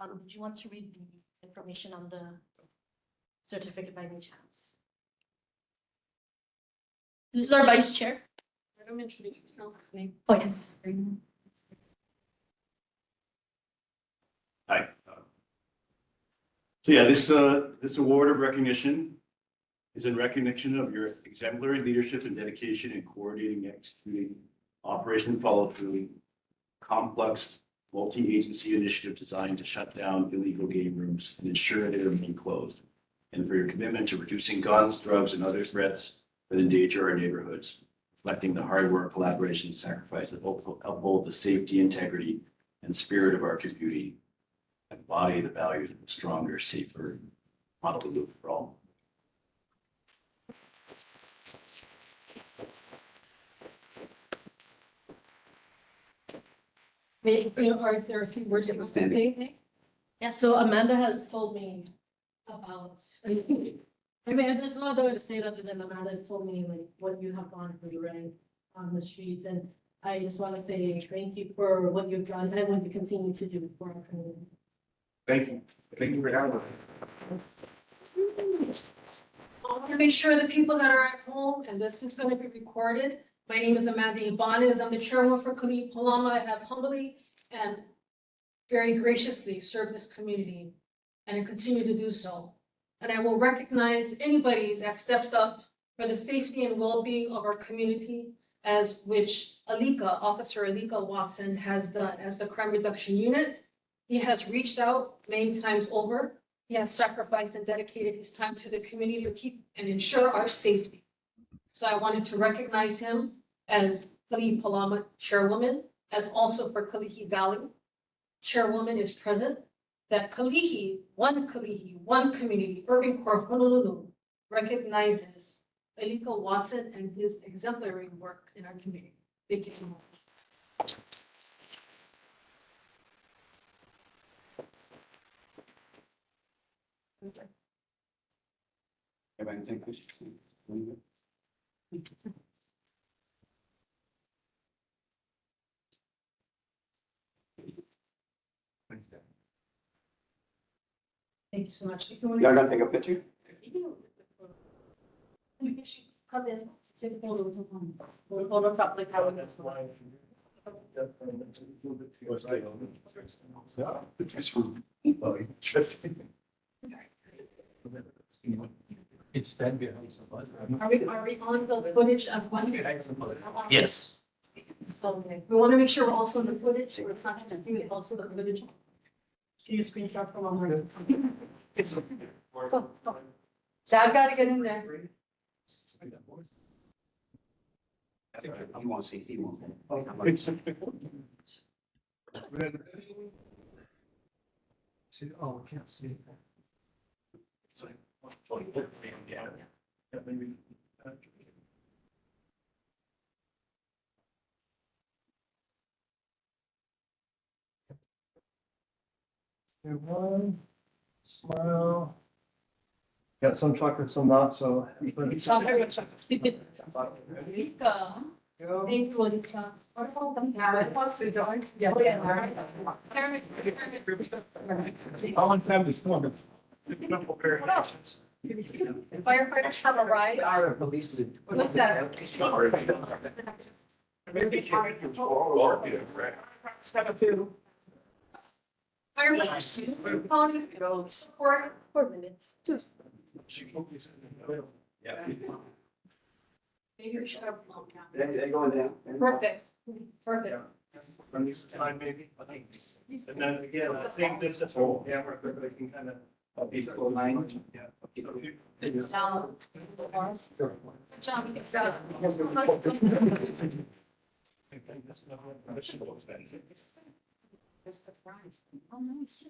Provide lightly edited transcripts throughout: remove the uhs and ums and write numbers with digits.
Did you want to read the information on the certificate by any chance? This is our vice chair. I don't introduce yourself, his name. Oh, yes. Hi. So yeah, this award of recognition is in recognition of your exemplary leadership and dedication in coordinating and executing Operation Follow Through, complex multi-agency initiative designed to shut down illegal game rooms and ensure they remain closed, and for your commitment to reducing guns, drugs, and other threats that endanger our neighborhoods, reflecting the hard work, collaboration, and sacrifice that uphold the safety, integrity, and spirit of our community, embody the values of a stronger, safer Honolulu for all. Are there a few words that you want to say? Yeah, so Amanda has told me about, I mean, there's no other way to say it other than Amanda has told me like what you have gone through, right, on the streets. And I just want to say thank you for what you've done and what you continue to do for our community. Thank you. Thank you for having us. I want to make sure the people that are at home, and this is going to be recorded. My name is Amanda Ibanez. I'm the chairwoman for Kalihi Palama. I have humbly and very graciously served this community, and I continue to do so. And I will recognize anybody that steps up for the safety and well-being of our community, as which Officer Alika Watson has done as the crime reduction unit. He has reached out many times over. He has sacrificed and dedicated his time to the community to keep and ensure our safety. So I wanted to recognize him as Kalihi Palama chairwoman, as also for Kalihi Valley. Chairwoman is present, that Kalihi, one community, Urban Core Honolulu, recognizes Alika Watson and his exemplary work in our community. Thank you so much. Everybody think we should Thank you so much. If you Y'all gonna take a picture? Photo shop like how it is. It's stand behind somebody. Are we on the footage of one? Yes. Okay, we want to make sure we're also in the footage, we're not just doing also the footage. Can you screenshot from online? Go. Dad got to get in there. He won't see, he won't. See, oh, I can't see. It's like, yeah. Yeah, maybe. One, smile. Got some chocolate, some not, so. Alika, thank you, Alika. All in family's coming. Firefighters have arrived. Our police. What's that? Firefighters, support 4 minutes. Yeah. Maybe we should have. They're going down. Perfect, perfect. From this time, maybe. And then again, I think this is whole camera, everybody can kind of be full line. Yeah. Down. Good job, you got That's the prize. Oh, nice.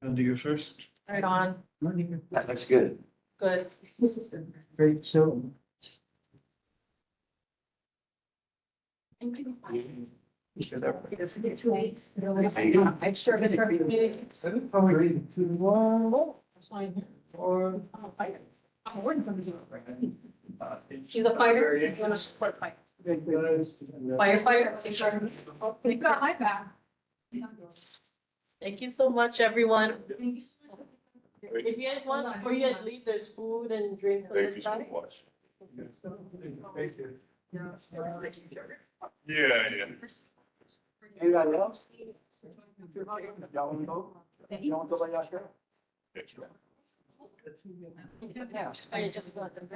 And do you first? Right on. That looks good. Good. Great, so. I'm sure it's for community. Three, two, one. That's why I'm here. One. I'm a fighter. I'm a warden from the. She's a fighter. You want to support fight. Firefighter, take care. You got my back. Thank you so much, everyone. If you guys want, before you guys leave, there's food and drinks on the side. Thank you. Yeah. Anybody else? Y'all want to go? You want to go by yourself? I just got them.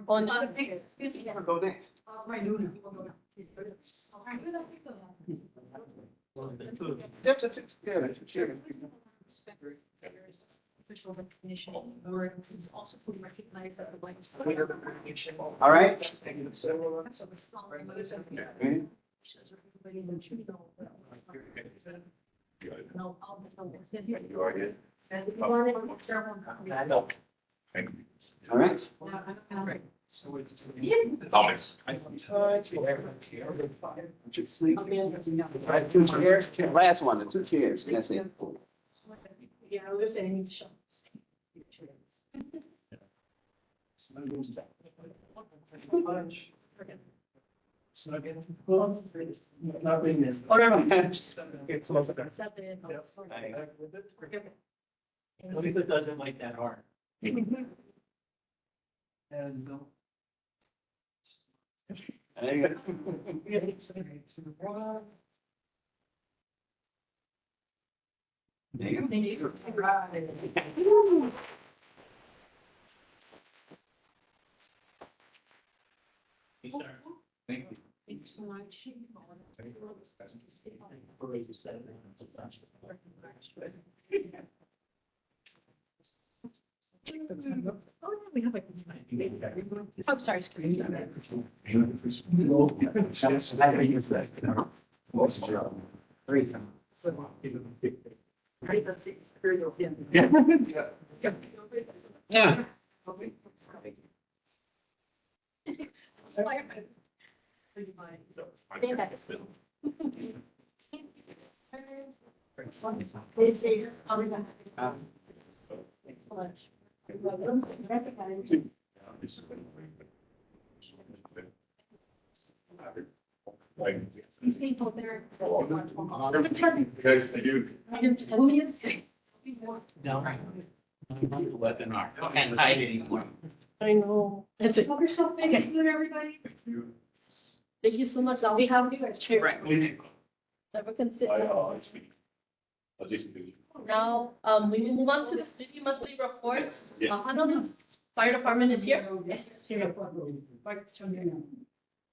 Oh, not a big. Go dance. Official recognition award is also fully recognized at the White House. All right. So the small motion shows everybody that you know. No, I'll. You are good. And if you want it, share one copy. All right. Thomas. Right, 2 chairs. Last one, the 2 chairs. That's it. Yeah, I was saying, I need to show. Nothing is. Oh, no, no. It's close to that. That's it. At least it doesn't like that hard. And There you go. There you go. Thank you so much. Oh, we have a. I'm sorry, excuse me. Yeah. I think that's. They say, I'll be back. Thanks so much. These people there. Guys, thank you. I didn't tell me it's. No. Let them know. Can't hide anymore. I know. It's a, Help yourself, thank you, everybody. thank you so much. Now we have you as chair. That we can sit. Now, we will move on to the city monthly reports. Yeah. Honolulu Fire Department is here. Yes, here. Mark's from here.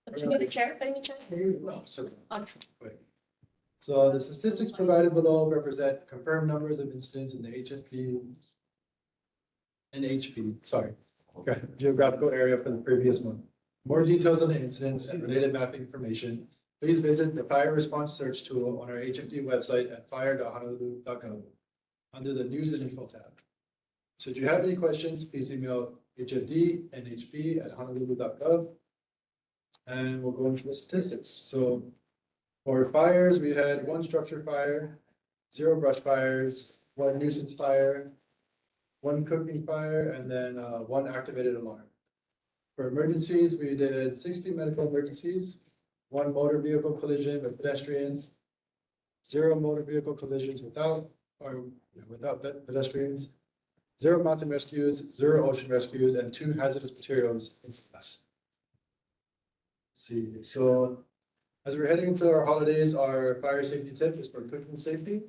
But you get a chair, by any chance? No, so, Okay. so the statistics provided below represent confirmed numbers of incidents in the geographical area for the previous month. More details on the incidents and related mapping information, please visit the fire response search tool on our HFD website at fire.honolulu.gov under the news and info tab. Should you have any questions, please email hfd@honolulu.gov. And we'll go into the statistics. So for fires, we had 1 structure fire, 0 brush fires, 1 nuisance fire, 1 cooking fire, and then 1 activated alarm. For emergencies, we did 60 medical emergencies, 1 motor vehicle collision with pedestrians, 0 motor vehicle collisions without pedestrians, 0 mountain rescues, 0 ocean rescues, and 2 hazardous materials incidents. See, so as we're heading into our holidays, our fire safety tip is for cooking safety.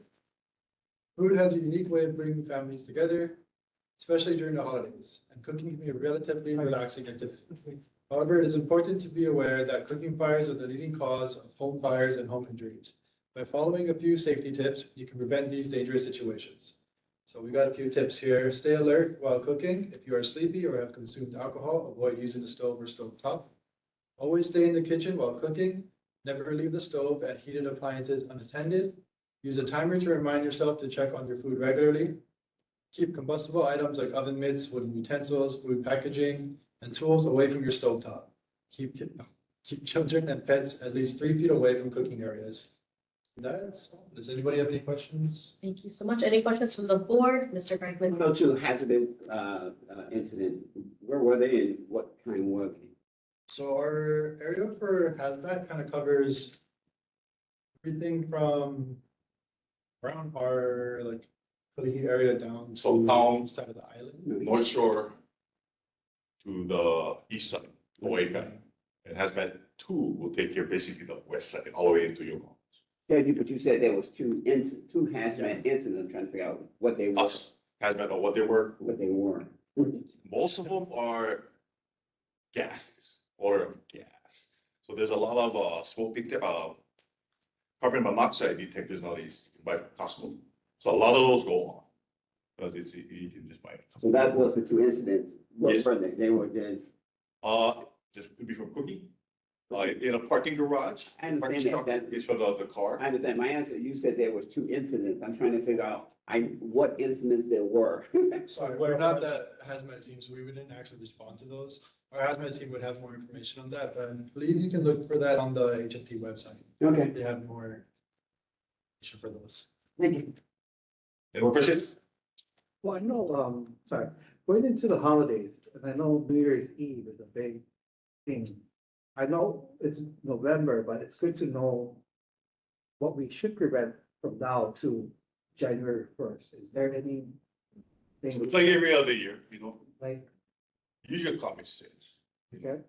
Food has a unique way of bringing families together, especially during the holidays, and cooking can be a relatively relaxing activity. However, it is important to be aware that cooking fires are the leading cause of home fires and home injuries. By following a few safety tips, you can prevent these dangerous situations. So we got a few tips here. Stay alert while cooking. If you are sleepy or have consumed alcohol, avoid using the stove or stove top. Always stay in the kitchen while cooking. Never leave the stove and heated appliances unattended. Use a timer to remind yourself to check on your food regularly. Keep combustible items like oven mitts, wooden utensils, food packaging, and tools away from your stovetop. Keep children and pets at least 3 feet away from cooking areas. That's all. Does anybody have any questions? Thank you so much. Any questions from the board? Mr. Franklin? About to hazardous incident, where were they and what kind were they? So our area for hazmat kind of covers everything from around our like Kalihi area down So to town- the side of the island. North Shore to the east side, Hawaii. And hazmat two will take care of basically the west side, all the way into Yokohama. Yeah, but you said there was two hazmat incidents. I'm trying to figure out what they were, Us, hazmat or what they were, what they were. most of them are gases, odor of gas. So there's a lot of smoke, carbon monoxide detectors nowadays by Costco. So a lot of those go on. Because it's, you can just buy it. So that was the two incidents. What Yes. were they? They were Just could be from cooking, in a parking garage. I understand Parking that, structure is for the car. I understand. My answer, you said there was two incidents. I'm trying to figure out what incidents there were. Sorry, we're not the hazmat team, so we wouldn't actually respond to those. Our hazmat team would have more information on that, but I believe you can look for that on the HFT website. Okay, They have more information for those. thank you. Any more questions? Well, I know, sorry, going into the holidays, and I know New Year's Eve is a big thing. I know it's November, but it's good to know what we should prevent from now to January first. Is there any It's thing like every other year, like, use your common sense. okay,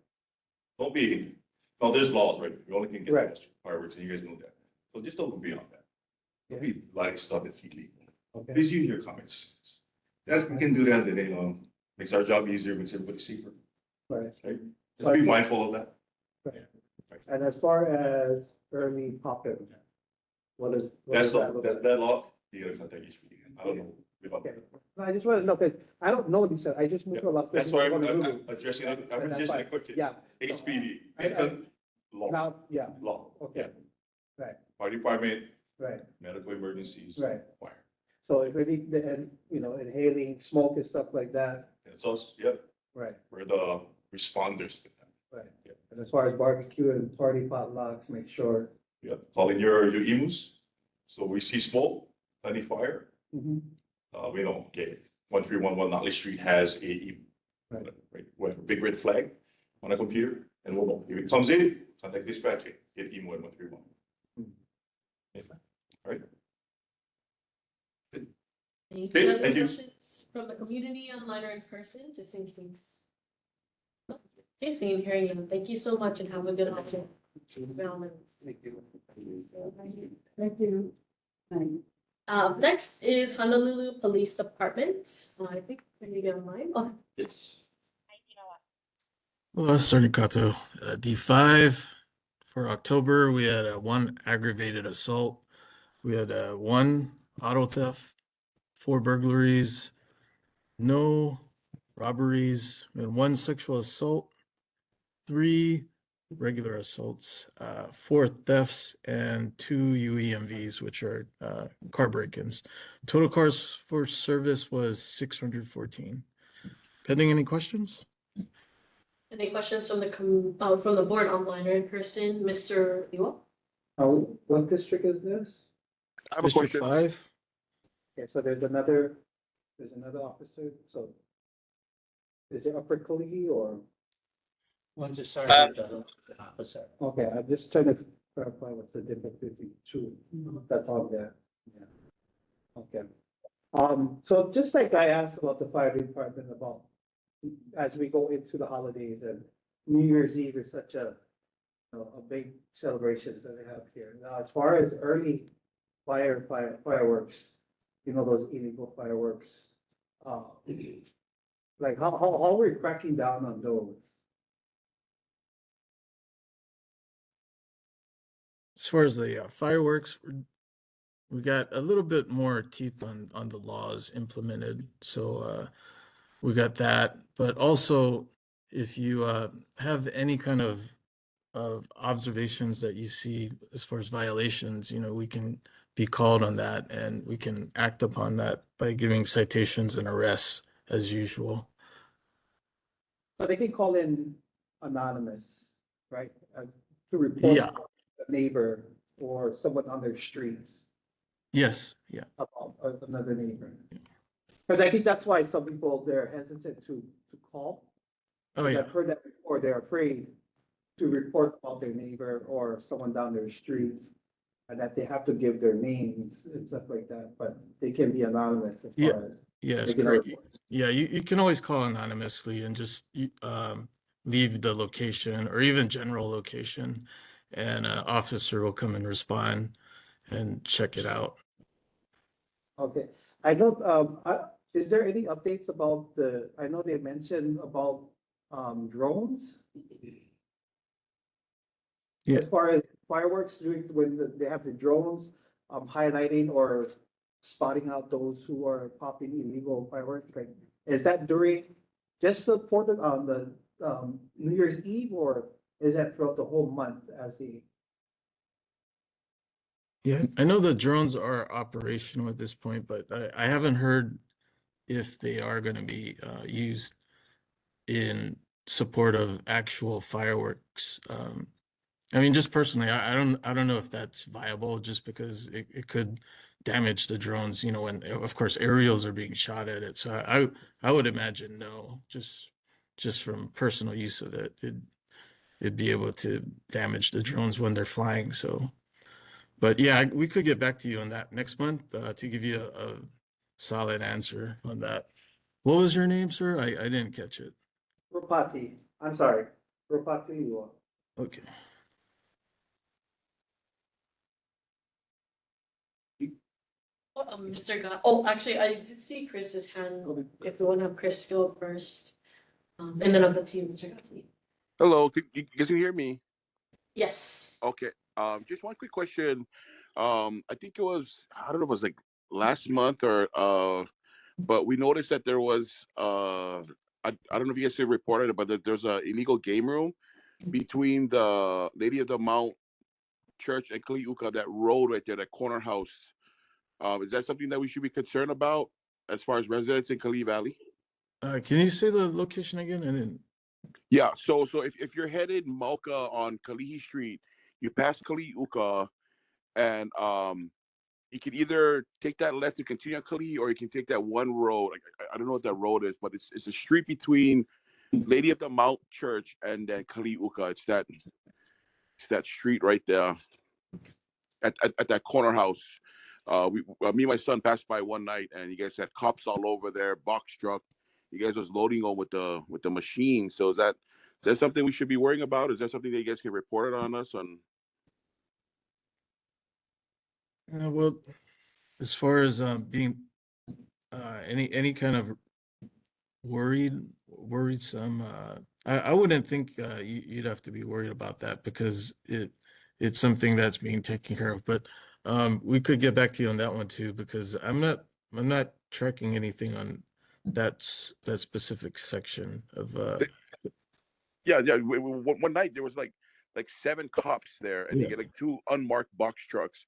Don't be, no, there's laws, right? You only can Right. get fireworks, and you guys know that. So just don't go beyond that. Don't be lighting stuff that's illegal. okay, Please use your common sense. That's, we can do that, and then, makes our job easier, makes everybody safer, right. right? Just be mindful of that. And as far as early pop-in, what is? what That's, does that look that's like? that law, you gotta contact each meeting. I don't know about Okay. that. No, I just want to know, because I don't know these, I just moved to a lot. That's why I'm Honolulu. addressing, I'm And that's addressing fine. a question. Yeah, HPD, I- law, now, yeah, law. okay, Yeah. right, Fire department, right, medical emergencies. right. Fire. So if any, and, inhaling smoke and stuff like that, It's us, yep, right, we're the responders to that. right. Yeah. And as far as barbecue and party potlucks, make sure. Yeah, calling your emus. So we see smoke, plenty fire. We know, okay, 1311 Notley Street has a emu. Right. Right, we have a big red flag on a computer, and we'll know, if it comes in, contact dispatch, get emu at 131. Yeah. All right, Any Okay, other thank you. questions from the community online or in person, just in case? Okay, seeing, hearing you. Thank you so much and have a good holiday. Melvin. Thank you. Thank you. Next is Honolulu Police Department. I think, can you get online? Oh, yes. Sergeant Kato, D5 for October, we had one aggravated assault. We had one auto theft, 4 burglaries, no robberies, and 1 sexual assault, 3 regular assaults, 4 thefts, and 2 UEMVs, which are car break-ins. Total cars for service was 614. Pending any questions? any questions from from the board online or in person? Mr. Liwa? What district is this? I have a District question. 5? Okay, so there's another officer, so. Is it Upper Kalihi or? One's a sergeant, the other one's an officer. Okay, I'm just trying to clarify what's the difference between two. That's all there. Yeah. Okay. So just like I asked about the fire department about, as we go into the holidays and New Year's Eve is such a big celebrations that they have here. Now, as far as early fireworks, those illegal fireworks, like how we're cracking down on those? As far as the fireworks, we got a little bit more teeth on the laws implemented. So we got that. But also, if you have any kind of observations that you see as far as violations, we can be called on that and we can act upon that by giving citations and arrests as usual. So they can call in anonymous, right? To report Yeah. a neighbor or someone on their streets Yes. Yeah. about another neighbor. Because I think that's why some people, they're hesitant to call. Oh, Because yeah. I've heard that before, they're afraid to report about their neighbor or someone down their street, and that they have to give their names and stuff like that, but they can be anonymous as Yeah. far as Yes, making a correct. report. Yeah, you can always call anonymously and just leave the location or even general location, and an officer will come and respond and check it out. Okay, I don't, is there any updates about I know they mentioned about, drones? Yeah. As far as fireworks, when they have the drones, highlighting or spotting out those who are popping illegal fireworks, like, is that during just supported on the, New Year's Eve, or is that throughout the whole month as the? Yeah, I know the drones are operational at this point, but I haven't heard if they are going to be used in support of actual fireworks. I mean, just personally, I don't know if that's viable, just because it could damage the drones, you know, and of course aerials are being shot at it. So I would imagine no, just from personal use of it, it'd be able to damage the drones when they're flying. So, but yeah, we could get back to you on that next month to give you a solid answer on that. What was your name, sir? I didn't catch it. Rupati, I'm sorry, Rupati, you are. Okay. Mr. Oh, actually, I did see Chris's hand. If you want to have Chris go first, and then I'll go to you, Mr. Gottlieb. Hello, you guys can hear me? Yes. Okay. Just one quick question. I think it was, I don't know if it was like last month or but we noticed that there was I don't know if you guys have reported it, but there's a illegal game room between the Lady of the Mount Church and Kalihi, that road right there, that corner house. Is that something that we should be concerned about as far as residents in Kalihi Valley? Can you say the location again? And then Yeah, so if you're headed Malka on Kalihi Street, you pass Kalihi, and you can either take that left to continue on Kalihi, or you can take that one road. I don't know what that road is, but it's a street between Lady of the Mount Church and then Kalihi. It's that street right there at that corner house. Me and my son passed by one night, and you guys had cops all over there, box truck. You guys was loading on with the machine. So is that something we should be worrying about? Is that something that you guys can report it on us on? well, as far as being any kind of worrisome, I wouldn't think you'd have to be worried about that, because it's something that's being taken care of. But we could get back to you on that one too, because I'm not tracking anything on that specific section of Yeah. One night there was like 7 cops there, and you yeah. get like 2 unmarked box trucks,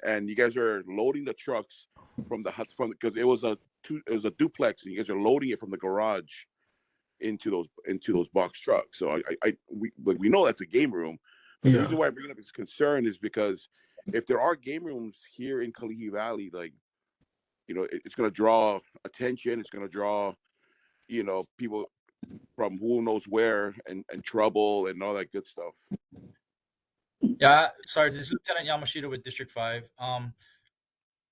and you guys are loading the trucks from the huts because it was a duplex, and you guys are loading it from the garage into those box trucks. So we know that's a game room, but the Yeah. reason why I bring it up as concern is because if there are game rooms here in Kalihi Valley, like, it's going to draw attention. It's going to draw, people from who knows where, and trouble and all that good stuff. Yeah, sorry, this is Lieutenant Yamashita with District 5.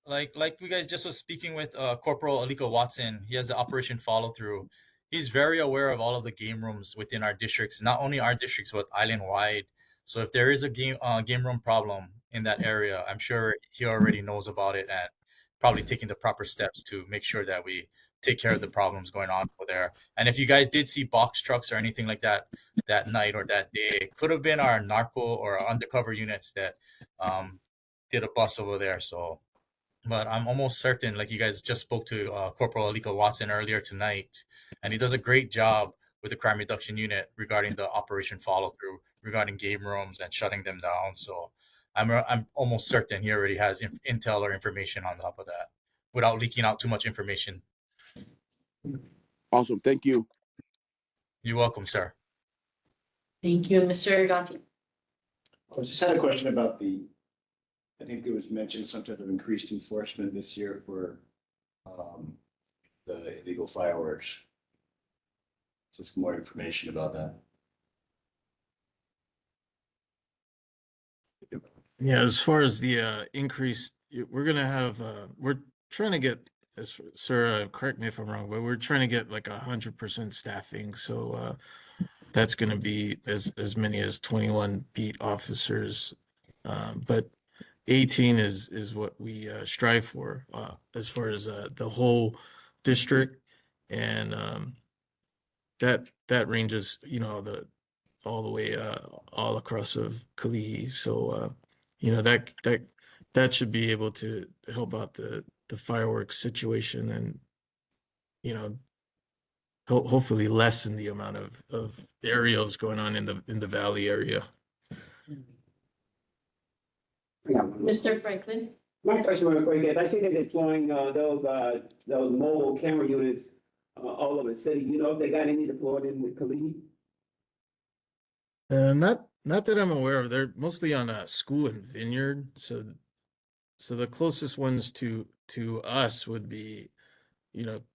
Like we guys just was speaking with Corporal Aliko Watson. He has the operation follow through. He's very aware of all of the game rooms within our districts, not only our districts but island wide. So if there is a game room problem in that area, I'm sure he already knows about it and probably taking the proper steps to make sure that we take care of the problems going on over there. And if you guys did see box trucks or anything like that night or that day, it could have been our narco or our undercover units that did a bust over there. So, but I'm almost certain, like you guys just spoke to Corporal Aliko Watson earlier tonight, and he does a great job with the crime reduction unit regarding the operation follow through regarding game rooms and shutting them down. So I'm almost certain he already has intel or information on top of that without leaking out too much information. Awesome. Thank you. You're welcome, sir. Thank you, Mr. Gottlieb. I just had a question about I think there was mentioned some type of increased enforcement this year for the illegal fireworks. Just more information about that. Yeah, as far as the increase, we're gonna have we're trying to get, as sir, correct me if I'm wrong, but we're trying to get like 100% staffing. So that's gonna be as many as 21 beat officers, but 18 is what we strive for as far as the whole district, and that ranges, the all the way all across of Kalihi. So that should be able to help out the fireworks situation, and hopefully lessen the amount of aerials going on in the valley area. Mr. Franklin? My question real quick is, I see they're deploying, those mobile camera units, all over the city. You know if they got any deployed in with Kalihi? Not that I'm aware of. They're mostly on School and Vineyard. So the closest ones to us would be,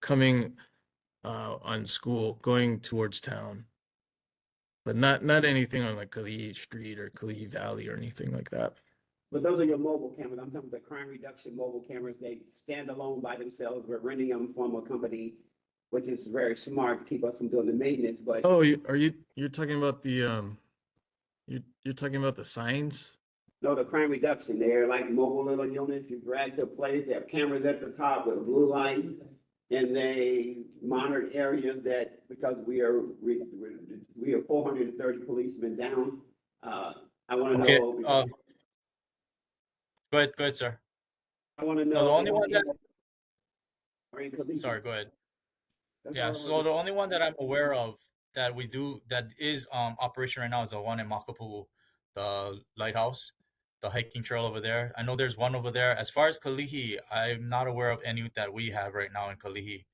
coming on School, going towards town, but not anything on like Kalihi Street or Kalihi Valley or anything like that. But those are your mobile cameras. I'm talking about the crime reduction mobile cameras. They stand alone by themselves. We're renting them from a company, which is very smart to keep us from doing the maintenance, but. Oh, you're talking about the you're talking about the signs? No, the crime reduction, they're like mobile little units. You drag to a place, they have cameras at the top with a blue light. And they monitor areas that, because we are 430 policemen down. I want to Okay, know. go ahead, sir. I want to No, know. the only one that, Are in Kalihi. sorry, go ahead. That's Yeah, all I so wanted the to- only one that I'm aware of that we do that is operation right now is the one in Makapu'u, the lighthouse, the hiking trail over there. I know there's one over there. As far as Kalihi, I'm not aware of any that we have right now in Kalihi.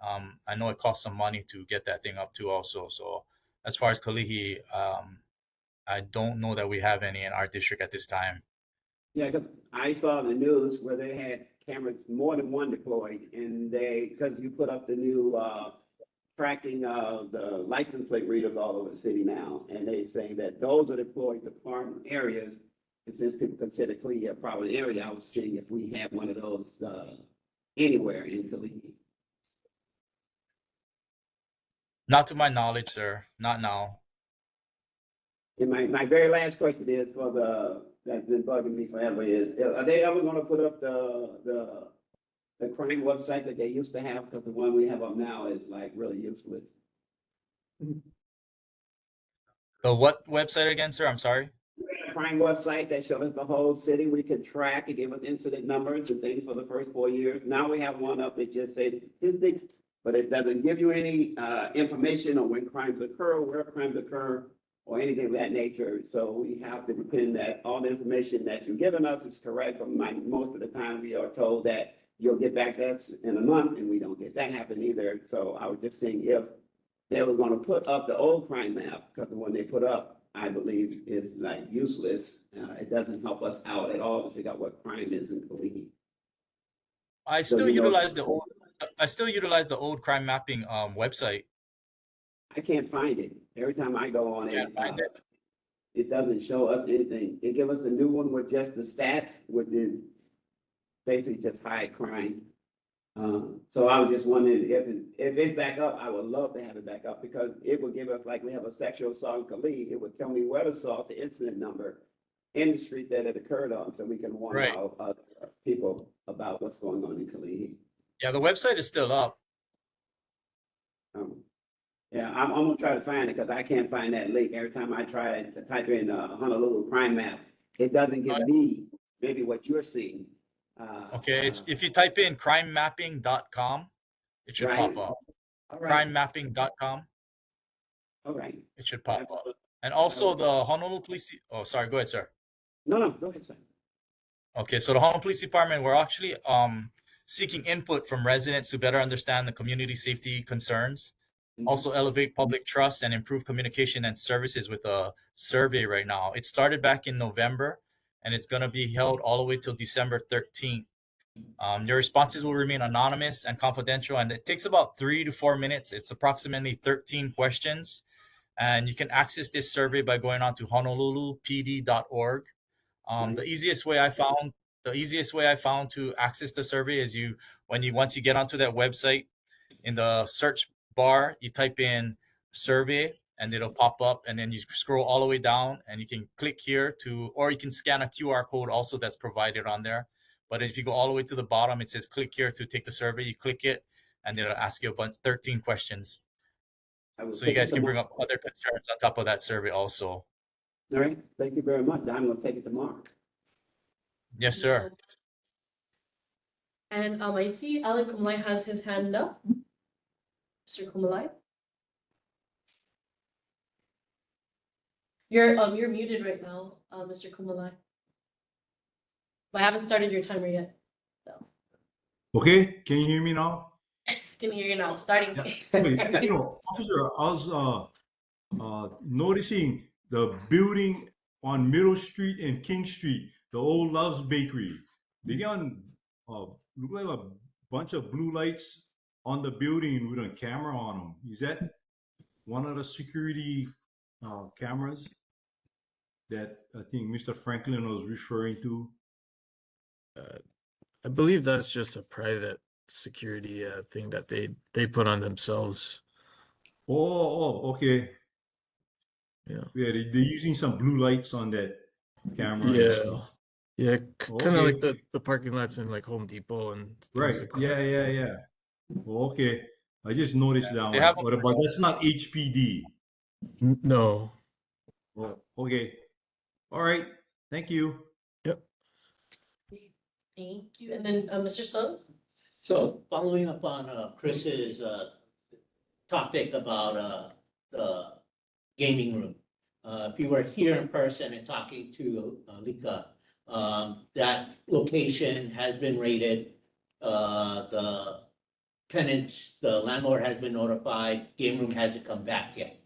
I know it costs some money to get that thing up too also. So as far as Kalihi, I don't know that we have any in our district at this time. Yeah, 'cause I saw the news where they had cameras, more than one deployed, and because you put up the new, tracking of the license plate readers all over the city now, and they say that those are deployed to farm areas. And since people consider Kalihi a problem area, I was seeing if we have one of those, anywhere in Kalihi. Not to my knowledge, sir. Not now. And my very last question is that's been bugging me forever is, are they ever gonna put up the crime website that they used to have? Because the one we have up now is like really useless. The what website again, sir? I'm sorry. Crime website that shows us the whole city. We could track and give us incident numbers and things for the first 4 years. Now we have one up that just says statistics, but it doesn't give you any information on when crimes occur, where crimes occur, or anything of that nature. So we have to depend that all the information that you're giving us is correct. But most of the time we are told that you'll get back to us in a month, and we don't get that happen either. So I was just saying, if they were going to put up the old crime map, because the one they put up, I believe, is like useless. It doesn't help us out at all to figure out what crime is in Kalihi. I So still you know- utilize the old. I still utilize the old crime mapping website. I can't find it. Every time I go on Can't find it. it doesn't show us anything. It give us a new one with just the stats, which is basically just high crime. So I was just wondering if it's back up, I would love to have it back up, because it would give us, like we have a sexual assault in Kalihi, it would tell me where to assault, the incident number in the street that it occurred on, so we can warn Right. our people about what's going on in Kalihi. Yeah, the website is still up. Yeah, I'm gonna try to find it, because I can't find that link. Every time I try to type in Honolulu crime map, it doesn't give me maybe what you're seeing. Okay, it's if you type in crimemapping.com, it should Right. pop up. All right, Crimemapping.com, all right. it should pop up. And also the Honolulu Police. Oh, sorry. Go ahead, sir. No, go ahead, sir. Okay, so the Honolulu Police Department, we're actually seeking input from residents to better understand the community safety concerns. Also elevate public trust and improve communication and services with a survey right now. It started back in November, and it's going to be held all the way till December 13th. Your responses will remain anonymous and confidential, and it takes about 3 to 4 minutes. It's approximately 13 questions, and you can access this survey by going on to honolulupd.org. The easiest way I found to access the survey is once you get onto that website, in the search bar, you type in survey and it'll pop up, and then you scroll all the way down and you can click here or you can scan a QR code also that's provided on there. But if you go all the way to the bottom, it says click here to take the survey. You click it and it'll ask you 13 questions. So you guys can bring up other concerns on top of that survey also. All right, thank you very much. I'm gonna take it to Mark. Yes, sir. And I see Alec Kumlai has his hand up. Mr. Kumlai? You're muted right now, Mr. Kumlai. But I haven't started your timer yet. So. Okay, can you hear me now? Yes, can hear you now. Starting. Officer, I was noticing the building on Middle Street and King Street, the old Love's Bakery. They got look like a bunch of blue lights on the building with a camera on them. Is that one of the security cameras that I think Mr. Franklin was referring to? I believe that's just a private security thing that they put on themselves. Okay. Yeah. Yeah, they're using some blue lights on that camera. and Yeah. stuff. Yeah, kind of Okay. like the parking lots in like Home Depot and things Right. like that. Yeah. Okay. I just noticed that They one. have But that's not HPD. No. Well, okay. All right. Thank you. Yep. Thank you. And then Mr. Sung? So following up on Chris's topic about the gaming room. If you were here in person and talking to Lika, that location has been rated. The tenants, the landlord has been notified, game room hasn't come back yet.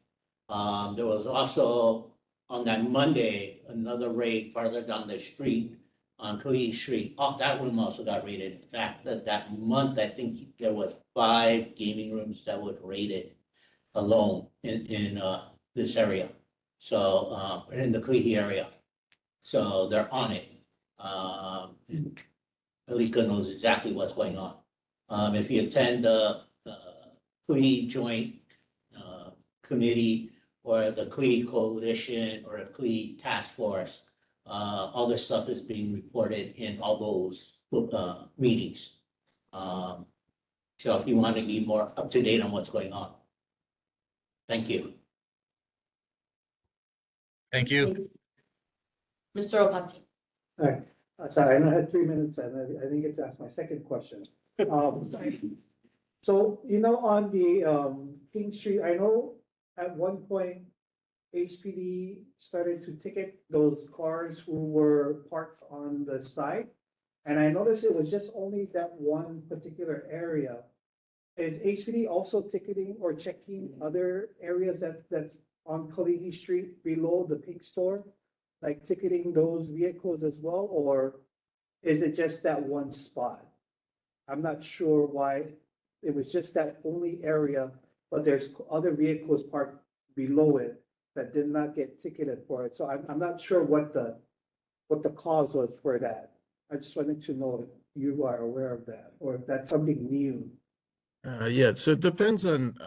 There was also on that Monday, another raid farther down the street on Kalihi Street. Oh, that room also got raided. In fact, that month, I think there was 5 gaming rooms that were raided alone in this area. So, in the Kalihi area. So they're on it. Alika knows exactly what's going on. If you attend the Kalihi Joint Committee or the Kalihi Coalition or a Kalihi Task Force, all this stuff is being reported in all those meetings. So if you want to be more up to date on what's going on. Thank you. Thank you. Mr. Opati? All right, sorry, I know I had 3 minutes and I didn't get to ask my second question. Sorry. So, on the King Street, I know at one point HPD started to ticket those cars who were parked on the side. And I noticed it was just only that one particular area. Is HPD also ticketing or checking other areas that's on Kalihi Street below the pig store? Like ticketing those vehicles as well, or is it just that one spot? I'm not sure why it was just that only area, but there's other vehicles parked below it that did not get ticketed for it. So I'm not sure what the cause was for that. I just wanted to know if you are aware of that, or if that's something new. Yeah, so it depends on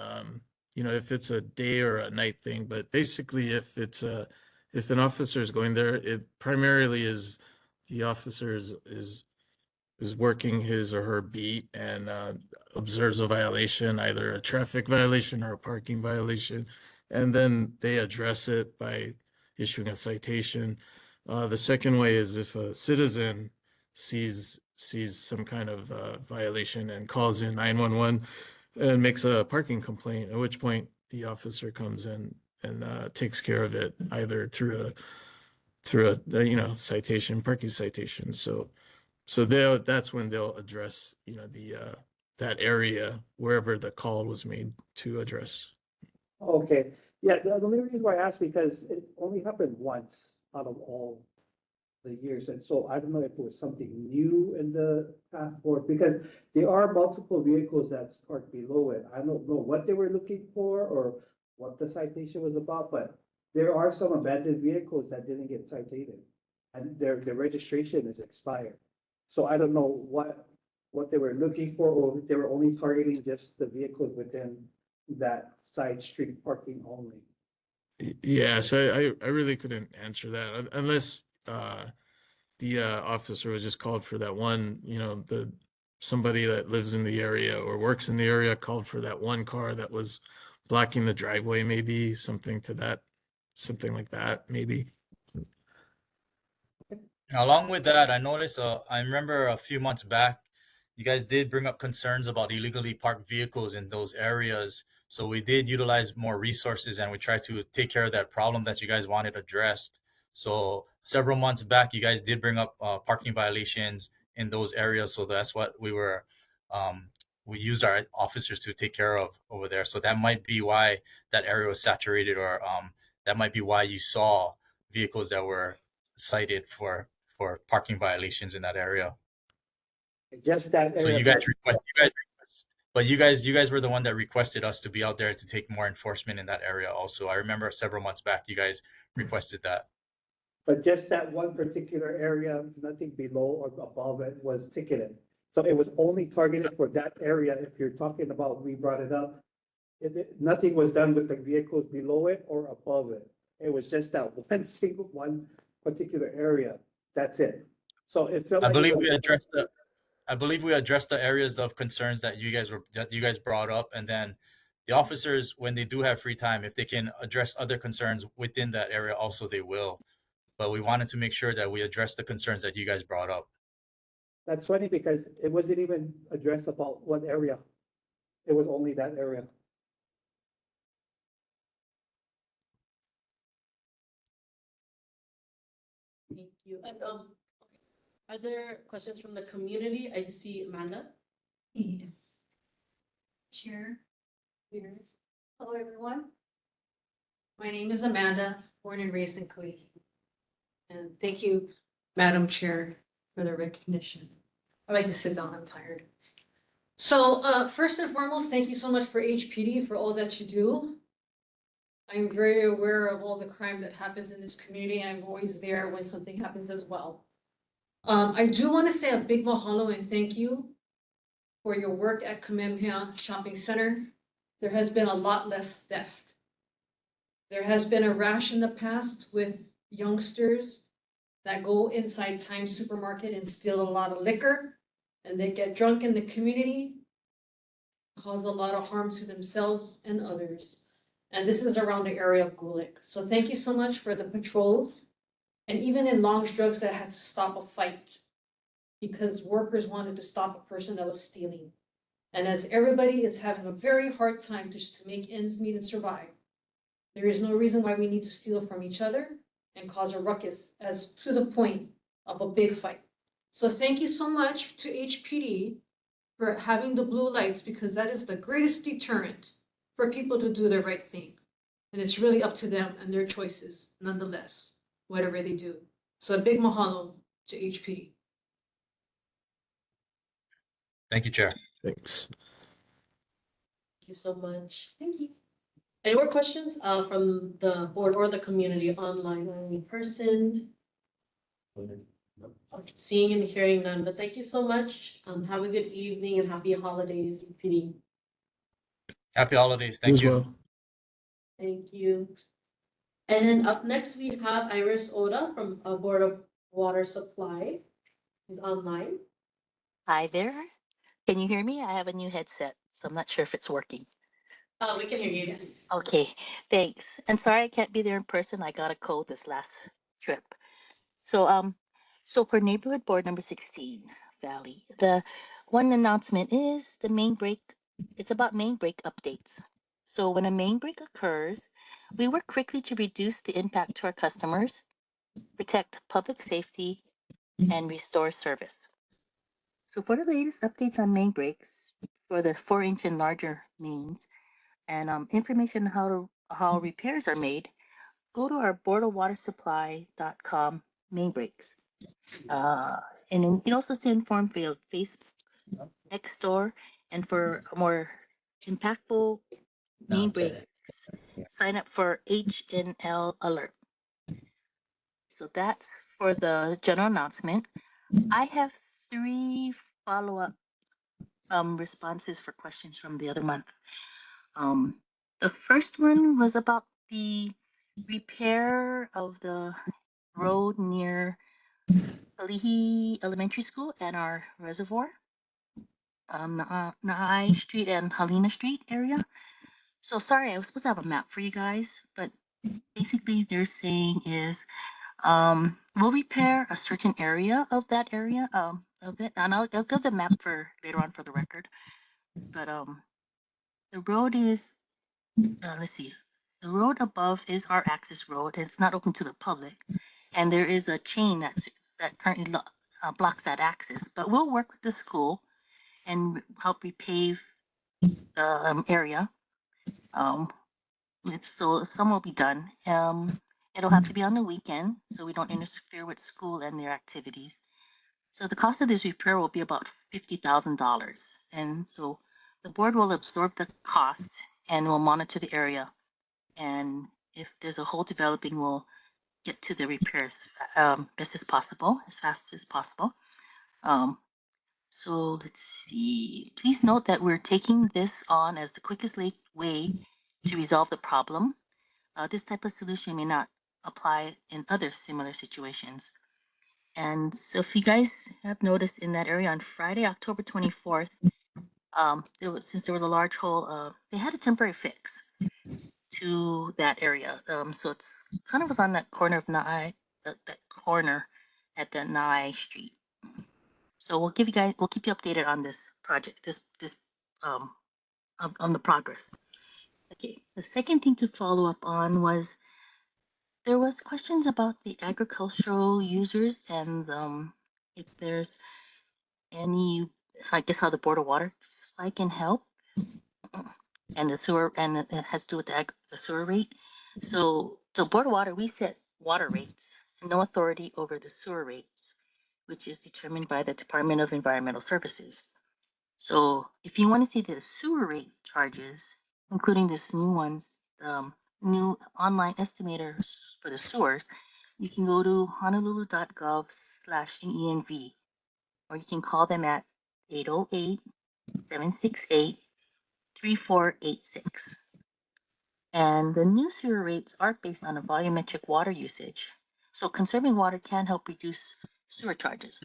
if it's a day or a night thing, but basically if an officer is going there, it primarily is the officer is working his or her beat and observes a violation, either a traffic violation or a parking violation, and then they address it by issuing a citation. The second way is if a citizen sees some kind of violation and calls in 911 and makes a parking complaint, at which point the officer comes in and takes care of it either through a citation, parking citation. So that's when they'll address that area wherever the call was made to address. Okay, yeah, the only reason why I asked, because it only happened once out of all the years, and so I don't know if it was something new in the task force, because there are multiple vehicles that's parked below it. I don't know what they were looking for or what the citation was about, but there are some abandoned vehicles that didn't get cited. and their registration is expired. So I don't know what they were looking for, or if they were only targeting just the vehicles within that side street parking only. Yeah, so I really couldn't answer that unless the officer was just called for that one, somebody that lives in the area or works in the area called for that one car that was blocking the driveway, maybe something like that, maybe. Along with that, I noticed, I remember a few months back, you guys did bring up concerns about illegally parked vehicles in those areas. So we did utilize more resources and we tried to take care of that problem that you guys wanted addressed. So several months back, you guys did bring up parking violations in those areas. So that's what we used our officers to take care of over there. So that might be why that area was saturated, or that might be why you saw vehicles that were cited for parking violations in that area. Just that So area. you guys were the one that requested us to be out there to take more enforcement in that area also. I remember several months back you guys requested that. But just that one particular area, nothing below or above it was ticketed. So it was only targeted for that area. If you're talking about, we brought it up, nothing was done with the vehicles below it or above it. It was just that one particular area. That's it. So it felt I like. believe we addressed the areas of concerns that you guys brought up, and then the officers, when they do have free time, if they can address other concerns within that area also, they will. But we wanted to make sure that we address the concerns that you guys brought up. That's funny because it wasn't even addressed about what area. It was only that area. Thank you. And are there questions from the community? I just see Amanda. Yes. Chair. Yes. Hello, everyone. My name is Amanda, born and raised in Kalihi. And thank you, Madam Chair, for the recognition. I like to sit down, I'm tired. So first and foremost, thank you so much for HPD for all that you do. I'm very aware of all the crime that happens in this community. I'm always there when something happens as well. I do want to say a big mahalo and thank you for your work at Kamehameha Shopping Center. There has been a lot less theft. There has been a rash in the past with youngsters that go inside Times Supermarket and steal a lot of liquor, and they get drunk in the community, cause a lot of harm to themselves and others. And this is around the area of Gulick. So thank you so much for the patrols. And even in Long's Drugs, that had to stop a fight because workers wanted to stop a person that was stealing. And as everybody is having a very hard time just to make ends meet and survive, there is no reason why we need to steal from each other and cause a ruckus as to the point of a big fight. So thank you so much to HPD for having the blue lights, because that is the greatest deterrent for people to do the right thing. And it's really up to them and their choices, nonetheless, whatever they do. So a big mahalo to HPD. Thank you, Chair. Thanks. Thank you so much. Thank you. Any more questions from the board or the community online or in person? Seeing and hearing none, but thank you so much. Have a good evening and happy holidays, PD. Happy holidays. Thank As you. well. Thank you. And then up next, we have Iris Oda from Board of Water Supply. He's online. Hi there. Can you hear me? I have a new headset, so I'm not sure if it's working. We can hear you, yes. Okay, thanks. And sorry I can't be there in person. I got a cold this last trip. So for neighborhood board number 16, Valley, the one announcement is the main break. It's about main break updates. So when a main break occurs, we work quickly to reduce the impact to our customers, protect public safety, and restore service. So for the latest updates on main breaks for the 4-inch and larger mains, and information on how repairs are made, go to our boardofwatersupply.com main breaks. And then you can also stay informed via Facebook, next door, and for a more impactful main breaks, sign up for HNL Alert. So that's for the general announcement. I have 3 follow-up responses for questions from the other month. The first one was about the repair of the road near Kalihi Elementary School and our reservoir, Naai Street and Helena Street area. So sorry, I was supposed to have a map for you guys, but basically they're saying is we'll repair a certain area of that area of it, and I'll give the map for later on for the record. But the road is let's see, the road above is our access road, and it's not open to the public, and there is a chain that currently blocks that access. But we'll work with the school and help repave the area. So some will be done. It'll have to be on the weekend so we don't interfere with school and their activities. So the cost of this repair will be about $50,000. And so the board will absorb the cost and will monitor the area. And if there's a hole developing, we'll get to the repairs best as possible, as fast as possible. So let's see. Please note that we're taking this on as the quickest way to resolve the problem. This type of solution may not apply in other similar situations. And so if you guys have noticed in that area on Friday, October 24th, since there was a large hole, they had a temporary fix to that area. So it's kind of was on that corner of Naai, that corner at the Naai Street. So we'll keep you updated on this project, on the progress. Okay, the second thing to follow up on was there was questions about the agricultural users and if there's any, I guess how the Board of Water Supply can help, and the sewer, and it has to do with the sewer rate. So the Board of Water, we set water rates, no authority over the sewer rates, which is determined by the Department of Environmental Services. So if you want to see the sewer rate charges, including this new ones, new online estimators for the sewers, you can go to honolulu.gov/NENV, or you can call them at 808-768-3486. And the new sewer rates are based on a volumetric water usage. So conserving water can help reduce sewer charges.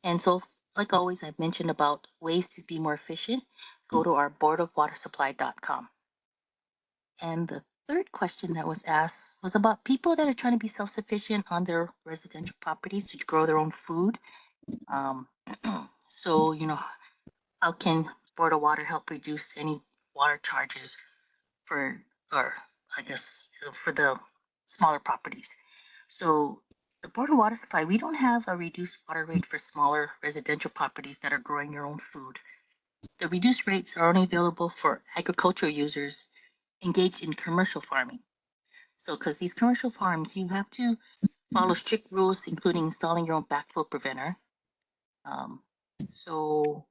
And so, like always, I've mentioned about ways to be more efficient. Go to our boardofwatersupply.com. And the third question that was asked was about people that are trying to be self-sufficient on their residential properties to grow their own food. So, how can Board of Water help reduce any water charges for, or I guess, for the smaller properties? So the Board of Water Supply, we don't have a reduced water rate for smaller residential properties that are growing your own food. The reduced rates are only available for agricultural users engaged in commercial farming. So, because these commercial farms, you have to follow strict rules, including installing your own backflow preventer. So,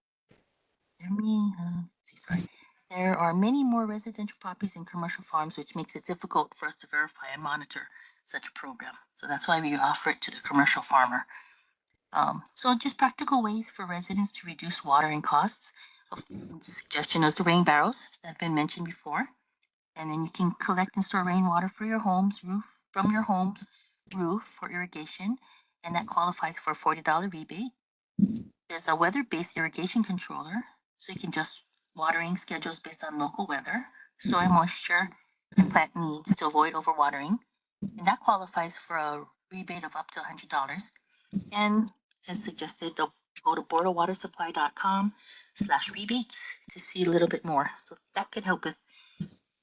let me see, sorry. There are many more residential properties and commercial farms, which makes it difficult for us to verify and monitor such a program. So that's why we offer it to the commercial farmer. So just practical ways for residents to reduce watering costs. A suggestion is the rain barrels that have been mentioned before. And then you can collect and store rainwater for your home's roof, from your home's roof for irrigation, and that qualifies for a $40 rebate. There's a weather-based irrigation controller, so you can adjust watering schedules based on local weather, soil moisture, and plant needs to avoid overwatering. And that qualifies for a rebate of up to $100. And as suggested, they'll go to boardofwatersupply.com/rebates to see a little bit more. So that could help with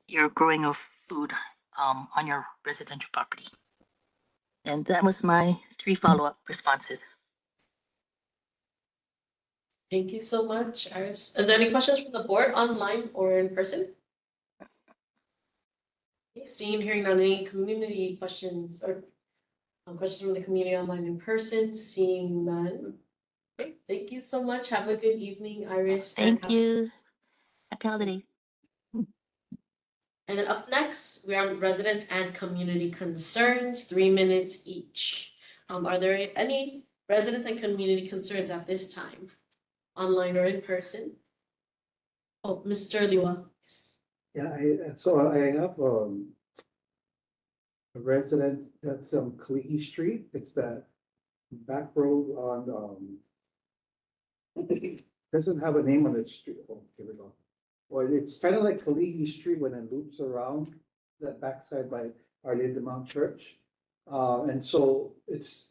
your growing of food on your residential property. And that was my 3 follow-up responses. Thank you so much, Iris. Is there any questions from the board online or in person? Okay, seeing, hearing none, any community questions or questions from the community online in person? Seeing none. Okay, thank you so much. Have a good evening, Iris. Thank you. Happy holidays. And then up next, we're on residents and community concerns, 3 minutes each. Are there any residents and community concerns at this time, online or in person? Oh, Mr. Liwa. Yeah, so I have, a resident that's on Kalihi Street. It's that back road on, doesn't have a name on the street. Oh, here we go. Well, it's kind of like Kalihi Street when it loops around that backside by Our Lady of Mount Church. And so it's,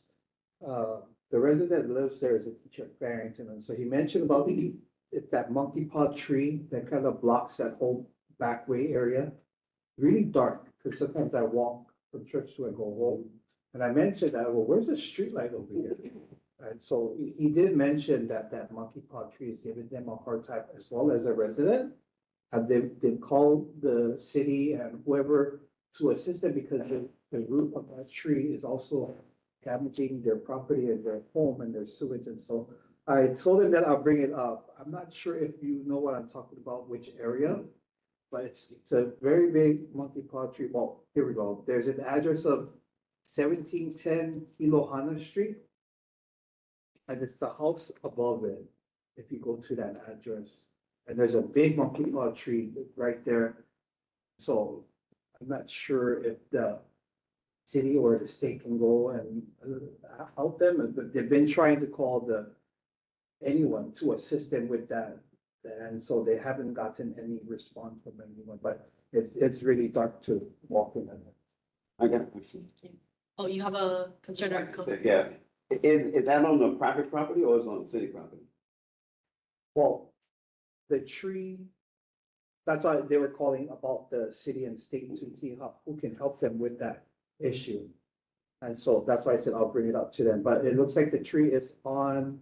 the resident that lives there is a teacher at Barrington. And so he mentioned about it's that monkey paw tree that kind of blocks that whole back way area. Really dark, because sometimes I walk from church to and go home. And I mentioned that, well, where's the street light over here? And so he did mention that that monkey paw tree is giving them a hard time as well as a resident. And they've called the city and whoever to assist them because the root of that tree is also damaging their property and their home and their sewage. And so I told him that I'll bring it up. I'm not sure if you know what I'm talking about, which area, but it's a very big monkey paw tree. Well, here we go. There's an address of 1710 Ilohana Street. And it's the house above it, if you go to that address. And there's a big monkey paw tree right there. So I'm not sure if the city or the state can go and help them, but they've been trying to call anyone to assist them with that. And so they haven't gotten any response from anyone, but it's really dark to walk in. I got a question. Oh, you have a concern or Yeah, is that on the private property or is it on city property? Well, the tree, that's why they were calling about the city and state to see who can help them with that issue. And so that's why I said I'll bring it up to them, but it looks like the tree is on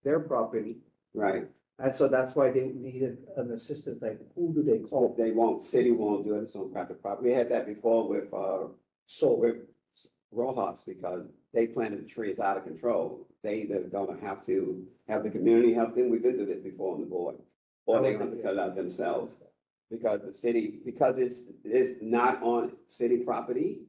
their property. Right. And so that's why they needed an assistant, like who do they call? They won't, city won't do it, it's on private property. We had that before with Rojas, because they planted the trees out of control. They either gonna have to have the community help them, we've been through this before on the board, or they have to cut it out themselves. Because the city, because it's not on city property,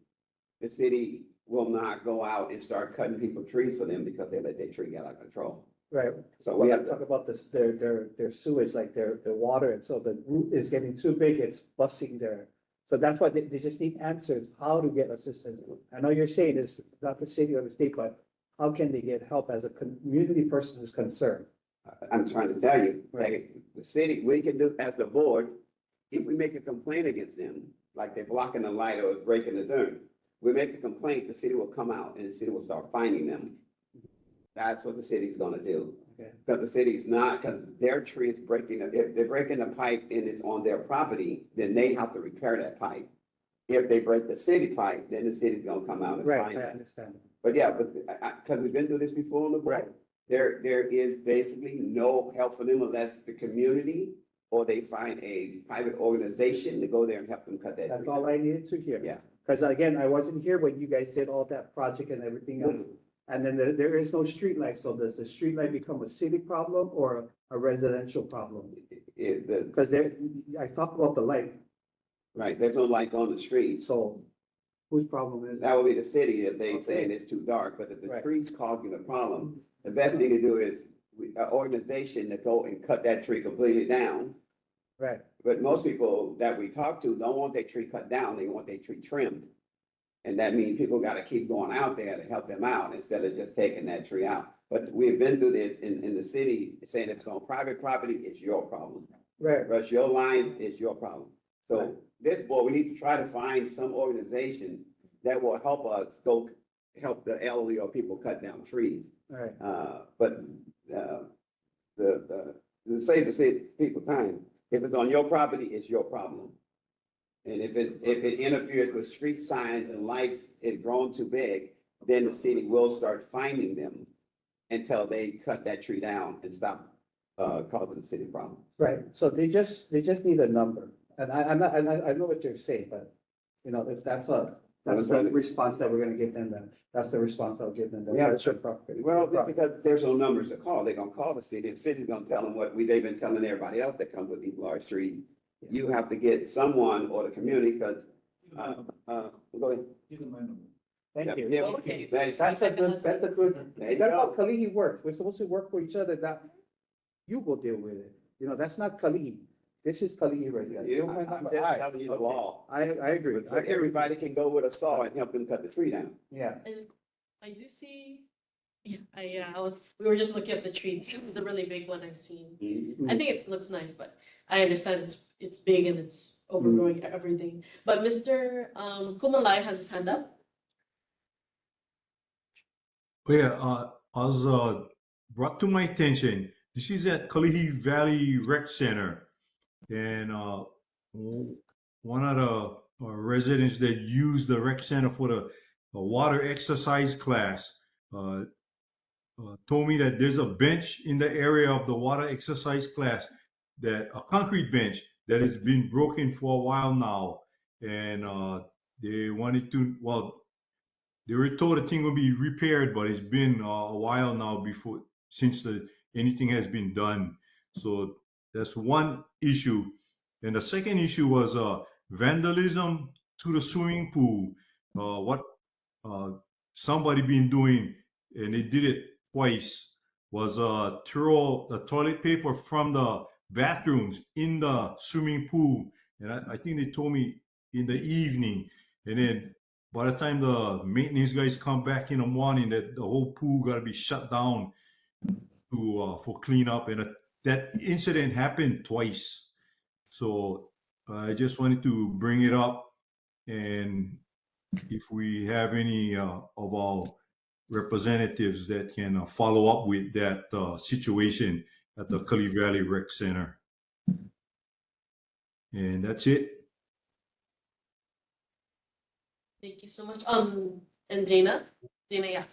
the city will not go out and start cutting people's trees for them because they let their tree get out of control. Right. So we have to talk about this, their sewage, like their water, and so the root is getting too big, it's busting there. So that's why they just need answers, how to get assistance. I know you're saying it's not the city or the state, but how can they get help as a community person who's concerned? I'm trying to tell you, like, the city, we can do, as the board, if we make a complaint against them, like they're blocking the light or breaking the dirt, we make a complaint, the city will come out and the city will start finding them. That's what the city's gonna do. Okay. Because the city's not, because their tree is breaking, if they're breaking the pipe and it's on their property, then they have to repair that pipe. If they break the city pipe, then the city's gonna come out and Right, find I it. understand. But yeah, but, because we've been through this before on the board. Right. There is basically no help for them unless the community or they find a private organization to go there and help them cut that That's tree. all I needed to hear. Yeah. Because again, I wasn't here when you guys did all that project and everything else. And then there is no street light, so does the street light become a city problem or a residential problem? Because I talked about the light, Right, there's no lights on the street. so whose problem is That that? would be the city if they Okay. saying it's too dark, but if the Right. tree's causing a problem, the best thing to do is an organization to go and cut that tree completely down. Right, But most people that we talk to don't want their tree cut down, they want their tree trimmed. And that means people gotta keep going out there to help them out instead of just taking that tree out. But we've been through this in the city, saying if it's on private property, it's your problem. right, Rush your lines, it's your problem. So this board, we need to try to find some organization that will help us go help the elderly or people cut down trees. right. But the save people time, if it's on your property, it's your problem. And if it interferes with street signs and lights, it's grown too big, then the city will start finding them until they cut that tree down and stop causing the city problems. Right, so they just need a number, and I know what you're saying, but, you know, if that's the response that we're gonna give them, then that's the response I'll give them. Yeah, That's their property. Well, because there's no numbers to call, they're gonna call the city's gonna tell them what they've been telling everybody else that comes with these large trees. you have to get someone or the community, because, go ahead. Thank you. Yeah, Okay. That's a good, that's how Kalihi works. We're supposed to work for each other, that you go deal with it. You know, that's not Kalihi. This is Kalihi right here. I'm just telling you the law. I agree. But everybody can go with a saw and help them cut the tree down. Yeah. And I do see, yeah, we were just looking at the trees. It was the really big one I've seen. Mhm. I think it looks nice, but I understand it's big and it's overgrowing everything. But Mr. Kumalai has his hand up. Oh, yeah, I was brought to my attention. This is at Kalihi Valley Rec Center, and one of the residents that use the rec center for the water exercise class told me that there's a bench in the area of the water exercise class, that a concrete bench that has been broken for a while now, and they wanted to, well, they were told the thing will be repaired, but it's been a while now since anything has been done. So that's one issue. And the second issue was vandalism to the swimming pool. What somebody been doing, and they did it twice, was throw the toilet paper from the bathrooms in the swimming pool. And I think they told me in the evening. And then by the time the maintenance guys come back in the morning, that the whole pool got to be shut down for cleanup. And that incident happened twice. So I just wanted to bring it up. And if we have any of our representatives that can follow up with that situation at the Kalihi Valley Rec Center. And that's it. Thank you so much. And Dana, yeah.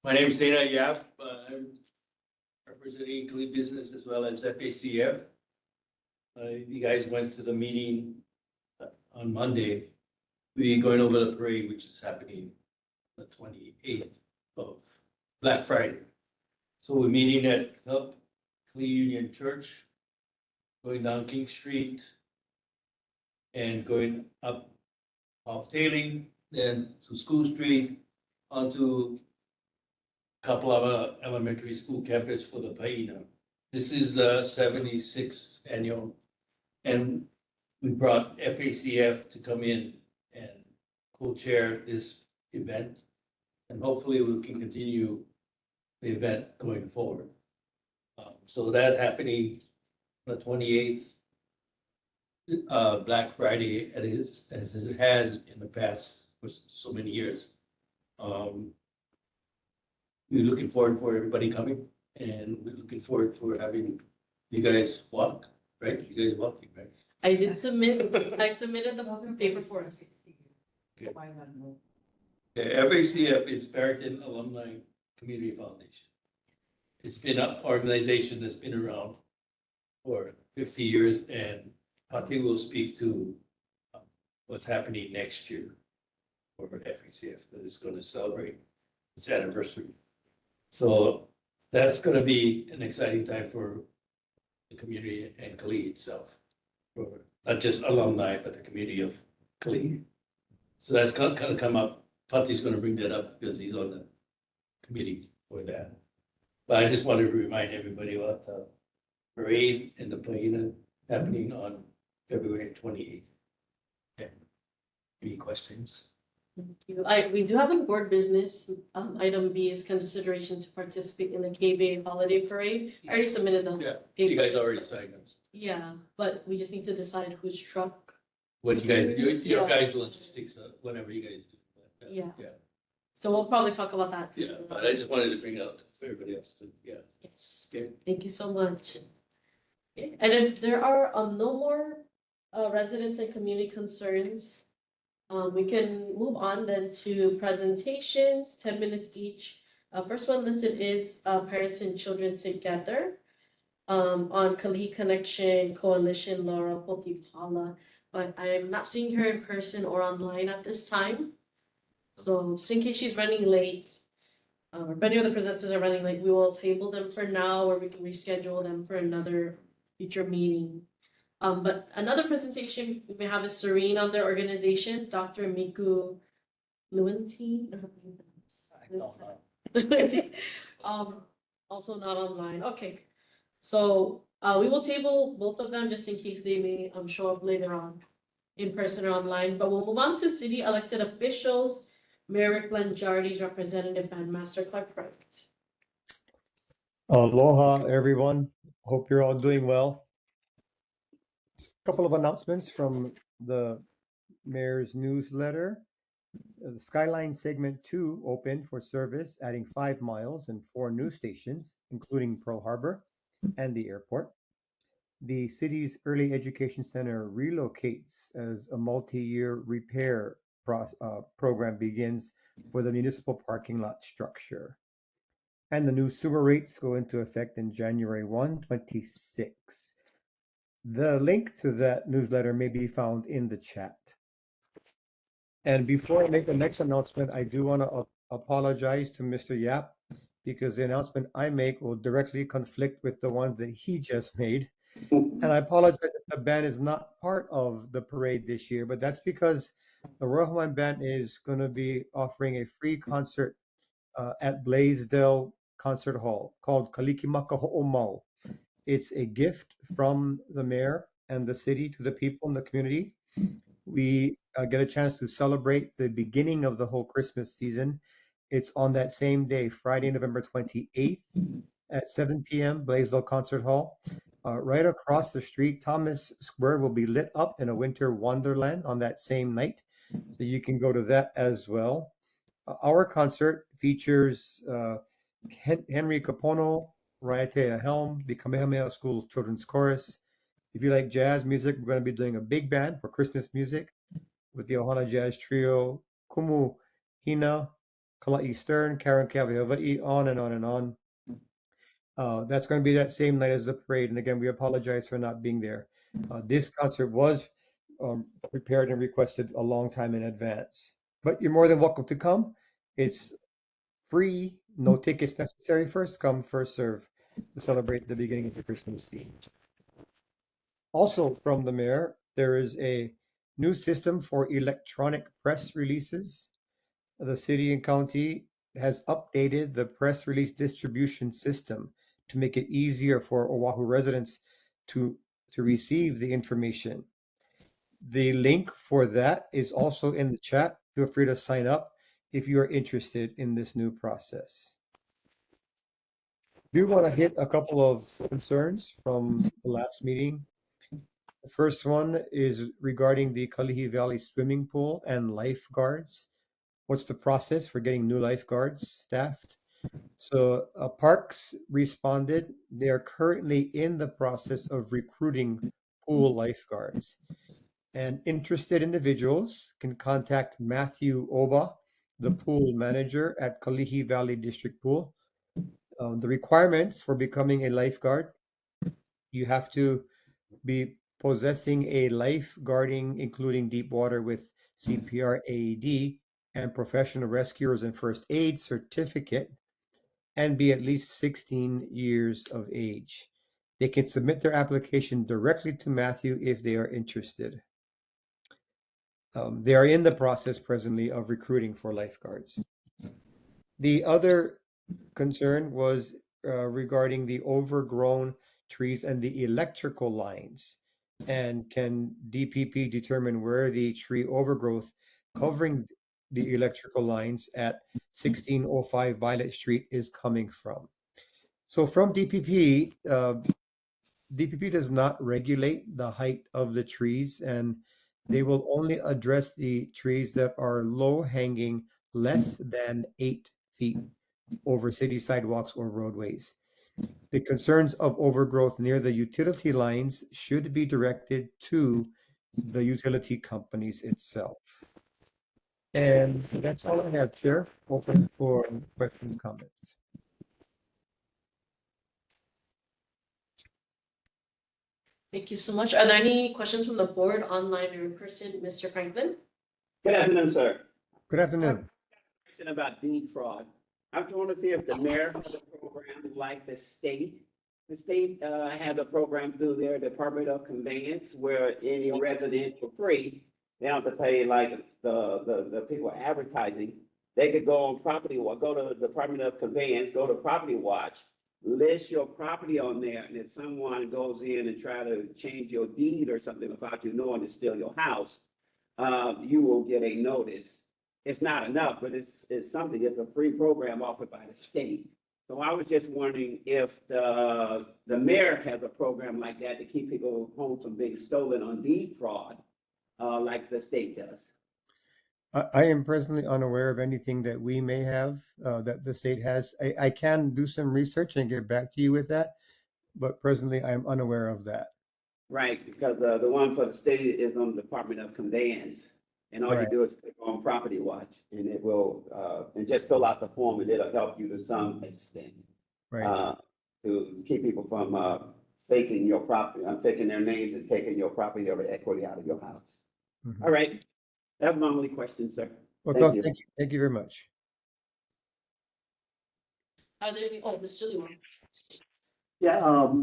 My name is Dana Yap. I'm representing Kalihi Business as well as FACF. You guys went to the meeting on Monday. We're going over the parade, which is happening the 28th of Black Friday. So we're meeting at Kalihi Union Church, going down King Street, and going up off Tailing, then to School Street, onto a couple of elementary school campus for the Paina. This is the 76th annual, and we brought FACF to come in and co-chair this event, and hopefully we can continue the event going forward. So that happening the 28th, Black Friday, as it has in the past for so many years. We're looking forward for everybody coming, and we're looking forward for having you guys walk, right? You guys walking, right? I submitted the paper for us. Okay. FACF is Barrington Alumni Community Foundation. It's been an organization that's been around for 50 years, and Pati will speak to what's happening next year for FACF that is going to celebrate its anniversary. So that's going to be an exciting time for the community and Kalihi itself, for not just alumni, but the community of Kalihi. So that's going to come up. Pati's going to bring that up because he's on the committee for that. But I just wanted to remind everybody about the parade and the plane happening on February 28th. Okay. Any questions? Thank you. We do have a board business. Item B is consideration to participate in the KBA holiday parade. I already submitted the Yeah, paper. you guys already signed those. Yeah, but we just need to decide whose truck. What you guys, your Yeah. guys' logistics, whatever you guys do. Yeah. Yeah, So we'll probably talk about that. yeah, but I just wanted to bring it up for everybody else to, yeah. Yes. Okay. Thank you so much. Okay. And if there are no more residents and community concerns, we can move on then to presentations, 10 minutes each. First one listed is Parents and Children Together on Kalihi Connection Coalition Laura Potipala. But I'm not seeing her in person or online at this time. So just in case she's running late, if any of the presenters are running late, we will table them for now, or we can reschedule them for another future meeting. But another presentation we have is Serene on their organization, Dr. Miku Lewinty. Also not online. Okay. So we will table both of them just in case they may show up later on in person or online. But we'll move on to city elected officials. Mayor Rick Blangiardi's representative and Master Clark Price. Aloha, everyone. Hope you're all doing well. Couple of announcements from the mayor's newsletter. The Skyline Segment 2 opened for service, adding 5 miles and 4 new stations, including Pearl Harbor and the airport. The city's early education center relocates as a multi-year repair program begins for the municipal parking lot structure. And the new sewer rates go into effect in January 1, 2026. The link to that newsletter may be found in the chat. And before I make the next announcement, I do want to apologize to Mr. Yap because the announcement I make will directly conflict with the ones that he just made. And I apologize if the band is not part of the parade this year, but that's because the Royal Hawaiian Band is going to be offering a free concert at Blaisdell Concert Hall called Kalihi Ho'omau. It's a gift from the mayor and the city to the people in the community. We get a chance to celebrate the beginning of the whole Christmas season. It's on that same day, Friday, November 28th at 7 p.m., Blaisdell Concert Hall. Right across the street, Thomas Square will be lit up in a winter wonderland on that same night. So you can go to that as well. Our concert features Henry Kapono, Raiatea Helm, the Kamehameha School Children's Chorus. If you like jazz music, we're going to be doing a big band for Christmas music with the Ohana Jazz Trio, Kumu Hina, Kala'i Stern, Karen Kaviava'i, on and on and on. That's going to be that same night as the parade. And again, we apologize for not being there. This concert was prepared and requested a long time in advance. But you're more than welcome to come. It's free, no tickets necessary. First come, first serve to celebrate the beginning of the Christmas season. Also from the mayor, there is a new system for electronic press releases. The city and county has updated the press release distribution system to make it easier for Oahu residents to receive the information. The link for that is also in the chat. Feel free to sign up if you are interested in this new process. Do want to hit a couple of concerns from the last meeting. The first one is regarding the Kalihi Valley swimming pool and lifeguards. What's the process for getting new lifeguards staffed? So Parks responded. They are currently in the process of recruiting pool lifeguards. And interested individuals can contact Matthew Oba, the pool manager at Kalihi Valley District Pool. The requirements for becoming a lifeguard, you have to be possessing a lifeguarding, including deep water with CPR, AED, and professional rescuers and first aid certificate, and be at least 16 years of age. They can submit their application directly to Matthew if they are interested. They are in the process presently of recruiting for lifeguards. The other concern was regarding the overgrown trees and the electrical lines. And can DPP determine where the tree overgrowth covering the electrical lines at 1605 Violet Street is coming from? So from DPP, DPP does not regulate the height of the trees, and they will only address the trees that are low hanging, less than 8 feet over city sidewalks or roadways. The concerns of overgrowth near the utility lines should be directed to the utility companies itself. And that's all I have, Chair. Open for questions and comments. Thank you so much. Are there any questions from the board, online or in person? Mr. Franklin? Good afternoon, sir. Good afternoon. Question about deed fraud. I just want to see if the mayor has a program like the state. The state has a program through their Department of Conveyance where any resident for free, they don't have to pay like the people advertising. They could go on property, or go to the Department of Conveyance, go to Property Watch, list your property on there, and if someone goes in and try to change your deed or something without you knowing it's still your house, you will get a notice. It's not enough, but it's something. It's a free program offered by the state. So I was just wondering if the mayor has a program like that to keep people homes from being stolen on deed fraud, like the state does. I am presently unaware of anything that we may have that the state has. I can do some research and get back to you with that, but presently I am unaware of that. Right, because the one for the state is on the Department of Conveyance. And all you Right. do is click on Property Watch and it will, and just fill out the form and it'll help you to some extent. Right. To keep people from faking your property, faking their names and taking your property or the equity out of your house. Mhm. All right, that's my only question, sir. Well, Thank you. thank you very much. Are there any, oh, Mr. Lee. Yeah,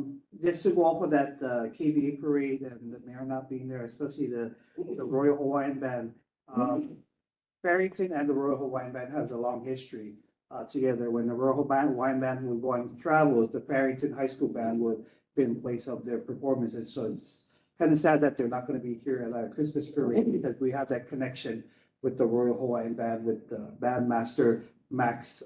just to go off of that KVA parade and the mayor not being there, especially the Royal Hawaiian Band. Farrington and the Royal Hawaiian Band has a long history together. When the Royal Hawaiian Band would go on travels, the Farrington High School Band would be in place of their performances. So it's kind of sad that they're not going to be here at our Christmas parade because we have that connection with the Royal Hawaiian Band, with Bandmaster Max,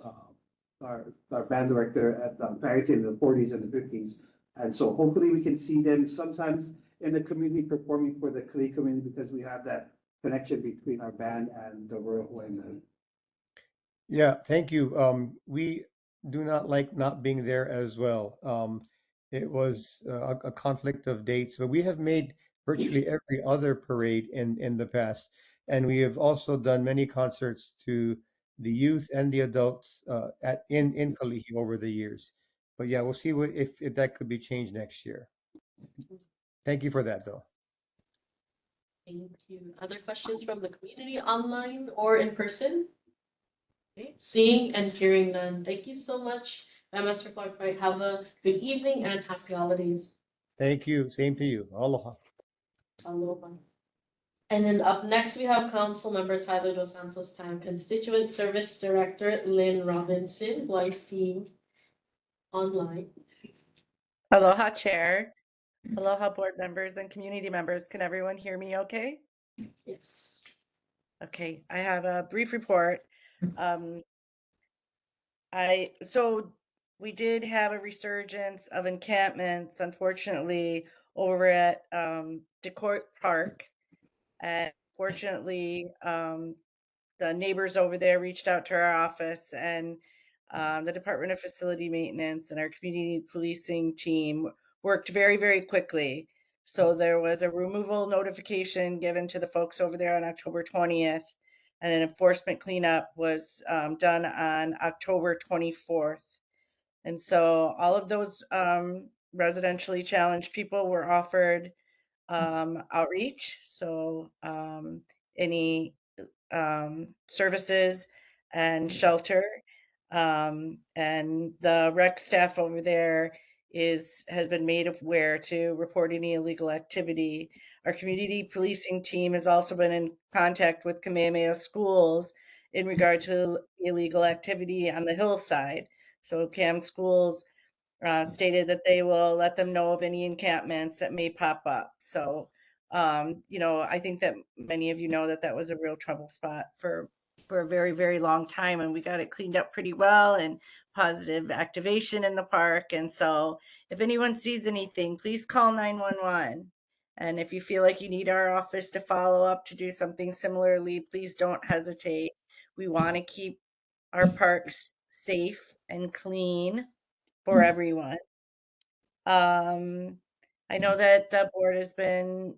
our band director at Farrington in the 40s and the 50s. And so hopefully we can see them sometimes in the community performing for the Kalihi community because we have that connection between our band and the Royal Hawaiian Band. Yeah, thank you. We do not like not being there as well. It was a conflict of dates, but we have made virtually every other parade in the past, and we have also done many concerts to the youth and the adults in Kalihi over the years. But yeah, we'll see if that could be changed next year. Thank you for that, though. Thank you. Other questions from the community online or in person? Okay, seeing and hearing none. Thank you so much, Mr. Clark. Right, have a good evening and happy holidays. Thank you. Same to you. Aloha. Aloha. And then up next, we have Council Member Tyler Dos Santos Tan, Constituent Service Director Lynn Robinson, who I see online. Aloha, Chair. Aloha, board members and community members. Can everyone hear me okay? Yes. Okay, I have a brief report. So we did have a resurgence of encampments, unfortunately, over at DeCourt Park. And fortunately, the neighbors over there reached out to our office, and the Department of Facility Maintenance and our community policing team worked very, very quickly. So there was a removal notification given to the folks over there on October 20th, and an enforcement cleanup was done on October 24th. And so all of those residentially challenged people were offered outreach. So any services and shelter. And the rec staff over there has been made aware to report any illegal activity. Our community policing team has also been in contact with Kamehameha schools in regard to illegal activity on the hillside. So CAM schools stated that they will let them know of any encampments that may pop up. So, I think that many of you know that was a real trouble spot for a very, very long time, and we got it cleaned up pretty well, and positive activation in the park. And so if anyone sees anything, please call 911. And if you feel like you need our office to follow up to do something similarly, please don't hesitate. We want to keep our parks safe and clean for everyone. I know that the board has been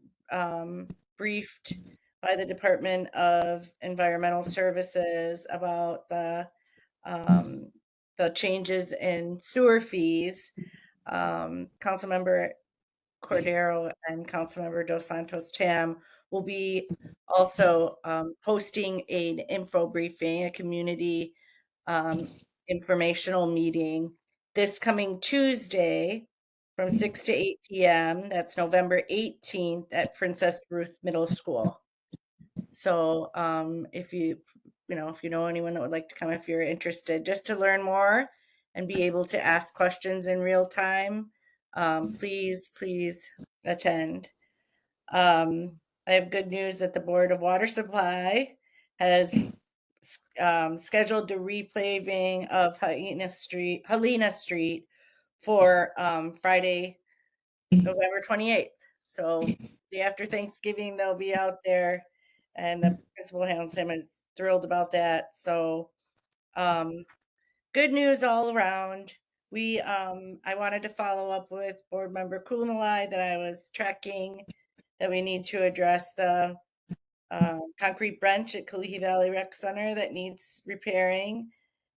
briefed by the Department of Environmental Services about the changes in sewer fees. Councilmember Cordero and Councilmember Dos Santos Tam will be also hosting an info briefing, a community informational meeting this coming Tuesday from 6 to 8 p.m. That's November 18th at Princess Ruth Middle School. So if you know anyone that would like to come, if you're interested, just to learn more and be able to ask questions in real time, please attend. I have good news that the Board of Water Supply has scheduled the repaving of Helena Street for Friday, November 28th. So the after Thanksgiving, they'll be out there, and the principal Hamilton is thrilled about that. So good news all around. I wanted to follow up with board member Kumalai that I was tracking that we need to address the concrete bench at Kalihi Valley Rec Center that needs repairing.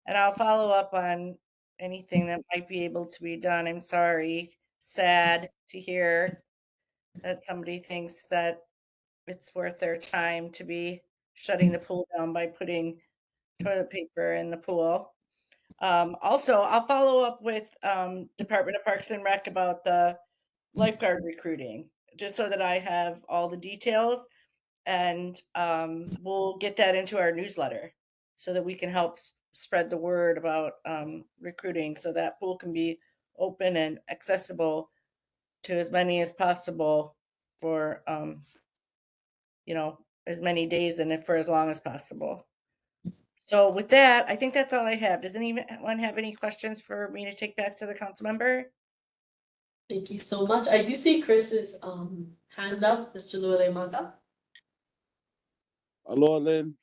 And I'll follow up on anything that might be able to be done. I'm sorry, sad to hear that somebody thinks that it's worth their time to be shutting the pool down by putting toilet paper in the pool. Also, I'll follow up with Department of Parks and Rec about the lifeguard recruiting, just so that I have all the details, and we'll get that into our newsletter so that we can help spread the word about recruiting, so that pool can be open and accessible to as many as possible for as many days and for as long as possible. So with that, I think that's all I have. Does anyone have any questions for me to take back to the council member? Thank you so much. I do see Chris's hand up, Mr. Luelemaga. Aloha, Lynn.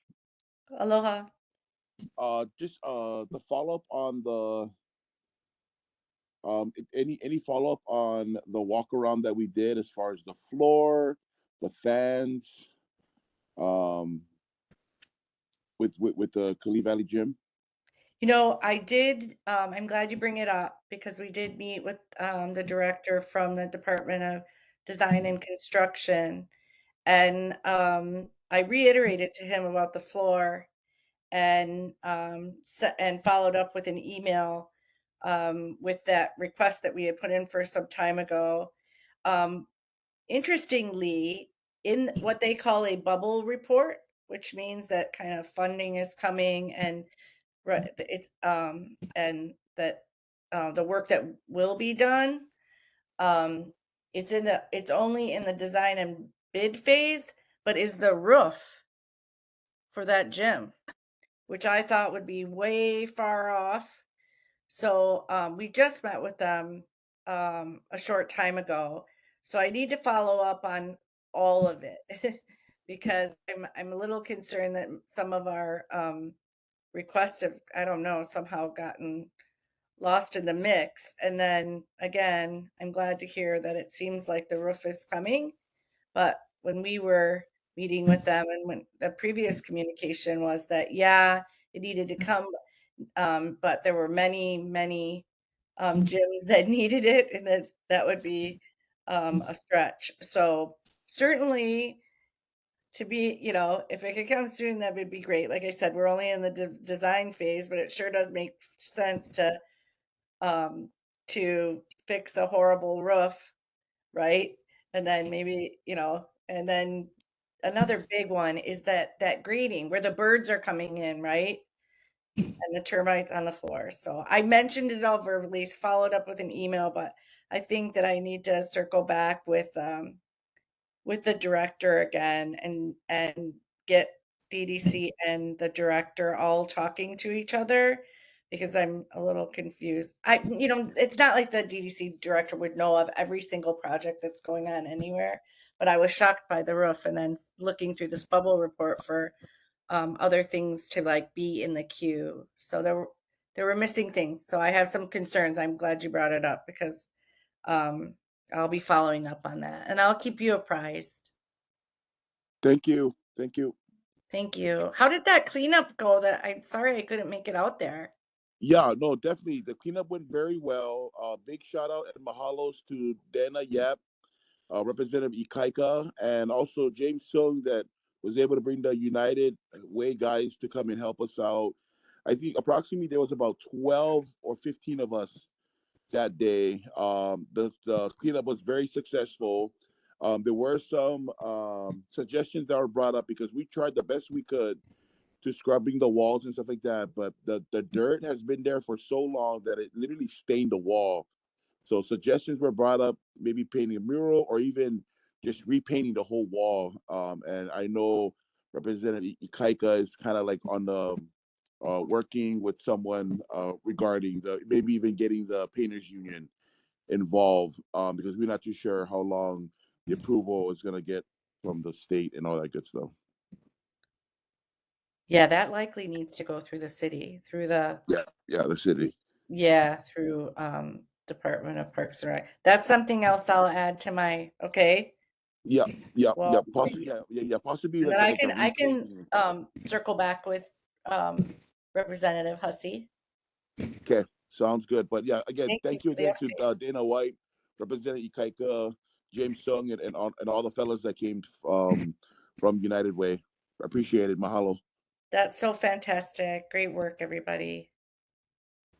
Aloha. Just the follow-up on the any follow-up on the walk around that we did as far as the floor, the fans, with the Kalihi Valley Gym? I did, I'm glad you bring it up, because we did meet with the director from the Department of Design and Construction, and I reiterated to him about the floor, and followed up with an email with that request that we had put in for some time ago. Interestingly, in what they call a bubble report, which means that kind of funding is coming, and it's and that the work that will be done, it's only in the design and bid phase, but is the roof for that gym, which I thought would be way far off. So we just met with them a short time ago. So I need to follow up on all of it because I'm a little concerned that some of our requests have, I don't know, somehow gotten lost in the mix. And then again, I'm glad to hear that it seems like the roof is coming. But when we were meeting with them, and when the previous communication was that, yeah, it needed to come, but there were many gyms that needed it, and that would be a stretch. So certainly, to be, if it could come soon, that would be great. Like I said, we're only in the design phase, but it sure does make sense um, to fix a horrible roof, right? And then maybe, and then another big one is that grading where the birds are coming in, right? And the termites on the floor. So I mentioned it all verbally, followed up with an email, but I think that I need to circle back with the director again, and get DDC and the director all talking to each other, because I'm a little confused. It's not like the DDC director would know of every single project that's going on anywhere, but I was shocked by the roof, and then looking through this bubble report for other things to be in the queue. So there were missing things. So I have some concerns. I'm glad you brought it up, because I'll be following up on that, and I'll keep you apprised. Thank you. Thank you. Thank you. How did that cleanup go? I'm sorry I couldn't make it out there. Yeah, no, definitely. The cleanup went very well. Big shout out and mahalos to Dana Yap, Representative Ikaika, and also James Sung, that was able to bring the United Way guys to come and help us out. I think approximately there was about 12 or 15 of us that day. The cleanup was very successful. There were some suggestions that were brought up because we tried the best we could to scrubbing the walls and stuff like that, but the dirt has been there for so long that it literally stained the wall. So suggestions were brought up, maybe painting a mural or even just repainting the whole wall. And I know Representative Ikaika is kind of like on the working with someone regarding the maybe even getting the painters union involved because we're not too sure how long the approval is going to get from the state and all that good stuff. Yeah, that likely needs to go through the city, through the Yeah, the city. through Department of Parks and Rec. That's something else I'll add to my okay. Yeah, Well, possibly, possibly and like then a, I like a can repainting. circle back with Representative Hussey. Okay, sounds good. But yeah, again, Thank you thank you for the again update. to Dana White, Representative Ikaika, James Sung, and all the fellas that came from United Way. Appreciate it. Mahalo. That's so fantastic. Great work, everybody.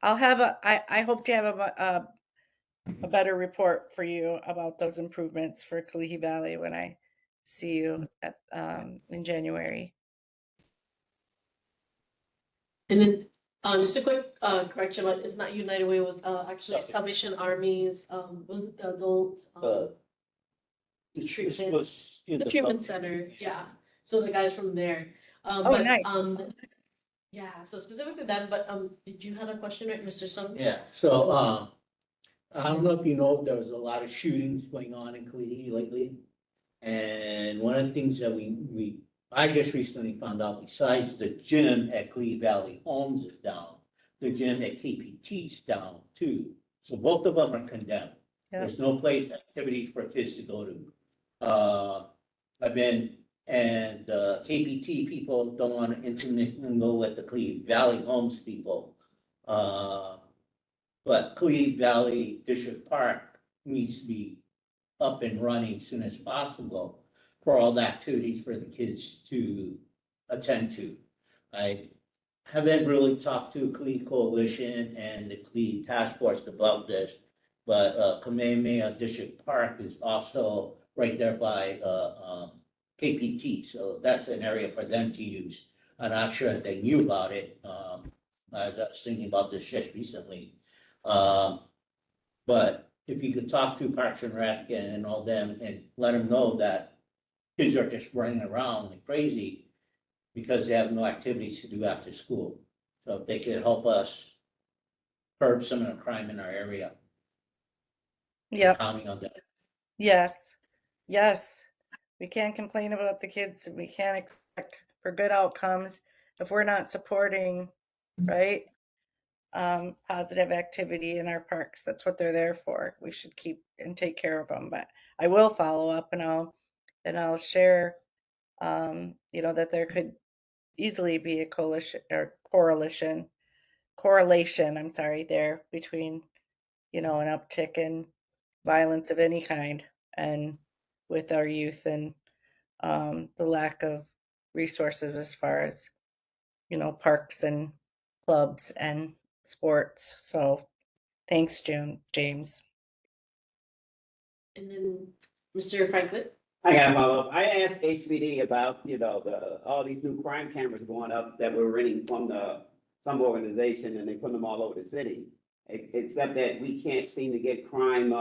I'll have I hope to have a better report for you about those improvements for Kalihi Valley when I see you at in January. And then, just a quick, correction, but it's not United Way, it was, actually Salvation Army's, was it the adult, This treatment, was in the the treatment public. center, yeah. So the guys from there. Oh, But, nice. yeah, so specifically that, but, did you have a question, right, Mr. Sung? Yeah, so, I don't know if you know, there was a lot of shootings going on in Kalihi lately. And one of the things that I just recently found out, besides the gym at Kalihi Valley Homes is down, the gym at KPT's down too. So both of them are condemned. There's no place, activity for kids to go to. I've been, and the KPT people don't want to intermingle with the Kalihi Valley Homes people. But Kalihi Valley District Park needs to be up and running as soon as possible for all the activities for the kids to attend to. I haven't really talked to Kalihi Coalition and the Kalihi Task Force about this, but Kamehameha District Park is also right there by KPT, so that's an area for them to use. I'm not sure if they knew about it, as I was thinking about this just recently. But if you could talk to Parks and Rec and all them and let them know that kids are just running around like crazy because they have no activities to do after school. So if they could help us curb some of the crime in our area. Yep. Counting on that. Yes. Yes. We can't complain about the kids. We can't expect for good outcomes if we're not supporting, right? Positive activity in our parks. That's what they're there for. We should keep and take care of them. But I will follow up and I'll share, that there could easily be a coalition or correlation, I'm sorry, there between, an uptick in violence of any kind and with our youth and the lack of resources as far as, parks and clubs and sports. So thanks, James. And then, Mr. Franklin? I got a follow-up. I asked HPD about, all these new crime cameras going up that we're renting from some organization and they put them all over the city. Except that we can't seem to get crime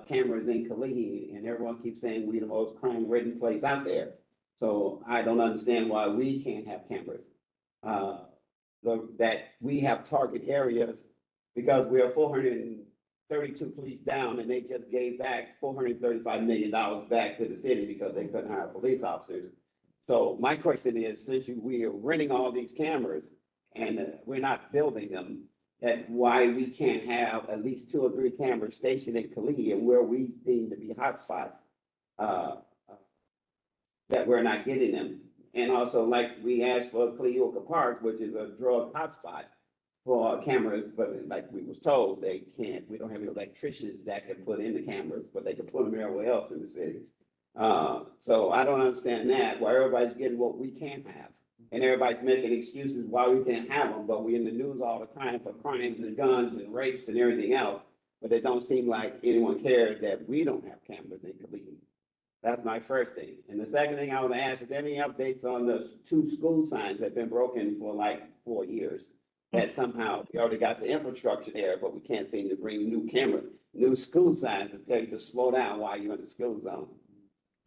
cameras in Kalihi, and everyone keeps saying we're the most crime-ridden place out there. So I don't understand why we can't have cameras. That we have target areas because we are 432 police down, and they just gave back $435 million back to the city because they couldn't hire police officers. So my question is, since we are renting all these cameras and we're not building them, that why we can't have at least 2 or 3 cameras stationed in Kalihi and where we deem to be hotspots, that we're not getting them. And also, like we asked for Cleoka Park, which is a drug hotspot for cameras, but like we was told, we don't have any electricians that can put in the cameras, but they can put them everywhere else in the city. So I don't understand that, why everybody's getting what we can't have. And everybody's making excuses why we can't have them, but we're in the news all the time for crimes and guns and rapes and everything else. But it don't seem like anyone cares that we don't have cameras in Kalihi. That's my first thing. And the second thing I want to ask, is there any updates on the 2 school signs that have been broken for like 4 years? That somehow we already got the infrastructure there, but we can't seem to bring new school signs to tell you to slow down while you're in the school zone.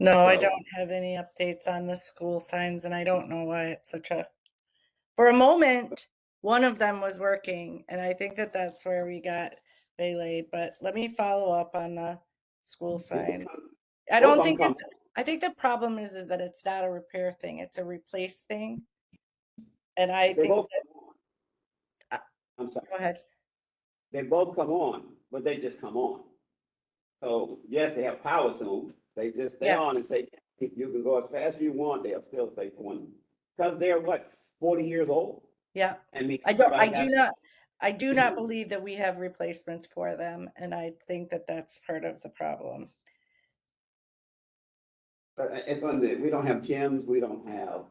No, I So- don't have any updates on the school signs, and I don't know why it's such a. For a moment, one of them was working, and I think that that's where we got waylaid. But let me follow up on the school signs. I don't think it's. I think the problem is that it's not a repair thing; it's a replace thing. And I They think both that. I'm sorry. Go ahead. They both come on, but they just come on. So yes, they have power to them. They just stay Yeah. on and say, you can go as fast as you want, they'll still stay on. Because they're what, 40 years old? Yeah. And me, I do everybody not. has- I do not believe that we have replacements for them, and I think that that's part of the problem. It's on we don't have gyms, we don't have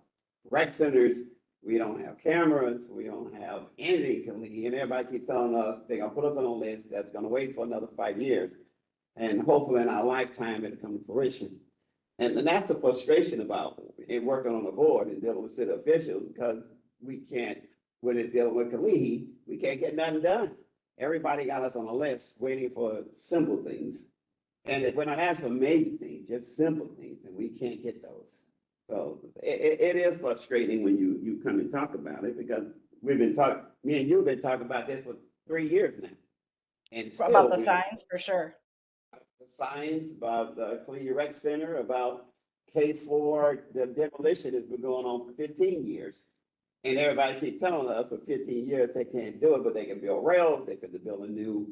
rec centers, we don't have cameras, we don't have anything. And everybody keeps telling us they're gonna put us on a list that's gonna wait for another 5 years. And hopefully in our lifetime it'll come to fruition. And that's the frustration about it working on the board and dealing with city officials, because we can't, when it's dealing with Kalihi, we can't get nothing done. Everybody got us on a list waiting for simple things. And we're not asking for major things, just simple things, and we can't get those. So it is frustrating when you come and talk about it, because me and you have been talking about this for 3 years now. And still, About the signs, for sure. the signs, about the Kalihi Rec Center, about K4, the demolition has been going on for 15 years. And everybody keeps telling us for 15 years they can't do it, but they can build rails, they could build a new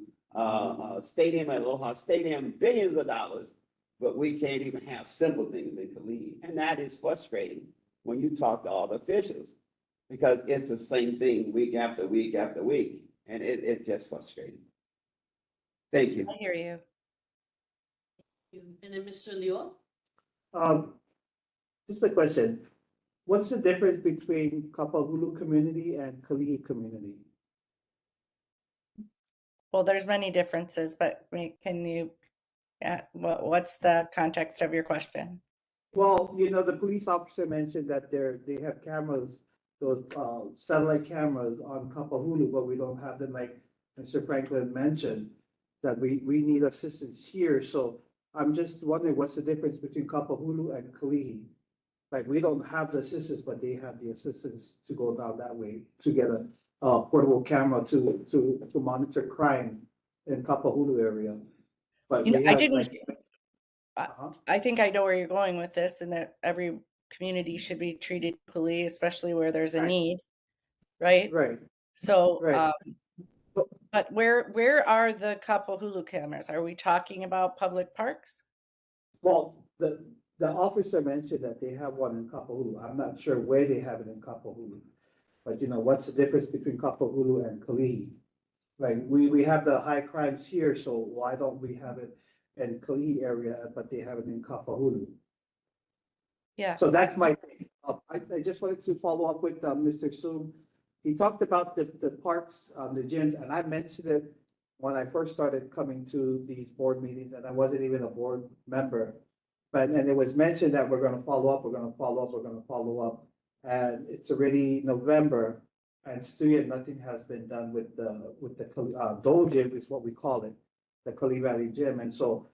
stadium at Aloha Stadium, billions of dollars, but we can't even have simple things in Kalihi. And that is frustrating when you talk to all the officials, because it's the same thing week after week after week, and it's just frustrating. Thank you. I hear you. And then Mr. Leo? Just a question. What's the difference between Kapahulu community and Kalihi community? Well, there's many differences, but can you, what's the context of your question? Well, the police officer mentioned that they have cameras, those satellite cameras on Kapahulu, but we don't have them, like Mr. Franklin mentioned, that we need assistance here. So I'm just wondering, what's the difference between Kapahulu and Kalihi? Like, we don't have the assistance, but they have the assistance to go down that way to get a portable camera to monitor crime in Kapahulu area. But we I have, didn't. like, I think I know where you're going with this, and that every community should be treated equally, especially where there's a need, right? Right. So, Right. but where are the Kapahulu cameras? Are we talking about public parks? Well, the officer mentioned that they have one in Kapahulu. I'm not sure where they have it in Kapahulu. But what's the difference between Kapahulu and Kalihi? Like, we have the high crimes here, so why don't we have it in Kalihi area, but they have it in Kapahulu? Yeah. So that's my thing. I just wanted to follow up with Mr. Sum. He talked about the parks, the gyms, and I mentioned it when I first started coming to these board meetings, and I wasn't even a board member. And it was mentioned that we're gonna follow up, we're gonna follow up, we're gonna follow up. And it's already November, and still yet nothing has been done with the Dole Gym is what we call it, the Kalihi Valley Gym. And so,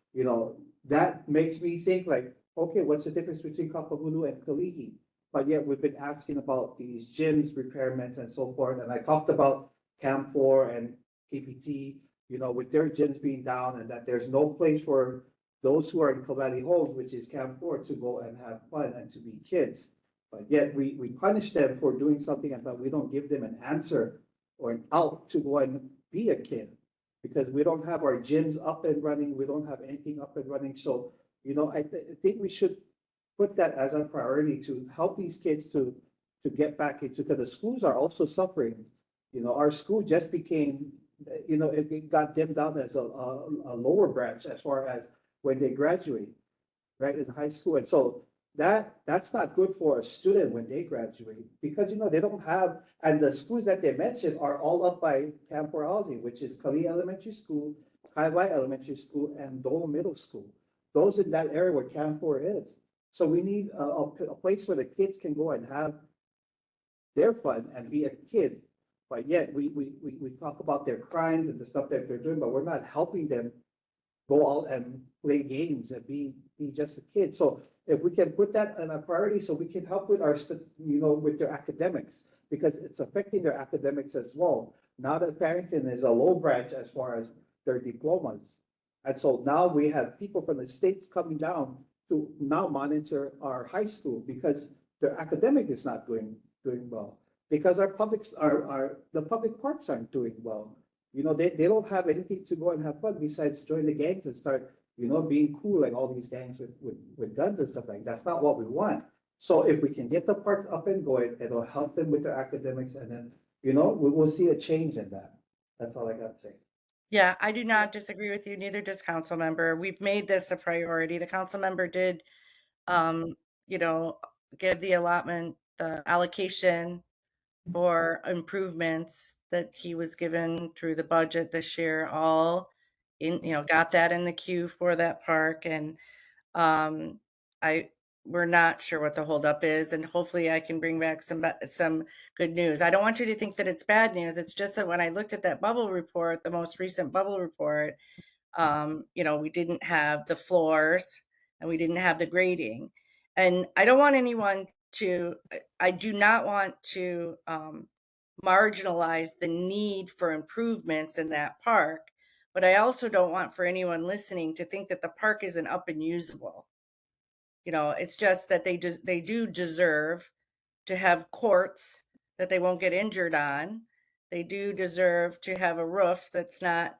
that makes me think like, okay, what's the difference between Kapahulu and Kalihi? But yet we've been asking about these gyms, repairments and so forth. And I talked about Camp 4 and KPT, with their gyms being down, and that there's no place for those who are in Kalihi Homes, which is Camp 4, to go and have fun and to be kids. But yet we punish them for doing something, but we don't give them an answer or an out to go and be a kid, because we don't have our gyms up and running. We don't have anything up and running. So, I think we should put that as a priority to help these kids to get back into, because the schools are also suffering. Our school just became, it got dimmed down as a lower branch as far as when they graduate, right, in high school. And so that's not good for a student when they graduate, because, they don't have, and the schools that they mentioned are all up by Camp 4 housing, which is Kalihi Elementary School, Kaiwai Elementary School, and Dole Middle School. Those in that area where Camp 4 is. So we need a place where the kids can go and have their fun and be a kid. But yet we talk about their crimes and the stuff that they're doing, but we're not helping them go out and play games and be just a kid. So if we can put that on a priority, so we can help with with their academics, because it's affecting their academics as well. Now that Farrington is a low branch as far as their diplomas. And so now we have people from the states coming down to now monitor our high school because their academic is not doing well. Because the public parks aren't doing well. They don't have anything to go and have fun besides join the gangs and start, being cool like all these gangs with guns and stuff like that. That's not what we want. So if we can get the parks up and going, it'll help them with their academics, and then, we will see a change in that. That's all I got to say. Yeah, I do not disagree with you. Neither does council member. We've made this a priority. The council member did, um, give the allotment, the allocation for improvements that he was given through the budget this year, all got that in the queue for that park. And we're not sure what the holdup is, and hopefully I can bring back some good news. I don't want you to think that it's bad news. It's just that when I looked at that bubble report, the most recent bubble report, we didn't have the floors and we didn't have the grading. And I don't want anyone to, I do not want to marginalize the need for improvements in that park, but I also don't want for anyone listening to think that the park isn't up and usable. It's just that they do deserve to have courts that they won't get injured on. They do deserve to have a roof that's not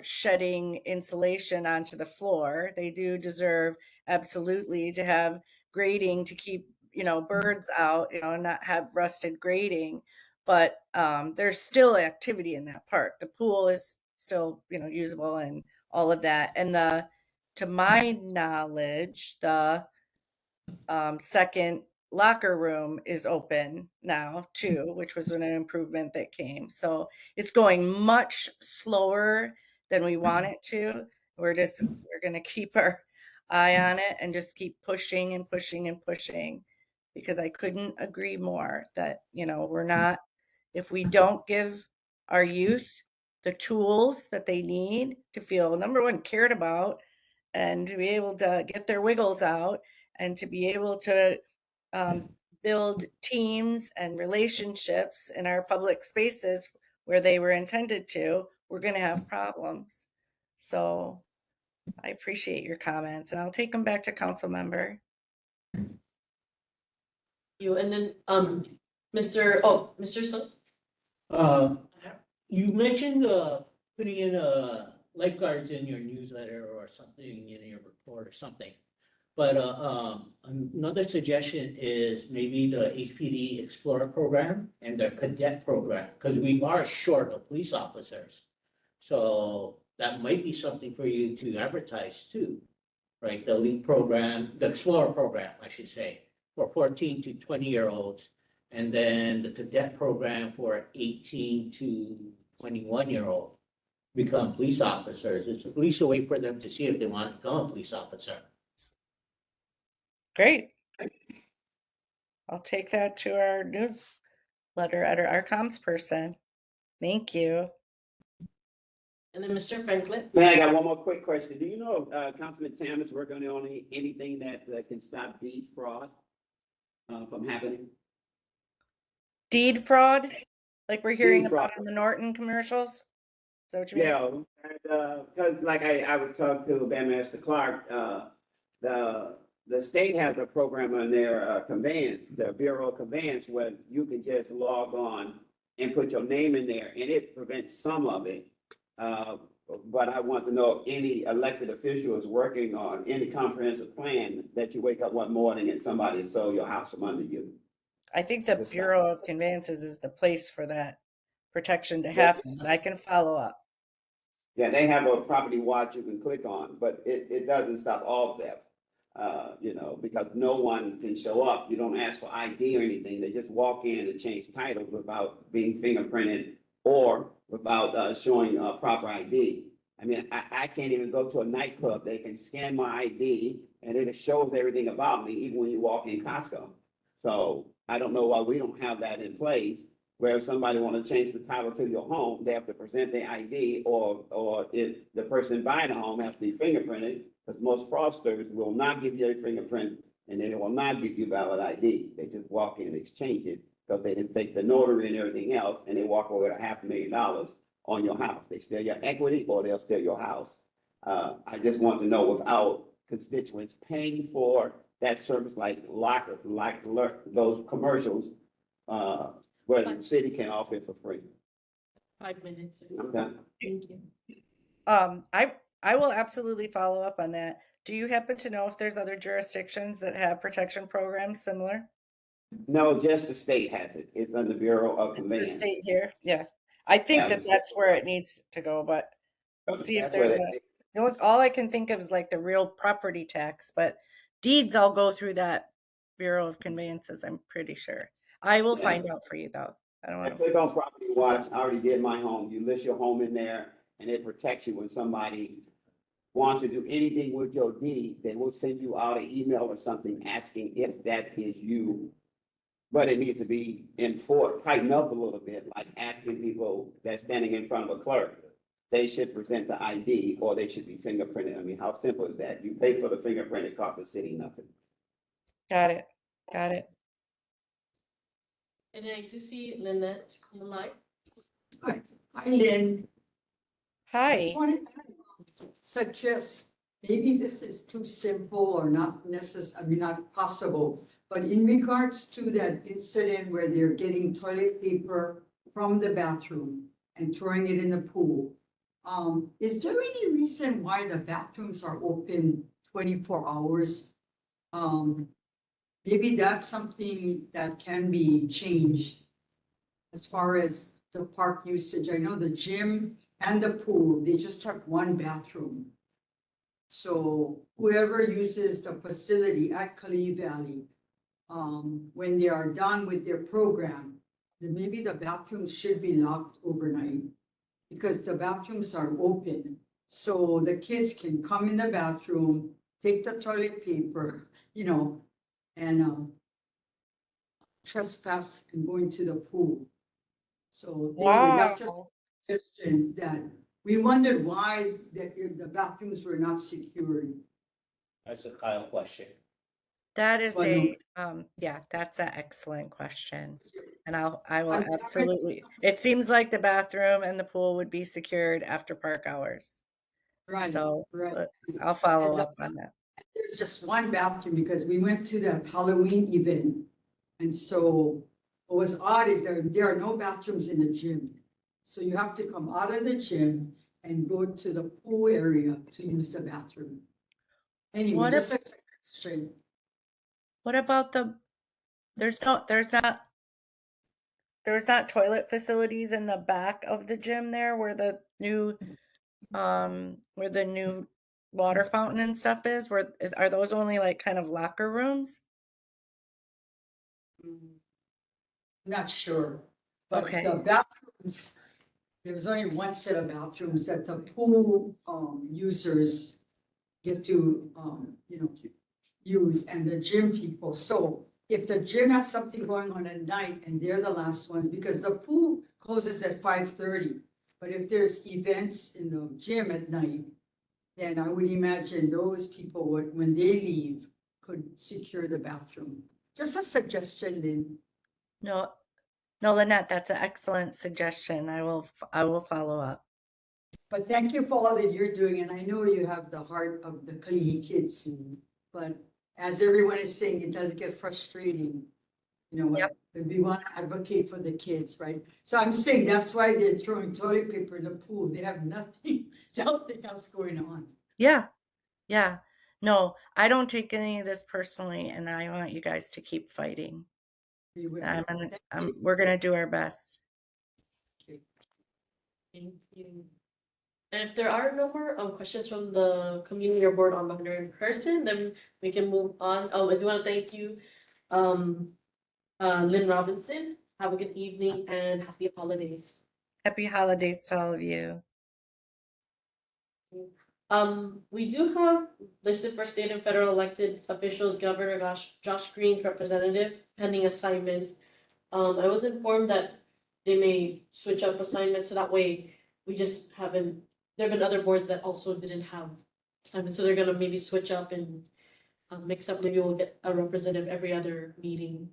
shedding insulation onto the floor. They do deserve absolutely to have grading to keep, birds out, and not have rusted grading. But there's still activity in that park. The pool is still, usable and all of that. And to my knowledge, the second locker room is open now too, which was an improvement that came. So it's going much slower than we want it to. We're going to keep our eye on it and just keep pushing and pushing and pushing, because I couldn't agree more that, we're not, if we don't give our youth the tools that they need to feel, number one, cared about, and to be able to get their wiggles out, and to be able to build teams and relationships in our public spaces where they were intended to, we're going to have problems. So I appreciate your comments, and I'll take them back to council member. And then, Mr. So. You mentioned putting in lifeguards in your newsletter or something in your report or something. But another suggestion is maybe the HPD Explorer program and the cadet program, because we are short of police officers. So that might be something for you to advertise too, right? The LEAP program, the Explorer program, I should say, for 14 to 20-year-olds. And then the cadet program for 18 to 21-year-old become police officers. It's at least a way for them to see if they want to become a police officer. Great. I'll take that to our newsletter editor, our comms person. Thank you. And then Mr. Franklin. Man, I got one more quick question. Do you know if Councilman Tam is working on anything that can stop deed fraud from happening? Deed fraud, like we're hearing Deed about fraud. in the Norton commercials? Is that what you mean? Yeah, because like I would talk to Bandmaster Clark, the state has a program on their conveyance, the Bureau of Conveyance, where you can just log on and put your name in there, and it prevents some of it. But I want to know if any elected official is working on any comprehensive plan that you wake up one morning and somebody stole your house from under you. I think the Bureau of Conveyances is the place for that protection to happen, but I can follow up. Yeah, they have a property watch you can click on, but it doesn't stop all theft. You know, because no one can show up. You don't ask for ID or anything. They just walk in and change titles without being fingerprinted or without showing proper ID. I mean, I can't even go to a nightclub. They can scan my ID and it shows everything about me, even when you walk in Costco. So I don't know why we don't have that in place, where if somebody want to change the title to your home, they have to present their ID, or if the person buying the home has to be fingerprinted, because most fraudsters will not give you a fingerprint and they will not give you valid ID. They just walk in and exchange it because they didn't take the notary and everything else, and they walk away with $500,000 on your house. They steal your equity or they'll steal your house. I just want to know, without constituents paying for that service, like those commercials, where the city can offer it for free. 5 minutes. I'm done. Thank you. I will absolutely follow up on that. Do you happen to know if there's other jurisdictions that have protection programs similar? No, just the state has it. It's under Bureau of The Conveyance. state here? Yeah. I think Yeah, that that's where it needs to go, but we'll see if That's where there's they- all I can think of is like the real property tax, but deeds I'll go through that Bureau of Conveyances, I'm pretty sure. I will Yeah. find out for you though. I don't I want to. click on Property Watch. I already did my home. You list your home in there and it protects you when somebody wants to do anything with your deed. They will send you out an email or something asking if that is you. But it needs to be enforced, tighten up a little bit, like asking people that's standing in front of a clerk. They should present the ID or they should be fingerprinted. I mean, how simple is that? You pay for the fingerprint, it costs the city nothing. Got it. Got it. And I do see Lynette on the line. Hi, Lynn. I just Hi. wanted to suggest, maybe this is too simple or not necessary, I mean, not possible, but in regards to that incident where they're getting toilet paper from the bathroom and throwing it in the pool, is there any reason why the bathrooms are open 24 hours? Maybe that's something that can be changed as far as the park usage. I know the gym and the pool, they just have one bathroom. So whoever uses the facility at Kalihi Valley, when they are done with their program, then maybe the bathrooms should be locked overnight because the bathrooms are open. So the kids can come in the bathroom, take the toilet paper, and trespass and go into the pool. So anyway, that's just a suggestion that we wondered why the bathrooms were not secured. That's a Kyle question. That is Well, no. yeah, that's an excellent question. And I will I'm- absolutely, it seems like the bathroom and the pool would be secured after park hours. Right, So right. I'll follow And up on that. There's just one bathroom because we went to that Halloween event. And so what was odd is there are no bathrooms in the gym. So you have to come out of the gym and go to the pool area to use the bathroom. Anyway, What just a suggestion. What about there's not toilet facilities in the back of the gym there where the new water fountain and stuff is? Are those only like kind of locker rooms? Not sure, but Okay. the bathrooms, there was only one set of bathrooms that the pool users get to use, and the gym people. So if the gym has something going on at night and they're the last ones, because the pool closes at 5:30. But if there's events in the gym at night, then I would imagine those people would, when they leave, could secure the bathroom. Just a suggestion, Lynn. No, Lynette, that's an excellent suggestion. I will follow up. But thank you for all that you're doing, and I know you have the heart of the Kalihi kids, but as everyone is saying, it does get frustrating. But we want to advocate for the kids, right? So I'm saying that's why they're throwing toilet paper in the pool. They have nothing else going on. Yeah. Yeah. No, I don't take any of this personally, and I want you guys to keep fighting. We will. We're gonna do our best. Thank you. And if there are no more questions from the community or board on the matter in person, then we can move on. Oh, I do want to thank you, Lynn Robinson. Have a good evening and happy holidays. Happy holidays to all of you. We do have listed for state and federal elected officials, Governor Josh Green, representative, pending assignment. I was informed that they may switch up assignments, so that way we just haven't, there have been other boards that also didn't have assignments, so they're gonna maybe switch up and mix up, maybe we'll get a representative every other meeting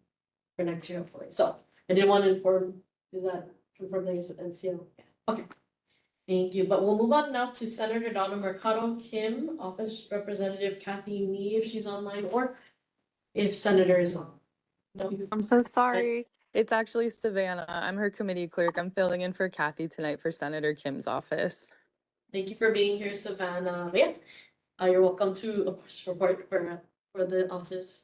for next year, hopefully. So I did want to inform, is that confirmed things with NCO? Okay. Thank you, but we'll move on now to Senator Donna Mercado Kim, Office Representative Kathy Nee, if she's online, or if Senator is on. No? I'm so sorry. It's actually Savannah. I'm her committee clerk. I'm filling in for Kathy tonight for Senator Kim's office. Thank you for being here, Savannah. Yeah, you're welcome to, of course, report for the office.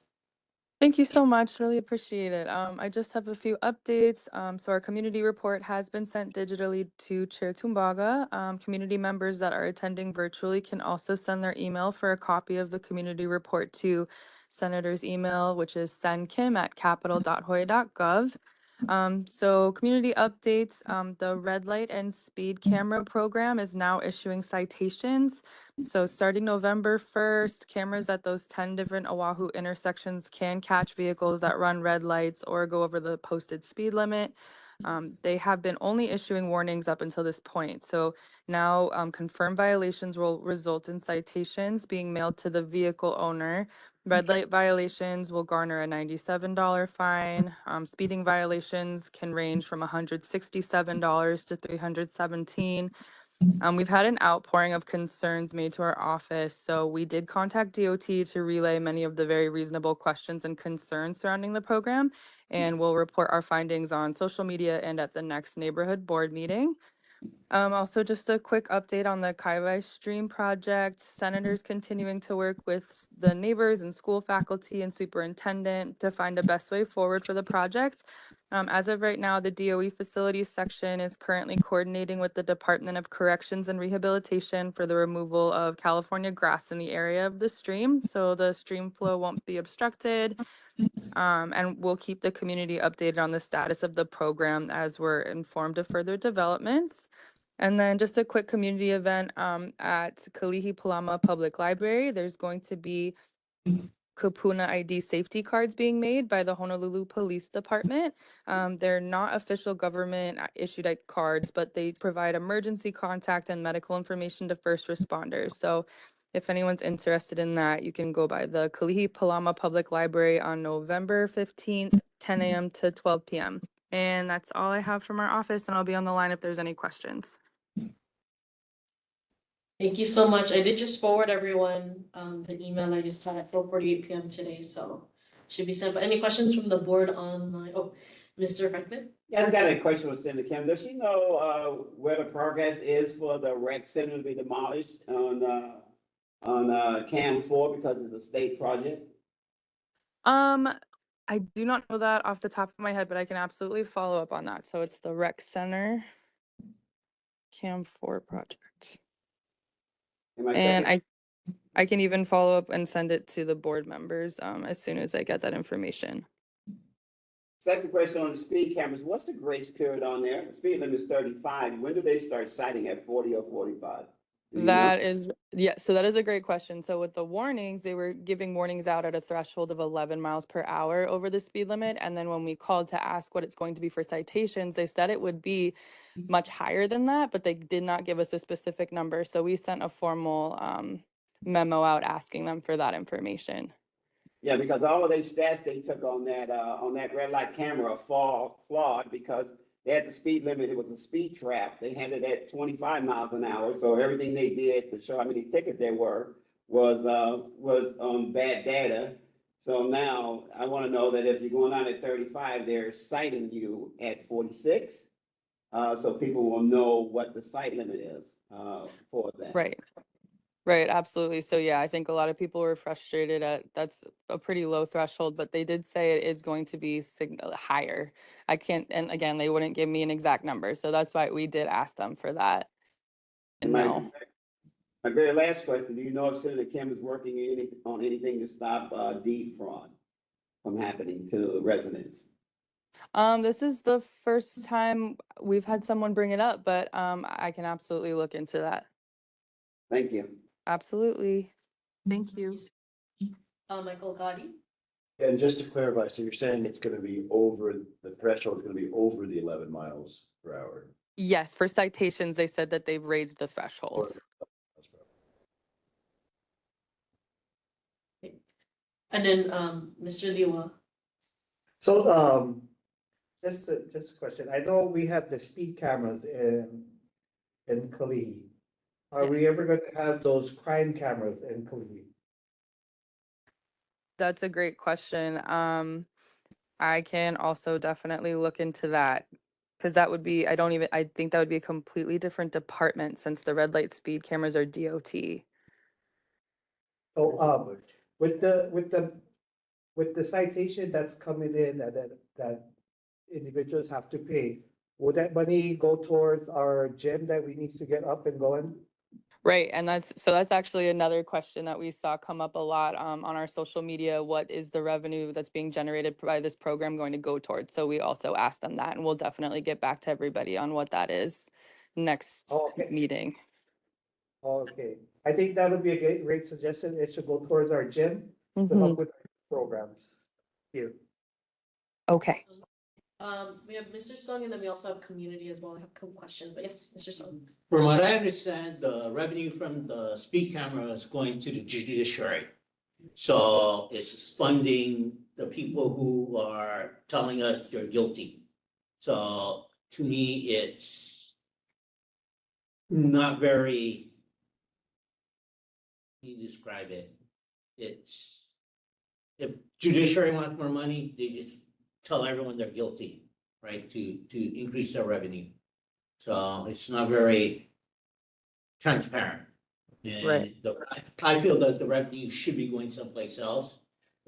Thank you so much. Really appreciate it. I just have a few updates. So our community report has been sent digitally to Chair Tumbaga. Community members that are attending virtually can also send their email for a copy of the community report to Senator's email, which is sendkim@capitol.hoya.gov. So community updates, the red light and speed camera program is now issuing citations. So starting November 1st, cameras at those 10 different Oahu intersections can catch vehicles that run red lights or go over the posted speed limit. They have been only issuing warnings up until this point. So now confirmed violations will result in citations being mailed to the vehicle owner. Red light violations will garner a $97 fine. Speeding violations can range from $167 to $317. We've had an outpouring of concerns made to our office, so we did contact DOT to relay many of the very reasonable questions and concerns surrounding the program, and we'll report our findings on social media and at the next neighborhood board meeting. Also, just a quick update on the Kaiwai Stream project. Senators continuing to work with the neighbors and school faculty and superintendent to find the best way forward for the project. As of right now, the DOE facilities section is currently coordinating with the Department of Corrections and Rehabilitation for the removal of California grass in the area of the stream, so the stream flow won't be obstructed. And we'll keep the community updated on the status of the program as we're informed of further developments. And then just a quick community event at Kalihi Palama Public Library. There's going to be Kupuna ID safety cards being made by the Honolulu Police Department. They're not official government issued cards, but they provide emergency contact and medical information to first responders. So if anyone's interested in that, you can go by the Kalihi Palama Public Library on November 15th, 10 a.m. to 12 p.m. And that's all I have from our office, and I'll be on the line if there's any questions. Thank you so much. I did just forward everyone the email I just had at 4:48 p.m. today, so should be sent. But any questions from the board online? Oh, Mr. Franklin? Yeah, I've got a question with Senator Kim. Does she know where the progress is for the rec center to be demolished on Cam 4 because it's a state project? I do not know that off the top of my head, but I can absolutely follow up on that. So it's the rec center Cam 4 project. And I can even follow up and send it to the board members as soon as I get that information. Second question on the speed cameras, what's the grace period on there? The speed limit is 35. When do they start citing at 40 or 45? That is, yeah, so that is a great question. So with the warnings, they were giving warnings out at a threshold of 11 miles per hour over the speed limit. And then when we called to ask what it's going to be for citations, they said it would be much higher than that, but they did not give us a specific number. So we sent a formal memo out asking them for that information. Yeah, because all of these stats they took on that red light camera are flawed because they had the speed limit. It was a speed trap. They had it at 25 miles an hour. So everything they did to show how many tickets there was on bad data. So now I want to know that if you're going out at 35, they're citing you at 46. So people will know what the sight limit is for that. Right. Right, absolutely. So yeah, I think a lot of people were frustrated at that's a pretty low threshold, but they did say it is going to be higher. I can't, and again, they wouldn't give me an exact number, so that's why we did ask them for that. And my very last question, do you know if Senator Kim is working on anything to stop deed fraud from happening to residents? This is the first time we've had someone bring it up, but I can absolutely look into that. Thank you. Absolutely. Thank you. Michael Gotti? And just to clarify, so you're saying it's gonna be over, the threshold is gonna be over the 11 miles per hour? Yes, for citations, they said that they've raised the threshold. And then, Mr. Liwa? So, just a question. I know we have the speed cameras in Kalihi. Are we Yes. ever going to have those crime cameras in Kalihi? That's a great question. I can also definitely look into that because that would be, I think that would be a completely different department since the red light speed cameras are DOT. So, with the citation that's coming in that individuals have to pay, would that money go towards our gym that we need to get up and going? Right, and that's actually another question that we saw come up a lot on our social media. What is the revenue that's being generated by this program going to go towards? So we also asked them that, and we'll definitely get back to everybody on what that is next meeting. Okay, I think that would be a great suggestion. It should go towards our gym to help with our programs. Here. Okay. We have Mr. Sung and then we also have community as well. I have a couple questions, but yes, Mr. Sung. From what I understand, the revenue from the speed camera is going to the judiciary. So it's funding the people who are telling us they're guilty. So to me, it's not very, how do you describe it? It's, if judiciary wants more money, they just tell everyone they're guilty, right, to increase their revenue. So it's not very transparent. And I feel that the revenue should be going someplace else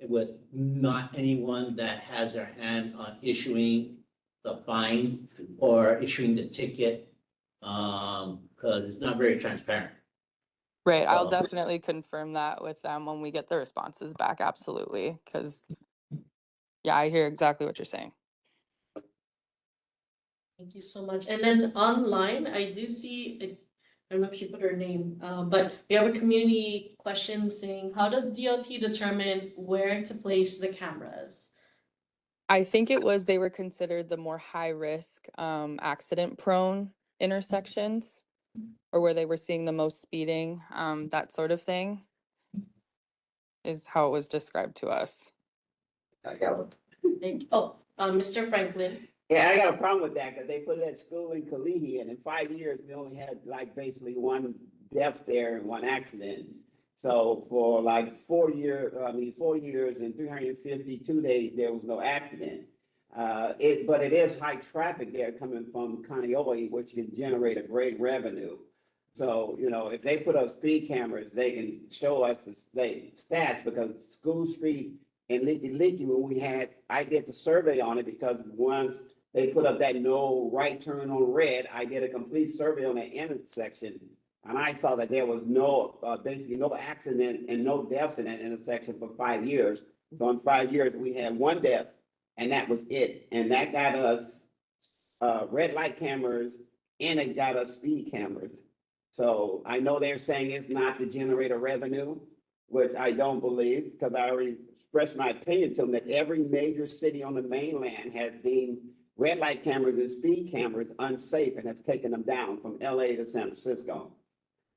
with not anyone that has their hand on issuing the fine or issuing the ticket, because it's not very transparent. Right, I'll So- definitely confirm that with them when we get the responses back, absolutely, because, yeah, I hear exactly what you're saying. Thank you so much. And then online, I do see, I don't know if she put her name, but we have a community question saying, how does DOT determine where to place the cameras? I think it was they were considered the more high risk, accident prone intersections, or where they were seeing the most speeding, that sort of thing is how it was described to us. Mr. Franklin. Yeah, I got a problem with that because they put it at school in Kalihi, and in 5 years, we only had like basically one death there and one accident. So for like 4 years and 352 days, there was no accident. But it is high traffic there coming from Kaneohe, which can generate a great revenue. So, you know, if they put up speed cameras, they can show us the stats because School Street and Leaky, when I did the survey on it because once they put up that no right turn on red, I did a complete survey on that intersection. And I saw that there was basically no accident and no deaths in that intersection for 5 years. So in 5 years, we had one death and that was it. And that got us red light cameras and it got us speed cameras. So I know they're saying it's not to generate a revenue, which I don't believe because I already expressed my opinion to them that every major city on the mainland has deemed red light cameras and speed cameras unsafe and has taken them down from LA to San Francisco.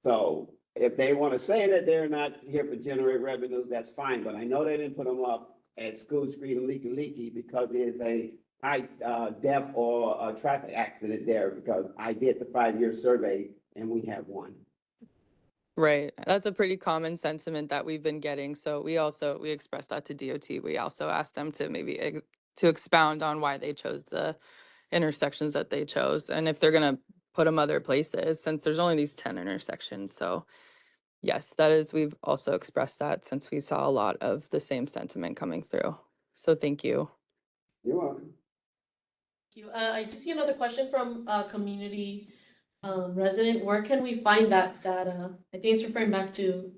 So if they want to say that they're not here for generate revenues, that's fine. But I know they didn't put them up at School Street and Leaky because there's a high death or a traffic accident there because I did the 5-year survey and we have one. Right, that's a pretty common sentiment that we've been getting. So we expressed that to DOT. We also asked them to maybe to expound on why they chose the intersections that they chose and if they're going to put them other places since there's only these 10 intersections. So yes, we've also expressed that since we saw a lot of the same sentiment coming through. So thank you. You're welcome. Thank you. I just see another question from community. resident, where can we find that data? I think it's referring back to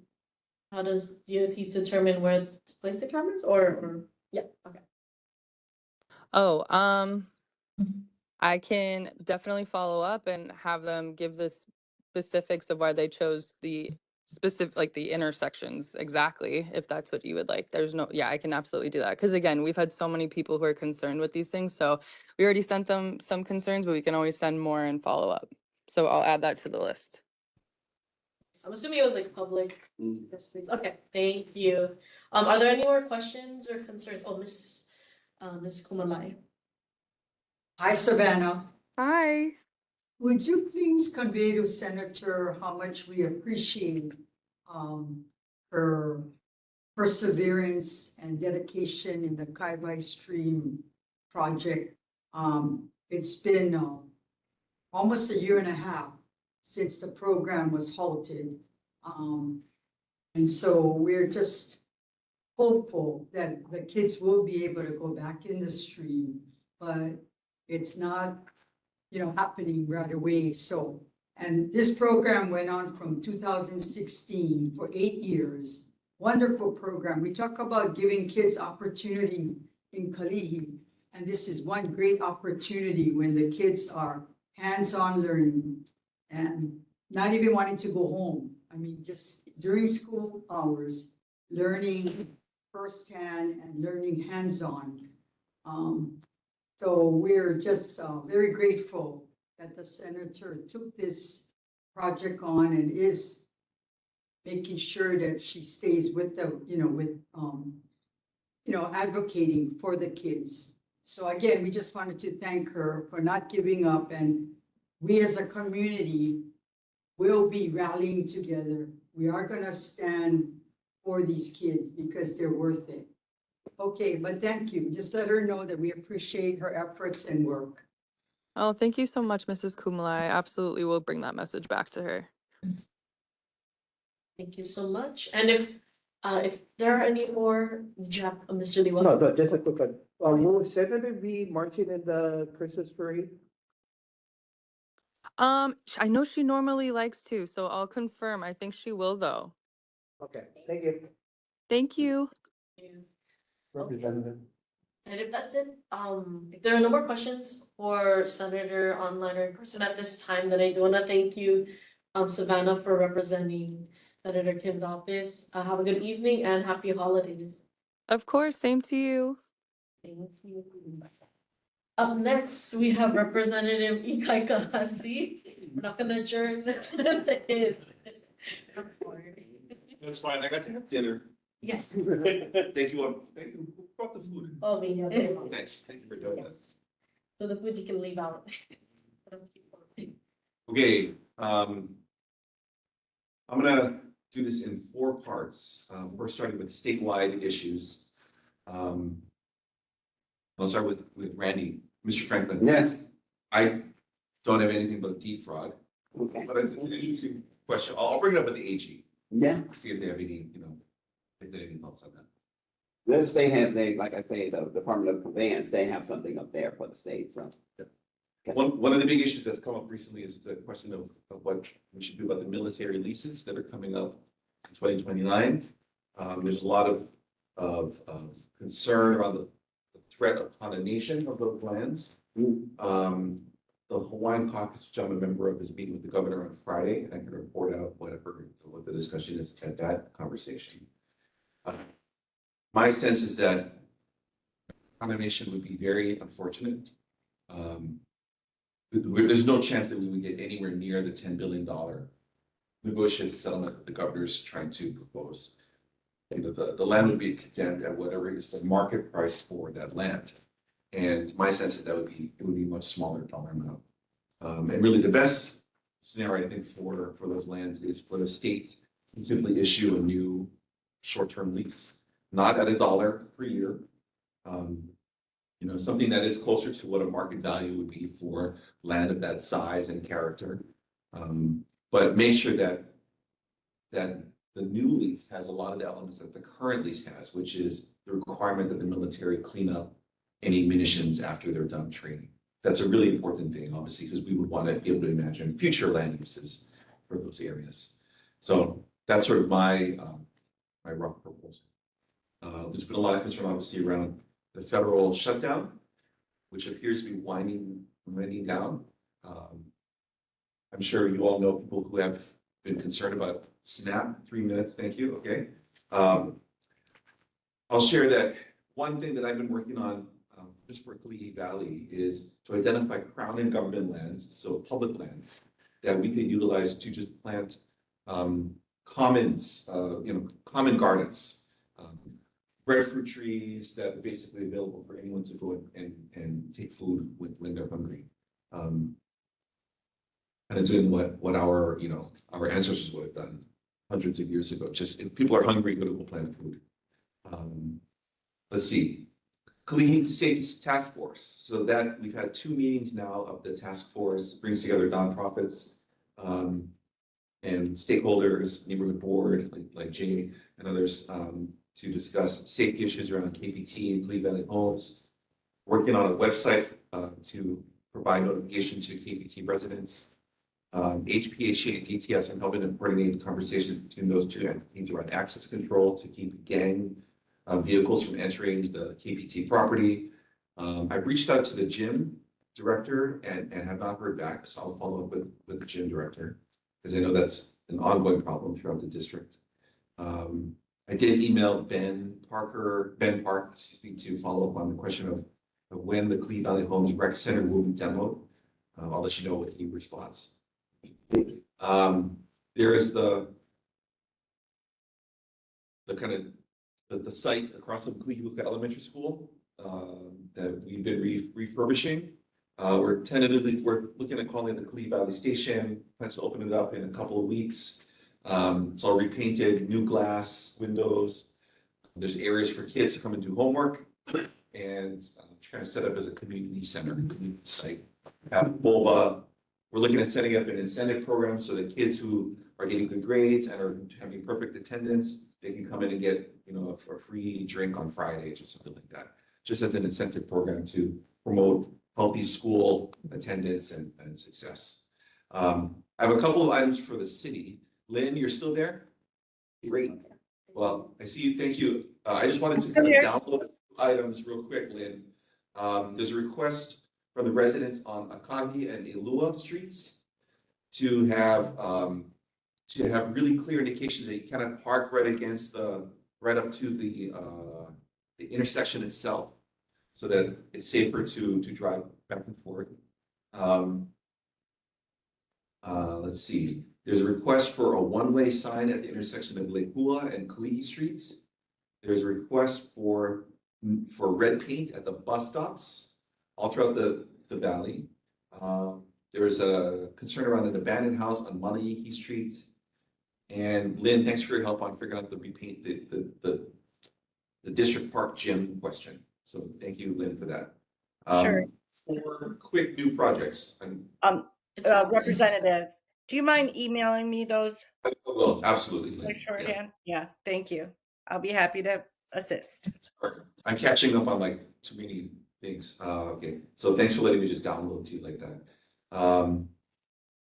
how does DOT determine where to place the cameras or, yeah, okay. Oh, I can definitely follow up and have them give the specifics of why they chose the specific, like the intersections exactly, if that's what you would like. There's no, yeah, I can absolutely do that. Because again, we've had so many people who are concerned with these things. So we already sent them some concerns, but we can always send more and follow up. So I'll add that to the list. I'm assuming it was like public. Yes, please. Okay, thank you. Are there any more questions or concerns? Oh, Mrs. Kumalai. Hi, Savannah. Hi. Would you please convey to Senator how much we appreciate her perseverance and dedication in the Kaibai Stream project? It's been almost a year and a half since the program was halted. And so we're just hopeful that the kids will be able to go back in the stream, but it's not, happening right away. So, and this program went on from 2016 for 8 years. Wonderful program. We talk about giving kids opportunity in Kalihi, and this is one great opportunity when the kids are hands-on learning and not even wanting to go home. I mean, just during school hours, learning firsthand and learning hands-on. So we're just very grateful that the senator took this project on and is making sure that she stays with the, advocating for the kids. So again, we just wanted to thank her for not giving up, and we as a community will be rallying together. We are gonna stand for these kids because they're worth it. Okay, but thank you. Just let her know that we appreciate her efforts and work. Oh, thank you so much, Mrs. Kumalai. I absolutely will bring that message back to her. Thank you so much. And if there are any more, did you have Mr. Liwa? No, just a quick one. Will Senator be marching in the Christmas parade? I know she normally likes to, so I'll confirm. I think she will though. Okay, thank you. Thank you. Representative. And if that's it, if there are no more questions for Senator online or in person at this time, then I do want to thank you, Savannah, for representing Senator Kim's office. Have a good evening and happy holidays. Of course, same to you. Thank you. Up next, we have Representative Ikay Kahasi. We're not gonna adjourn to his. That's fine. I got to have dinner. Yes. Thank you. Thank you. Who brought the food? Oh, me. Thanks. Thank you for doing that. So the food you can leave out. Okay, I'm gonna do this in 4 parts. First, starting with statewide issues. I'll start with Randy. Mr. Franklin. Yes. I don't have anything but deep frog. Okay. But an interesting question. I'll bring it up with the AG. Yeah. See if they have any, if they have any thoughts on that. The state has, like I say, the Department of Conveyance, they have something up there for the state, so. One of the big issues that's come up recently is the question of what we should do about the military leases that are coming up in 2029. There's a lot of concern around the threat of condemnation of those lands. The Hawaiian Caucus, which I'm a member of, is meeting with the governor on Friday, and I can report out what the discussion is at that conversation. My sense is that condemnation would be very unfortunate. There's no chance that we would get anywhere near the $10 billion negotiated settlement that the governor's trying to propose. The land would be condemned at whatever is the market price for that land. And my sense is that it would be a much smaller dollar amount. And really the best scenario, I think, for those lands is for the state to simply issue a new short-term lease, not at $1 per year. Something that is closer to what a market value would be for land of that size and character. But make sure that the new lease has a lot of the elements that the current lease has, which is the requirement that the military clean up any munitions after they're done training. that's a really important thing, obviously, because we would want to be able to imagine future land uses for those areas. So that's sort of my, my rough proposal. There's been a lot of concern, obviously, around the federal shutdown, which appears to be winding down. I'm sure you all know people who have been concerned about SNAP. 3 minutes, thank you, okay. I'll share that one thing that I've been working on just for Kalihi Valley is to identify crown and government lands, so public lands, that we could utilize to just plant commons, common gardens, breadfruit trees that are basically available for anyone to go and take food when they're hungry. Kind of doing what our ancestors would have done hundreds of years ago. Just if people are hungry, go plant food. Let's see. Kalihi Safety Task Force. So that we've had 2 meetings now of the task force, brings together nonprofits and stakeholders, neighborhood board like Jay and others to discuss safety issues around KPT and Kalihi Valley homes. Working on a website to provide notification to KPT residents. HPHA and DTS and helping to coordinate conversations between those 2 entities around access control to keep gang vehicles from entering the KPT property. I've reached out to the gym director and have not heard back, so I'll follow up with the gym director because I know that's an ongoing problem throughout the district. I did email Ben Park, to follow up on the question of when the Kalihi Valley Homes Rec Center will be demoed. I'll let you know what he responds. There is the kind of the site across from Kalihi Elementary School that we've been refurbishing. We're looking at calling it the Kalihi Valley Station. Plans to open it up in a couple of weeks. It's all repainted, new glass, windows. There's areas for kids to come and do homework, and trying to set up as a community center, community site. Have boba. We're looking at setting up an incentive program so that kids who are getting good grades and are having perfect attendance, they can come in and get a free drink on Fridays or something like that, just as an incentive program to promote healthy school attendance and success. I have a couple of items for the city. Lynn, you're still there? Great. Well, I see you. Thank you. I just wanted to kind of download items real quick, Lynn. There's a request from the residents on Kalihi and Ilua streets to have really clear indications that you cannot park right up to the intersection itself, so that it's safer to drive back and forth. Let's see. There's a request for a one-way sign at the intersection of Lekua and Kalihi streets. There's a request for red paint at the bus stops all throughout the valley. There's a concern around an abandoned house on Manayiki Street. And Lynn, thanks for your help on figuring out the repaint, the district park gym question. So thank you, Lynn, for that. Sure. 4 quick new projects. Representative, do you mind emailing me those? Well, absolutely, Lynn. Like shorthand? Yeah, thank you. I'll be happy to assist. Sorry. I'm catching up on like too many things. Okay, so thanks for letting me just download to you like that.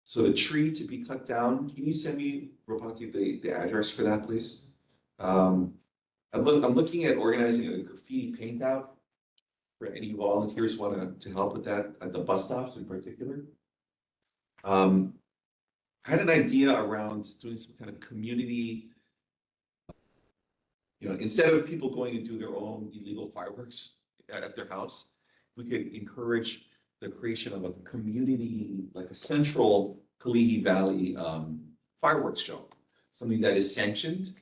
So the tree to be cut down, can you send me, Ropati, the address for that, please? I'm looking at organizing a graffiti paint out for any volunteers want to help with that at the bus stops in particular. I had an idea around doing some kind of community, instead of people going to do their own illegal fireworks at their house, we could encourage the creation of a community, like a central Kalihi Valley fireworks show, something that is sanctioned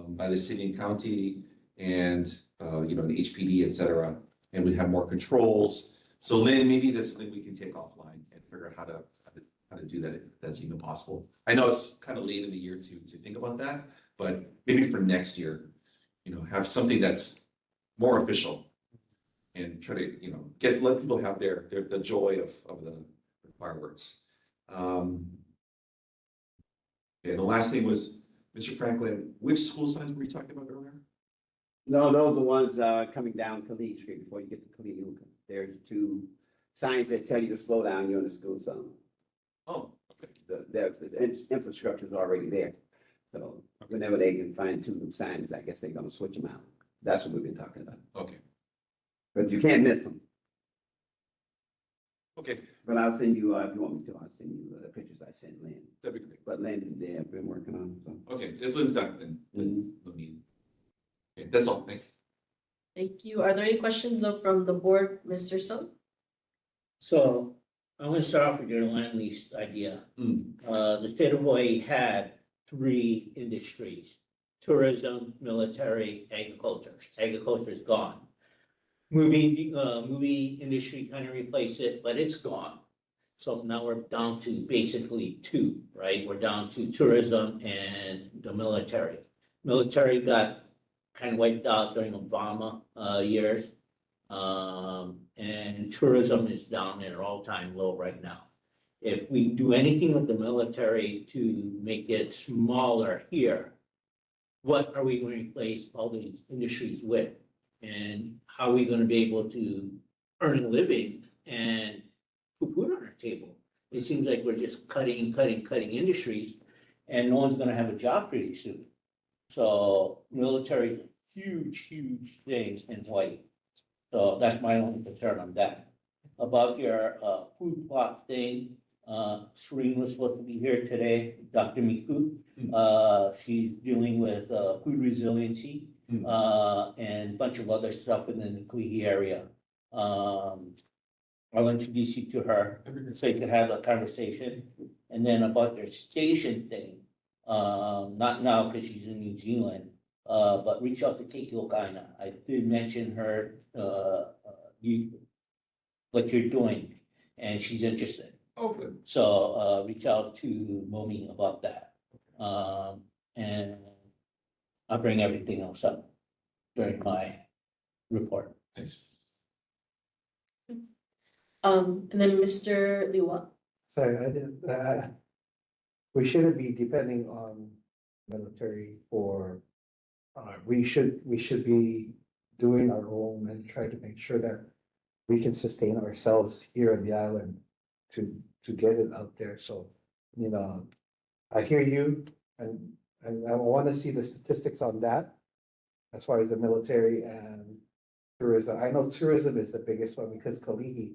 by the city and county and an HPD, et cetera, and we have more controls. So Lynn, maybe that's something we can take offline and figure out how to do that if that's even possible. I know it's kind of late in the year to think about that, but maybe for next year, have something that's more official and try to let people have the joy of the fireworks. And the last thing was, Mr. Franklin, which school signs were you talking about earlier? No, those are the ones coming down Kalihi Street before you get to Kalihi. There's 2 signs that tell you to slow down, you're in the school zone. Oh, okay. The infrastructure is already there. So whenever they can find two new signs, I guess they're gonna switch them out. That's what we've been talking about. Okay, But you can't miss them. okay, But I'll send you, if you want me to, I'll send you the pictures I sent Lynn. that'd be great. But Lynn, they have been working on, so. Okay, if Lynn's back, then no need. Okay, that's all, thank you. Thank you. Are there any questions though from the board, Mr. Sung? So I'm gonna start off with your land lease idea. The state of Hawaii had 3 industries: tourism, military, agriculture. Agriculture is gone. Movie industry kind of replaced it, but it's gone. So now we're down to basically 2, right? We're down to tourism and the military. Military got kind of wiped out during Obama years. And tourism is down at an all-time low right now. If we do anything with the military to make it smaller here, what are we going to replace all these industries with? And how are we going to be able to earn a living and put food on our table? It seems like we're just cutting industries, and no one's going to have a job pretty soon. So military is a huge thing in Hawaii. So that's my only concern on that. About your food plot thing, Serene was supposed to be here today, Dr. Miku. She's dealing with food resiliency and a bunch of other stuff within the Kalihi area. I'll introduce you to her so you can have a conversation. And then about your station thing, not now because she's in New Zealand, but reach out to Keiki Okaina. I did mention her, what you're doing, and she's interested. Oh, good. So, reach out to Momi about that. And I'll bring everything else up during my report. Thanks. And then Mr. Liwa. Sorry, I didn't, we shouldn't be depending on military for, we should be doing our own and try to make sure that we can sustain ourselves here on the island to get it out there. So, you know, I hear you and I want to see the statistics on that as far as the military and tourism. I know tourism is the biggest one because Kalihi,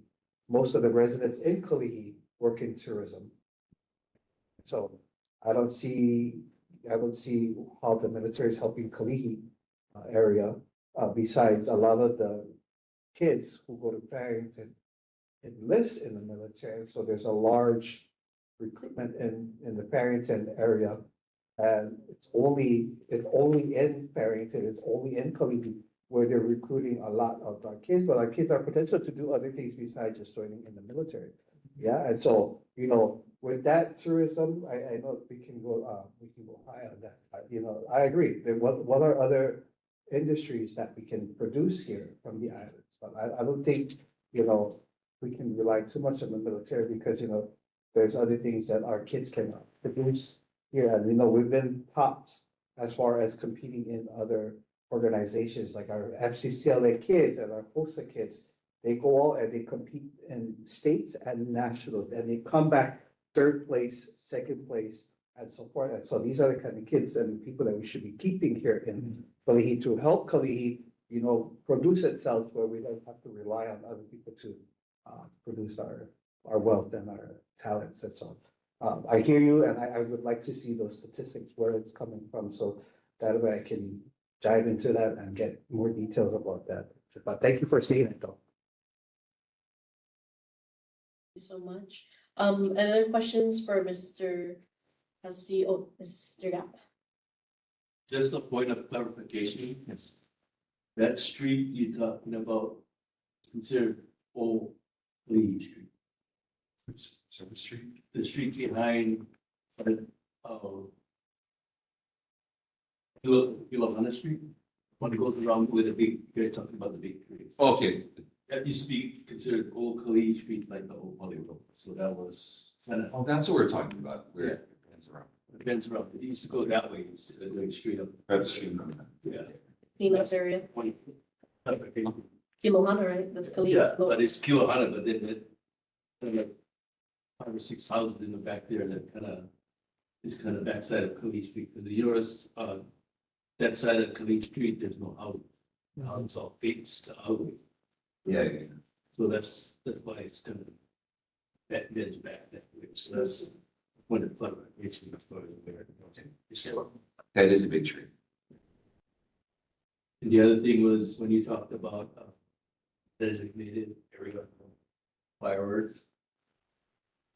most of the residents in Kalihi work in tourism. So I don't see how the military is helping Kalihi area, besides a lot of the kids who go to Barrington enlist in the military. So there's a large recruitment in the Barrington area. And it's only in Barrington, it's only in Kalihi where they're recruiting a lot of our kids, but our kids are potential to do other things besides just joining in the military. Yeah, and so, you know, with that tourism, I know we can go high on that. You know, I agree. What are other industries that we can produce here from the islands? But I don't think, you know, we can rely too much on the military because, you know, there's other things that our kids can produce here. And, you know, we've been tops as far as competing in other organizations like our FCCLA kids and our HOSA kids. They go out and they compete in states and nationals, and they come back 3rd place, 2nd place, and so forth. And so these are the kind of kids and people that we should be keeping here in Kalihi to help Kalihi, you know, produce itself where we don't have to rely on other people to produce our wealth and our talents and so on. I hear you, and I would like to see those statistics where it's coming from, so that way I can dive into that and get more details about that. But thank you for seeing it, though. You so much. Other questions for Mr. Hasi? Oh, Mr. Gap. Just a point of clarification, yes. That street you're talking about, considered Old Lee Street. Service Street? The street behind, Kilahana Street, one goes around with a big, you guys talking about the big tree. Okay, That used to be considered Old Kalihi Street, like the old Hollywood. So that was kind of. oh, that's what we're talking about, where it bends around. It bends around. It used to go that way instead of going straight up. That's stream coming down. Yeah. Cleanup area. Clarification. Kilohana, right? That's Kalihi. Yeah, but it's Kilohana, but then like 5 or 6 houses in the back there that is kind of backside of Kalihi Street, because you notice, that side of Kalihi Street, there's no house. The house all faced out. Yeah. So that's why it's kind of, that bends back that way, so that's when the flood recreation is going there. That is a big tree. And the other thing was when you talked about designated area for fireworks.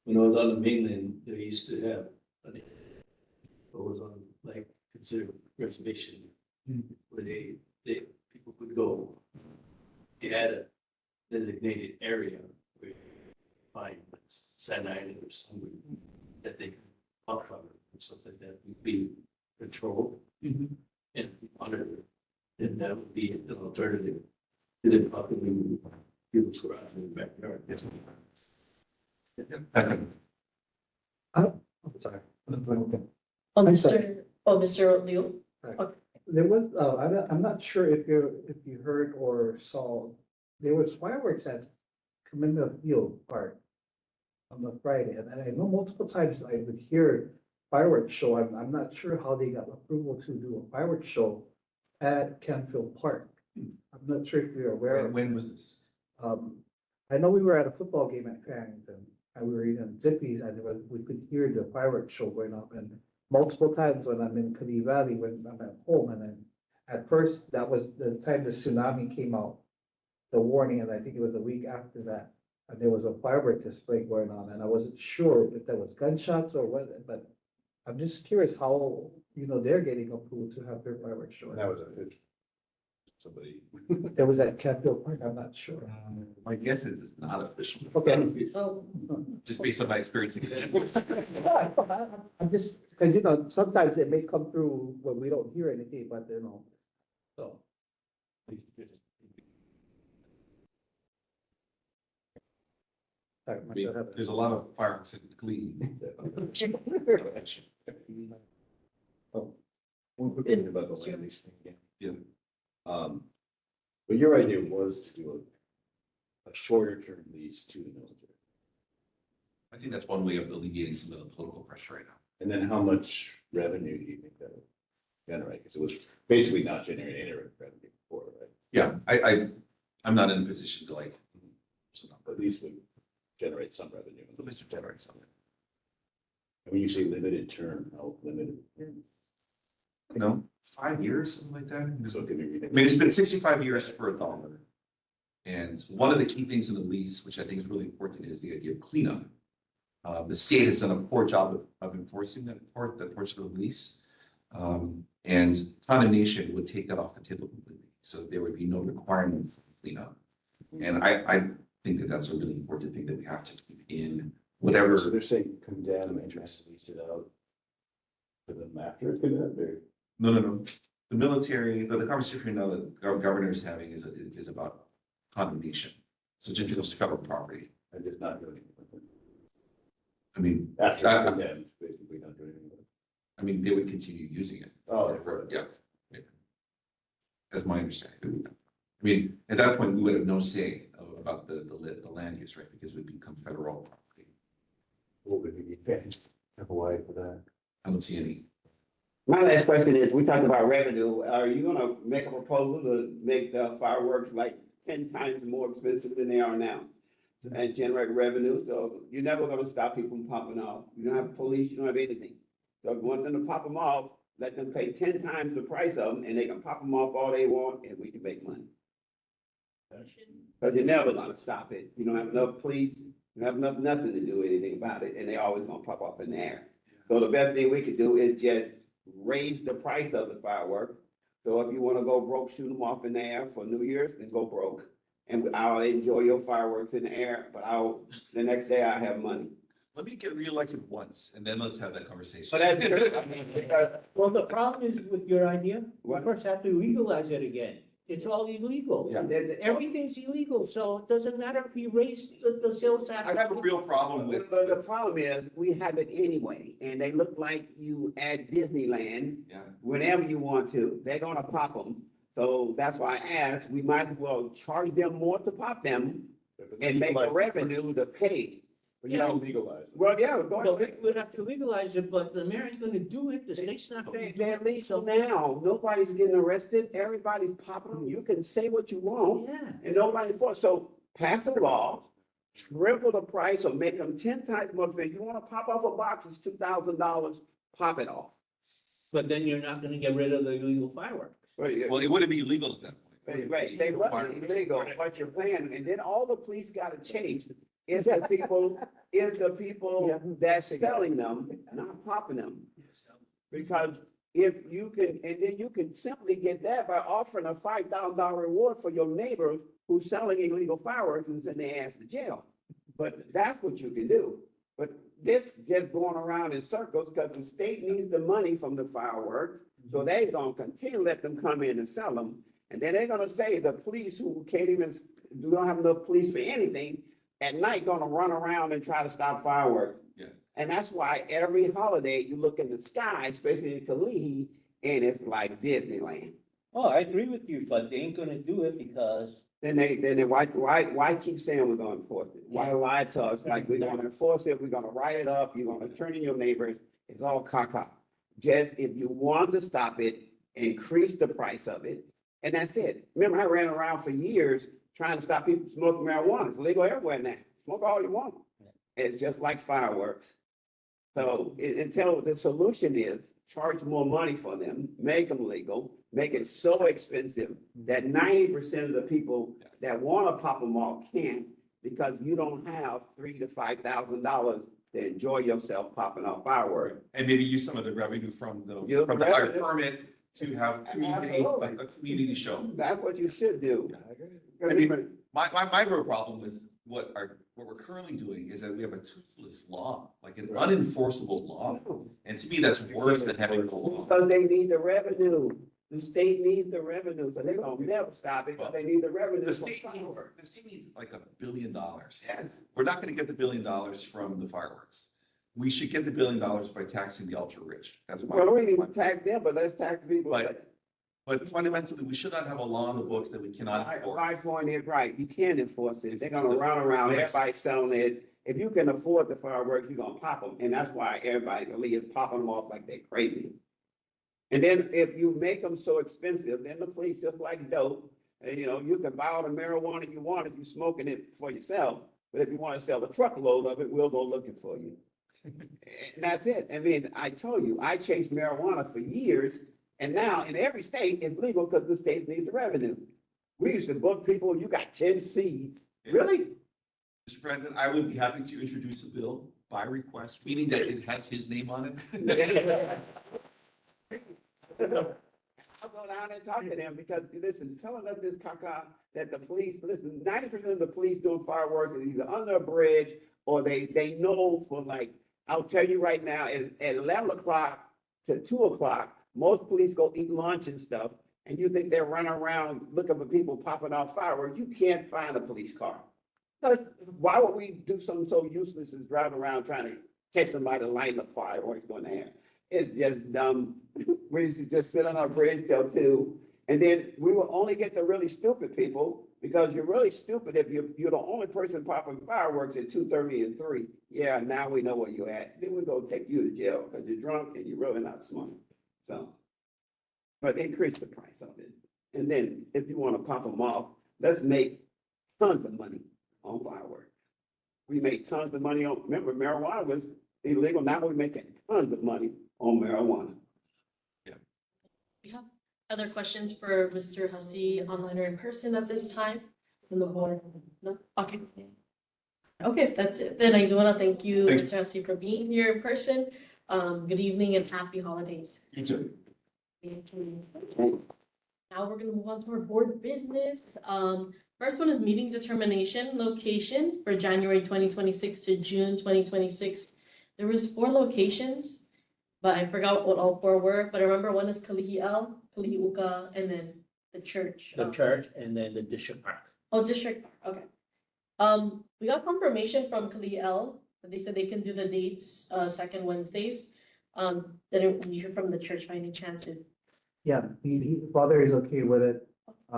When I was on the mainland, they used to have, it was on like considered reservation where people could go. They had a designated area where you find San Island or somewhere that they could pop from or something that would be controlled and monitored. And that would be an alternative to the popular people's garage in the backyard. I'm sorry. Oh, Mr. Liu? There was, I'm not sure if you heard or saw, there was fireworks at Commonwealth Field Park on the Friday, and I know multiple times I would hear fireworks show. I'm not sure how they got approval to do a fireworks show at Canfield Park. I'm not sure if you're aware. When was this? I know we were at a football game at Carrington, and we were eating Zippies, and we could hear the fireworks show going up, and multiple times when I'm in Kalihi Valley, when I'm at home, and then at first, that was the time the tsunami came out, the warning, and I think it was a week after that, and there was a firework display going on, and I wasn't sure if that was gunshots or what, but I'm just curious how, they're getting approval to have their fireworks show. That was somebody. It was at Canfield Park, I'm not sure. My guess is it's not official. Okay. Just based on my experience. I'm just, because, sometimes it may come through when we don't hear anything, but, so. Sorry, I mean, there's a lot of fireworks in Kalihi. One quick thing about the land lease thing again. Yeah. But your idea was to do a shorter term lease to the military. I think that's one way of alleviating some of the political pressure right now. And then how much revenue do you think that would generate? Because it was basically not generating any revenue before, right? Yeah, I'm not in a position to like. At least would generate some revenue. At least it generates something. And when you say limited term, how limited? 5 years, something like that. So it could be I mean, it's been 65 years for $1. And one of the key things in the lease, which I think is really important, is the idea of cleanup. The state has done a poor job of enforcing that portion of the lease. And condemnation would take that off the table completely. So there would be no requirement for cleanup. And I think that that's a really important thing that we have to keep in whatever. So they're saying condemn and just lease it out for them after it's condemned, or? No. The military, the conversation now that our governor is having is about condemnation. So just because it's federal property. And just not doing anything with it. I mean, After it's condemned, basically not doing anything with it. I mean, they would continue using it. Oh, Yeah. That's my understanding. I mean, at that point, we would have no say about the land use, right? Because it would become federal property. What would be advantage of Hawaii for that? I don't see any. My last question is, we talked about revenue. Are you gonna make a proposal to make the fireworks like 10 times more expensive than they are now? And generate revenue, so you're never gonna stop people from popping off. You don't have police, you don't have anything. So if you want them to pop them off, let them pay 10 times the price of them, and they can pop them off all they want, and we can make money. Because you're never gonna stop it. You don't have enough police, you have enough nothing to do anything about it, and they always gonna pop off in the air. So the best thing we could do is just raise the price of the fireworks. So if you wanna go broke, shoot them off in the air for New Year's, then go broke. And I'll enjoy your fireworks in the air, but the next day I have money. Let me get reelected once, and then let's have that conversation. But that's true. I mean, Well, the problem is with your idea, we first have to legalize it again. It's all illegal. Yeah. Everything's illegal, so it doesn't matter if you raise the sales tax. I have a real problem with. But the problem is, we have it anyway, and they look like you at Disneyland. Yeah. Whenever you want to, they're gonna pop them. So that's why I asked, we might as well charge them more to pop them and make a revenue to pay. But you don't legalize it. Well, yeah, go Well, ahead. we'd have to legalize it, but the mayor ain't gonna do it, the state's not gonna do They're it. legal now. Nobody's getting arrested. Everybody's popping them. You can say what you want. Yeah. And nobody enforces. So pass a law, triple the price or make them 10 times more expensive. You wanna pop off a box, it's $2,000, pop it off. But then you're not gonna get rid of the illegal fireworks. Well, Well, it wouldn't be illegal at that point. Right, they run it illegal, but you're paying, and then all the police gotta chase is the people, that's selling them, not popping them. Because if you can, and then you can simply get that by offering a $5,000 reward for your neighbor who's selling illegal fireworks and sending their ass to jail. But that's what you can do. But this just going around in circles because the state needs the money from the fireworks. So they're gonna continue to let them come in and sell them. And then they're gonna say the police who can't even, don't have enough police for anything, at night gonna run around and try to stop fireworks. Yeah. And that's why every holiday you look in the sky, especially in Kalihi, and it's like Disneyland. Oh, I agree with you, but they ain't gonna do it because. Then why keep saying we're gonna enforce it? Why lie to us like we're gonna enforce it, we're gonna write it up, you're gonna turn in your neighbors, it's all caca. Just if you want to stop it, increase the price of it, and that's it. Remember, I ran around for years trying to stop people from smoking marijuana. It's legal everywhere now. Smoke all you want. It's just like fireworks. So until the solution is charge more money for them, make them legal, make it so expensive that 90% of the people that want to pop them off can't because you don't have $3,000 to $5,000 to enjoy yourself popping off fireworks. And maybe use some of the revenue from the Use the higher revenue. permit to have community, Absolutely. a community show. That's what you should do. I mean, my real problem with what we're currently doing is that we have a toothless law, like an unenforceable law. And to me, that's worse than having no law. Because they need the revenue. The state needs the revenue, so they're gonna never stop it because they need the revenue. The from state fireworks. needs like $1 billion. Yes. We're not gonna get the $1 billion from the fireworks. We should get the $1 billion by taxing the ultra rich. That's my. Well, we need to tax them, but let's tax people. But fundamentally, we should not have a law in the books that we cannot enforce. My point is right, you can't enforce it. They're gonna run around, everybody selling it. If you can afford the fireworks, you're gonna pop them. And that's why everybody really is popping them off like they're crazy. And then if you make them so expensive, then the police just like dope. And you can buy all the marijuana you want if you're smoking it for yourself. But if you want to sell a truckload of it, we'll go looking for you. And that's it. I mean, I told you, I chased marijuana for years. And now in every state, it's legal because the state needs the revenue. We used to book people, you got 10 seeds. Really? Mr. Franklin, I would be happy to introduce a bill by request, meaning that it has his name on it. I'll go down and talk to them because, listen, telling us this caca that the police, listen, 90% of the police doing fireworks is either under a bridge or they know for like, I'll tell you right now, at 11 o'clock to 2 o'clock, most police go eat lunch and stuff, and you think they're running around looking for people popping off fireworks. You can't find a police car. Why would we do something so useless as drive around trying to catch somebody lighting a fireworks going there? It's just dumb. We used to just sit on our bridge till 2, and then we will only get the really stupid people because you're really stupid if you're the only person popping fireworks at 2:30 and 3. Yeah, now we know where you're at. Then we go take you to jail because you're drunk and you're really not smart. So, but increase the price of it. And then if you want to pop them off, let's make tons of money on fireworks. We made tons of money on, remember, marijuana was illegal. Now we're making tons of money on marijuana. We have other questions for Mr. Hussey, online or in person at this time from the board? No? Okay. Okay, that's it. Then I do want to thank you, Mr. Hussey, for being here in person. Good evening and happy holidays. You too. Thank you. Now we're going to move on to our board business. First one is meeting determination location for January 2026 to June 2026. There was 4 locations, but I forgot what all 4 were. But I remember one is Kalihi L, Kalihi Uka, and then the church. The church and then the district park. Oh, district. Okay. We got confirmation from Kalihi L that they said they can do the dates, second Wednesdays. Did you hear from the church by any chance? Yeah, Father is okay with it.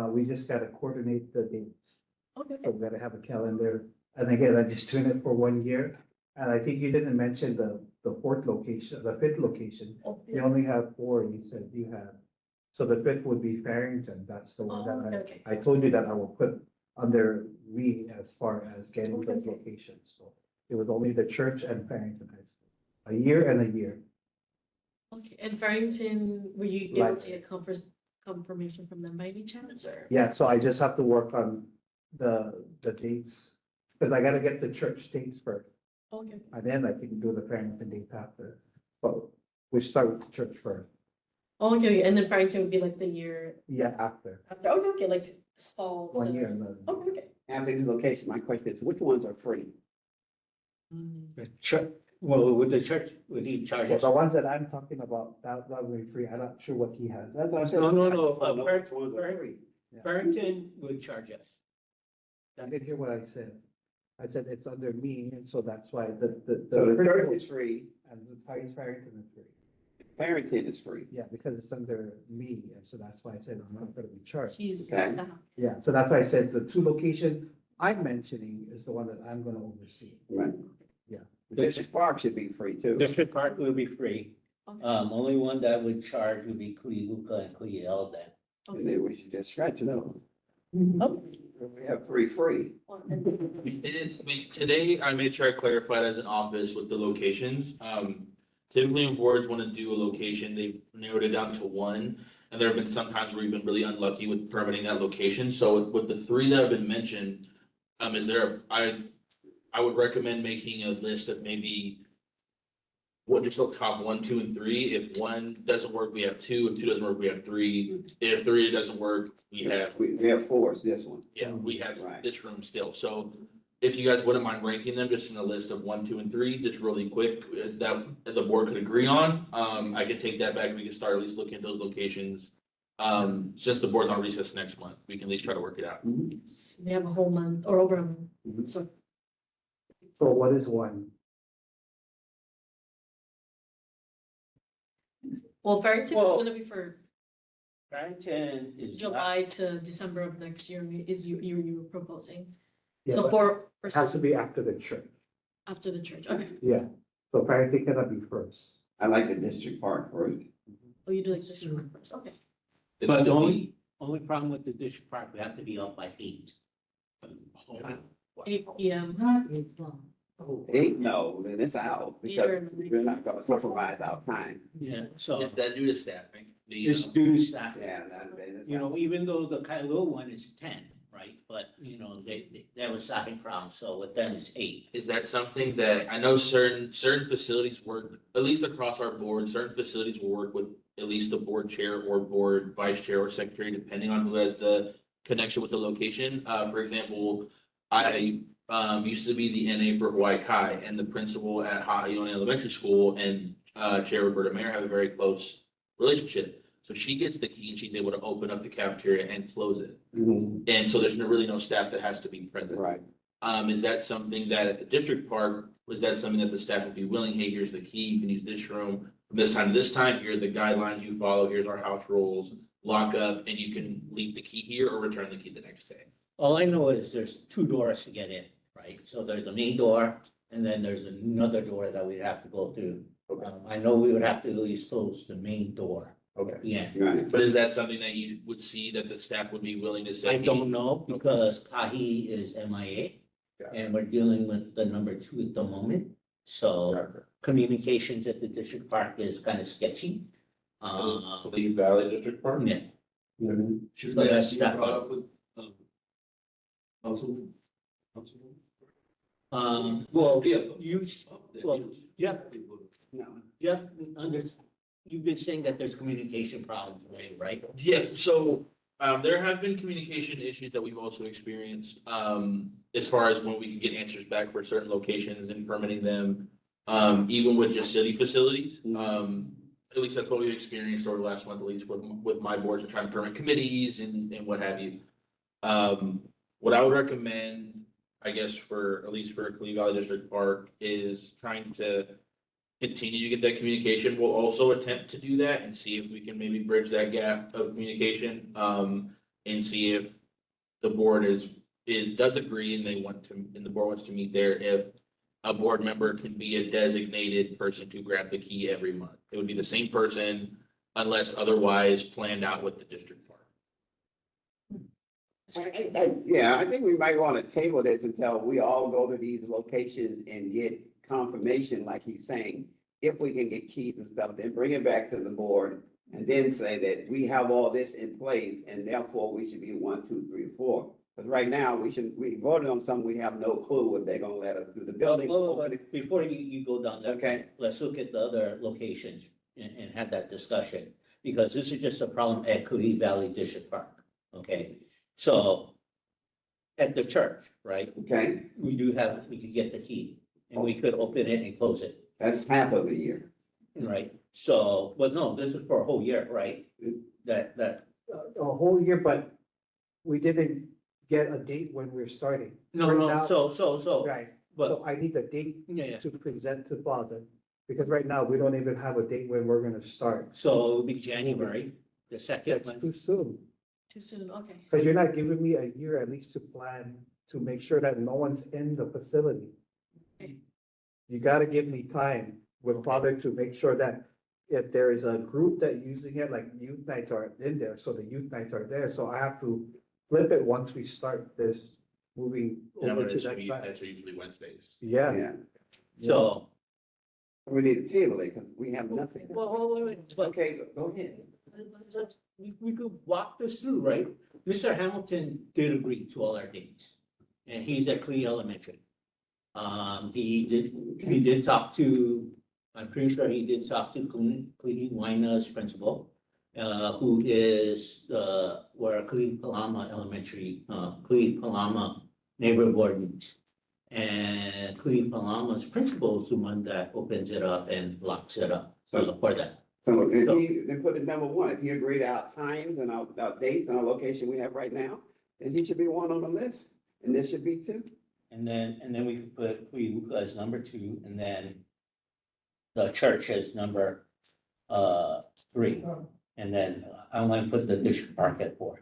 We just gotta coordinate the dates. Okay. So we gotta have a calendar. And again, I just doing it for 1 year. And I think you didn't mention the fourth location, the fifth location. Oh, You only have four, you said you have. So the fifth would be Farrington. That's the one Oh, that okay. I told you that I will put under we as far as getting those Okay. locations. So it was only the church and Farrington High School. A year and a year. Okay, and Farrington, were you able Like- to get confirmation from them by any chance, or? Yeah, so I just have to work on the dates. Cause I gotta get the church dates first. Okay, And then I can do the Farrington dates after. But we start with the church first. okay, and then Farrington would be like the year Yeah, after. after, okay, like this fall. 1 year and then. Okay, okay. After these locations, my question is, which ones are free? The church, well, with the church, would he charge Well, us? the ones that I'm talking about, that will be free. I'm not sure what he has. That's what I said. No, no, no, I don't know Farrington- which ones are free. Yeah. Farrington would charge us. I didn't hear what I said. I said it's under me, and so that's why the So the church principal- is free, and the Farrington is free. Farrington is free. Yeah, because it's under me, and so that's why I said I'm not gonna be charged. Jeez, Okay. staff. Yeah, so that's why I said the two location I'm mentioning is the one that I'm gonna oversee. Right. Yeah. The District Park should be free too. District Park will be free. Okay. Only one that would charge would be Kalihi and Kalihi then. And then we should just scratch it out. Oh, We have three free. well, and- Today, I made sure I clarified as an office with the locations. Typically when boards want to do a location, they've narrowed it down to one. And there have been some times where we've been really unlucky with permitting that location. So with the three that have been mentioned, I would recommend making a list of maybe what just the top 1, 2, and 3. If one doesn't work, we have two. If two doesn't work, we have three. If three doesn't work, we have, We have four, it's this one. yeah, we have Right. this room still. So if you guys wouldn't mind ranking them just in a list of 1, 2, and 3, just really quick, that the board could agree on. I can take that back. We can start at least looking at those locations. Since the board's on recess next month, we can at least try to work it out. We have a whole month or over a month, so. So what is one? Well, Farrington is Well- gonna be for Farrington is. July to December of next year, is you were proposing. Yeah, So but for It has to be after the church. after the church, okay. Yeah, so Farrington cannot be first. I like the District Park first. Oh, you do like this one first, okay. But the only problem with the district park, we have to be up by 8. 8 PM. Eight, no, then it's out because Either- we're not gonna compromise our time. Yeah, so Is that due to staffing? it's due to staff. Yeah, then it's You out. know, even though the Kalihi one is 10, right? But, you know, that was staffing problem, so with them it's 8. Is that something that, I know certain facilities work, at least across our board, certain facilities will work with at least the board chair or board vice chair or secretary, depending on who has the connection with the location. For example, I used to be the NA for Hawaii Kai, and the principal at Ha'aione Elementary School and Chair Roberta Mayer have a very close relationship. So she gets the key and she's able to open up the cafeteria and close it. And so there's really no staff that has to be present. Right. Is that something that at the district park, was that something that the staff would be willing, hey, here's the key, you can use this room from this time to this time, here are the guidelines you follow, here's our house rules, lock up, and you can leave the key here or return the key the next day. All I know is there's 2 doors to get in, right? So there's the main door, and then there's another door that we'd have to go through. I know we would have to at least close the main door. Okay. Yeah. Right. But is that something that you would see that the staff would be willing to say? I don't know because Kalihi is MIA and we're dealing with the number 2 at the moment. So communications at the district park is kind of sketchy. Kalihi Valley District Park? Yeah. Should So that that's be that brought part. up with, council? Well, Yeah. well, Jeff, No. Jeff, you've been saying that there's communication problems, right? Yeah, so there have been communication issues that we've also experienced, as far as when we can get answers back for certain locations and permitting them, even with just city facilities. At least that's what we've experienced over the last month, at least with my boards and trying to permit committees and what have you. What I would recommend, I guess, at least for Kalihi Valley District Park, is trying to continue to get that communication. We'll also attempt to do that and see if we can maybe bridge that gap of communication, and see if the board does agree and and the board wants to meet there. If a board member can be a designated person to grab the key every month. It would be the same person unless otherwise planned out with the district park. Yeah, I think we might want to table this until we all go to these locations and get confirmation, like he's saying. If we can get keys and stuff, then bring it back to the board and then say that we have all this in place and therefore we should be 1, 2, 3, 4. Because right now, we voted on something, we have no clue if they're gonna let us do the building. Before you go down that, okay, let's look at the other locations and have that discussion. Because this is just a problem at Kalihi Valley District Park, okay? So at the church, right? Okay. We could get the key and we could open it and close it. That's half of the year. Right, so, but no, this is for a whole year, right? That, A whole year, but we didn't get a date when we're starting. no, Right no, now- so, Right, but, so I need a date yeah, to present to father, because right now we don't even have a date when we're gonna start. so it'll be January, the second That's one. too soon, Too soon, okay. because you're not giving me a year at least to plan, to make sure that no one's in the facility. You gotta give me time with father to make sure that if there is a group that using it, like youth nights are in there, so the youth nights are there, so I have to flip it once we start this moving over to that side. That's usually Wednesdays. Yeah. Yeah. So, We need to table it because we have nothing. well, wait, but Okay, go ahead. we could walk this through, right? Mr. Hamilton did agree to all our dates, and he's at Clee Elementary. He did talk to, I'm pretty sure he did talk to Kalihi Waina's principal, who is, where Kalihi Palama Elementary, Kalihi Palama Neighborhood Board meets. And Kalihi Palama's principal is the one that opens it up and locks it up for that. So if they put it number 1, if he agreed our times and our dates and our location we have right now, then he should be 1 on the list, and this should be 2. And then we could put Kalihi as number 2, and then the church as number 3. And then I want to put the district park at 4.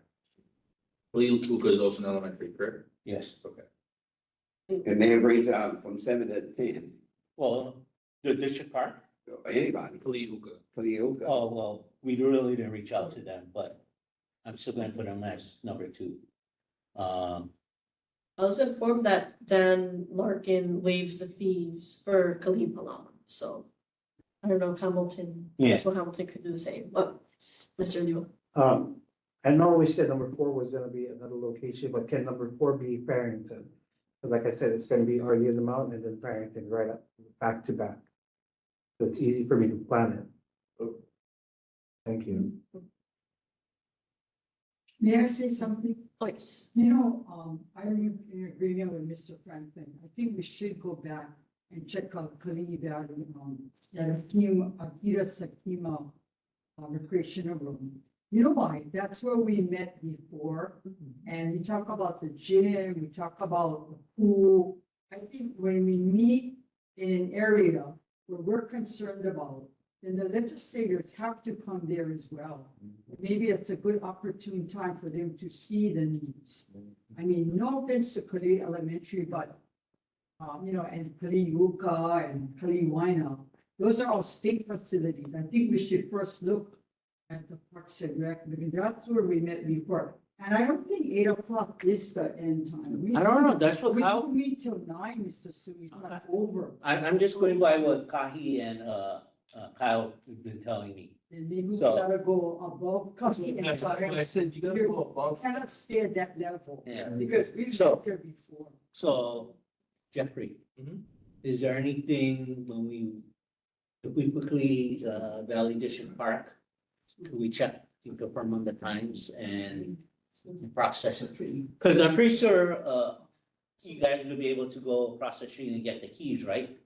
Kalihi is also an elementary, correct? Yes. Okay. And they agreed to from 7 to 10. Well, the district park? Anybody. Kalihi. Oh, well, we really didn't reach out to them, but I'm still gonna put them as number 2. I was informed that Dan Larkin waives the fees for Kalihi Palama, so I don't know if Hamilton, that's what Hamilton could do the same, but Mr. Liu. I know we said number 4 was gonna be another location, but can number 4 be Farrington? But like I said, it's gonna be early in the mountain and then Farrington right up, back to back. So it's easy for me to plan it. Thank you. May I say something? Please. You know, I'm in agreement with Mr. Franklin. I think we should go back and check out Kalihi Valley, Akira Sakima recreational room. You know why? That's where we met before, and we talk about the gym, we talk about the pool. I think when we meet in an area where we're concerned about, then the legislators have to come there as well. Maybe it's a good opportune time for them to see the needs. I mean, no offense to Kalihi Elementary, but, and Kalihi Uka and Kalihi Waina, those are all state facilities. I think we should first look at the Parks and Rec, because that's where we met before. And I don't think 8 o'clock is the end time. I don't know, that's what We Kyle- meet till 9, Mr. Sui, it's not over. I'm just going by what Kahi and Kyle have been telling me. And maybe we So- gotta go above. That's what I said, you gotta go above. Cannot stay at that level. Yeah. Because we've So- been there before. So, Jeffrey, is there anything if we quickly, Valley District Park, could we check to confirm on the times and process it? Because I'm pretty sure, you guys will be able to go across the street and get the keys, right?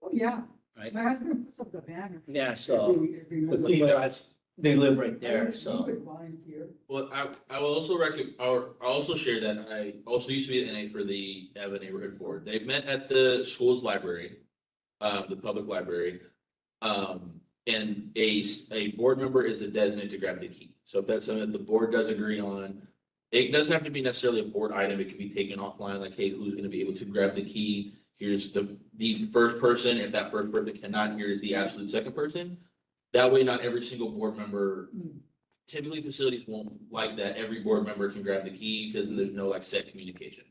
Oh, yeah. Right? My husband puts up the banner. Yeah, so, Every the month. Cleveland guys, they live right I there, wish he so. could volunteer. Well, I will also I'll also share that I also used to be the NA for the Ava Neighborhood Board. They met at the school's library, the public library. And a board member is a designated to grab the key. So if that's something that the board does agree on, it doesn't have to be necessarily a board item. It can be taken offline, like, hey, who's gonna be able to grab the key, here's the first person, if that first person cannot, here's the absolute second person. That way, not every single board member, typically facilities won't like that. Every board member can grab the key because there's no like set communication.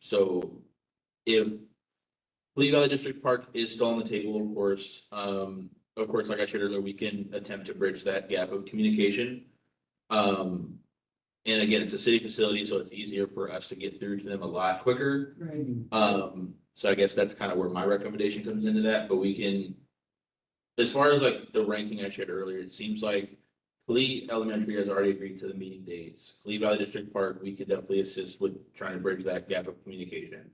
So if Kalihi Valley District Park is still on the table, of course, like I shared earlier, we can attempt to bridge that gap of communication. And again, it's a city facility, so it's easier for us to get through to them a lot quicker. Right. So I guess that's kind of where my recommendation comes into that, but we can, as far as like the ranking I shared earlier, it seems like Kalihi Elementary has already agreed to the meeting dates. Kalihi Valley District Park, we could definitely assist with trying to bridge that gap of communication.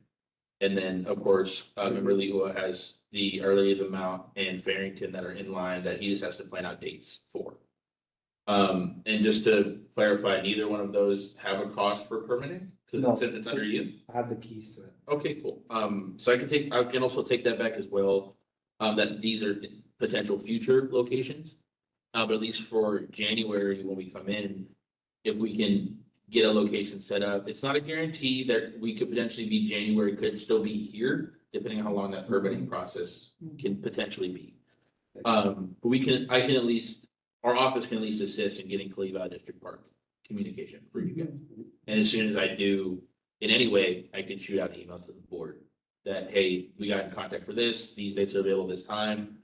And then, of course, member Lehua has the early of the Mount and Farrington that are in line that he just has to plan out dates for. And just to clarify, neither one of those have a cost for permitting, because since it's under you? I have the keys to it. Okay, cool. So I can also take that back as well, that these are potential future locations. But at least for January, when we come in, if we can get a location set up, it's not a guarantee that we could potentially be January, could still be here, depending on how long that permitting process can potentially be. But I can at least, our office can at least assist in getting Kalihi Valley District Park communication for you guys. And as soon as I do, in any way, I can shoot out an email to the board that, hey, we got in contact for this, these dates are available this time.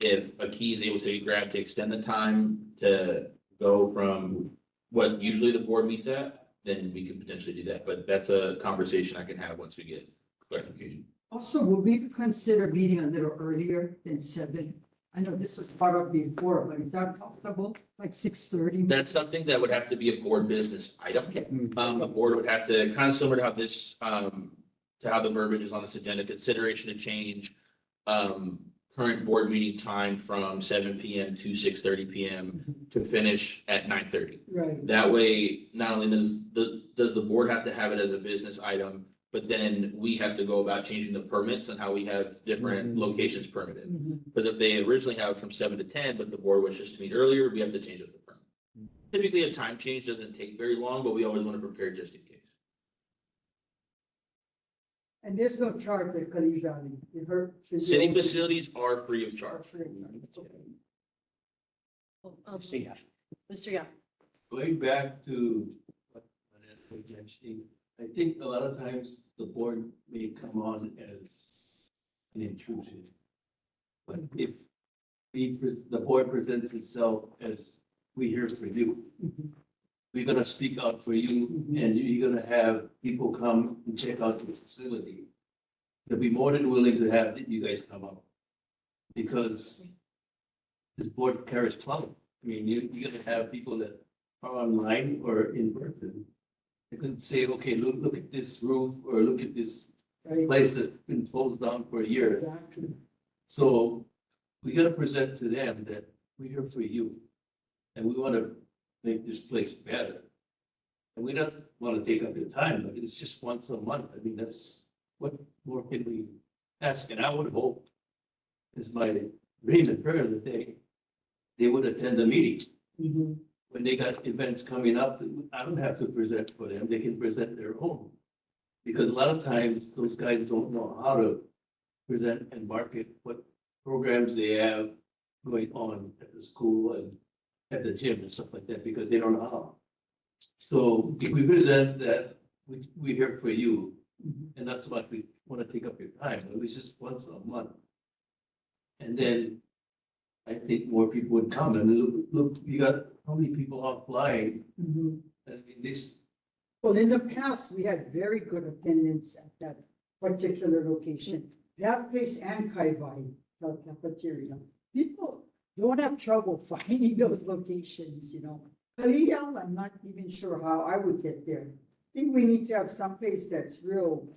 If a key is able to be grabbed to extend the time to go from what usually the board meets at, then we can potentially do that. But that's a conversation I can have once we get clarification. Also, would we consider meeting a little earlier than 7? I know this was part of before, but is that possible? Like 6:30? That's something that would have to be a board business item. The board would have to, kind of similar to how this, to how the verbiage is on this agenda, consideration to change, current board meeting time from 7 PM to 6:30 PM to finish at 9:30. Right. That way, not only does the board have to have it as a business item, but then we have to go about changing the permits and how we have different locations permitted. But if they originally have from 7 to 10, but the board wishes to meet earlier, we have to change up the permit. Typically, a time change doesn't take very long, but we always want to prepare just in case. And there's no charge at Kalihi Valley. You heard? City facilities are free of charge. Mr. Young. Going back to what Judge mentioned, I think a lot of times the board may come on as an intrusion. But if the board presents itself as we here for you, we're gonna speak out for you, and you're gonna have people come and check out the facility. They'll be more than willing to have you guys come up. Because this board carries clout. I mean, you're gonna have people that are online or in person. They could say, okay, look at this roof, or look at this place that's been closed down for a year. Exactly. So we gotta present to them that we're here for you. And we wanna make this place better. And we don't wanna take up your time, but it's just once a month. I mean, that's, what more can we ask? And I would hope, is my dream and prayer that they would attend the meeting. When they got events coming up, I don't have to present for them, they can present their own. Because a lot of times, those guys don't know how to present and market what programs they have going on at the school and at the gym and stuff like that, because they don't know how. So if we present that, we're here for you, and not so much we want to take up your time, it was just once a month. And then I think more people would come, and look, you got how many people offline? I mean, this. Well, in the past, we had very good attendance at that particular location. That place and Kaibai, the cafeteria. People don't have trouble finding those locations, you know. Kalihi, I'm not even sure how I would get there. I think we need to have some place that's real,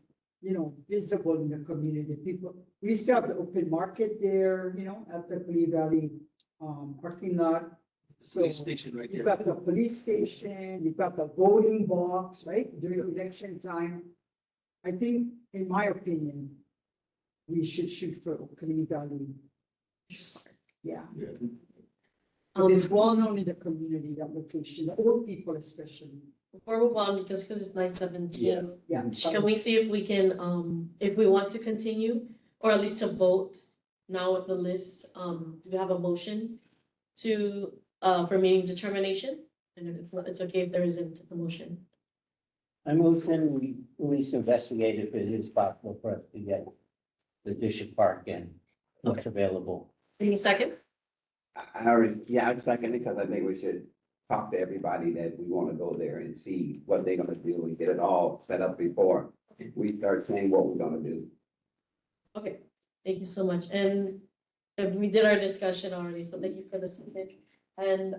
you know, visible in the community. People, we used to have the open market there, you know, at the Kalihi Valley parking lot. So Police station right you've there. got the police station, you've got the voting box, right, during election time. I think, in my opinion, we should shoot for Kalihi Valley. Yeah. It's well known in the community, that location, the old people especially. before we move on, because it's 9:17. Yeah. Can we see if we can, if we want to continue, or at least to vote now with the list, do we have a motion to, for meeting determination? And if it's not, it's okay if there isn't a motion. I motion we at least investigate if it is possible for us to get the district park and what's available. Any second? I already, yeah, I'm second it because I think we should talk to everybody that we want to go there and see what they're gonna do and get it all set up before we start saying what we're gonna do. Okay, thank you so much. And we did our discussion already, so thank you for the second. And,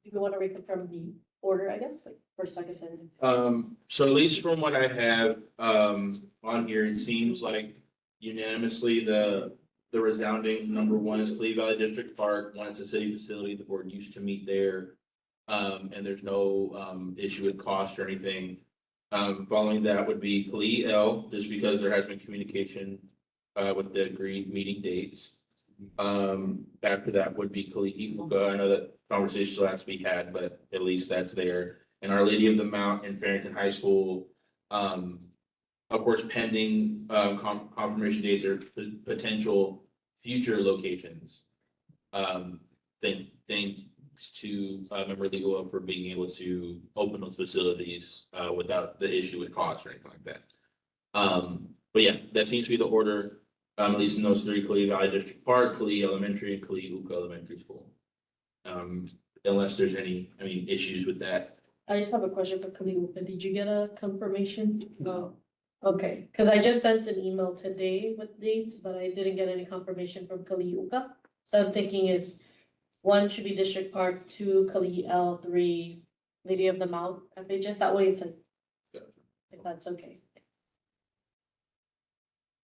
if you want to reconfirm the order, I guess, like first, second, third. So at least from what I have, on here, it seems like unanimously, the resounding number one is Kalihi Valley District Park. One, it's a city facility, the board used to meet there. And there's no, issue with cost or anything. Following that would be Kalihi L, just because there has been communication, with the agreed meeting dates. After that would be Kalihi Uka. I know that conversation still has to be had, but at least that's there. And Our Lady of the Mount in Farrington High School, of course, pending, confirmation dates or potential future locations. Thanks to, Member Legal for being able to open those facilities, without the issue with cost or anything like that. But yeah, that seems to be the order, at least in those three: Kalihi Valley District Park, Kalihi Elementary, and Kalihi Uka Elementary School. Unless there's any, issues with that. I just have a question for Kalihi. Did you get a confirmation? No. Okay, because I just sent an email today with dates, but I didn't get any confirmation from Kalihi Uka. So I'm thinking is one should be District Park, two Kalihi L, three Lady of the Mount. If they just that way, it's like, if that's okay.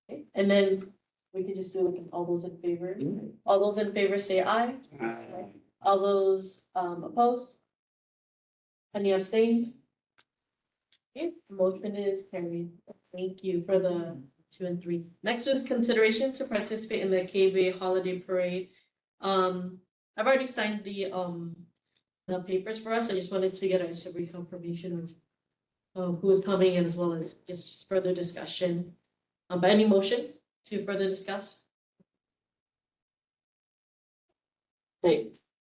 Okay, and then we could just do like all those in favor. All those in favor say aye. All those opposed? Any abstain? Okay, motion is carried. Thank you for the 2 and 3. Next was consideration to participate in the KB Holiday Parade. I've already signed the papers for us. I just wanted to get a reconfirmation of who is coming in, as well as just further discussion. But any motion to further discuss? Okay.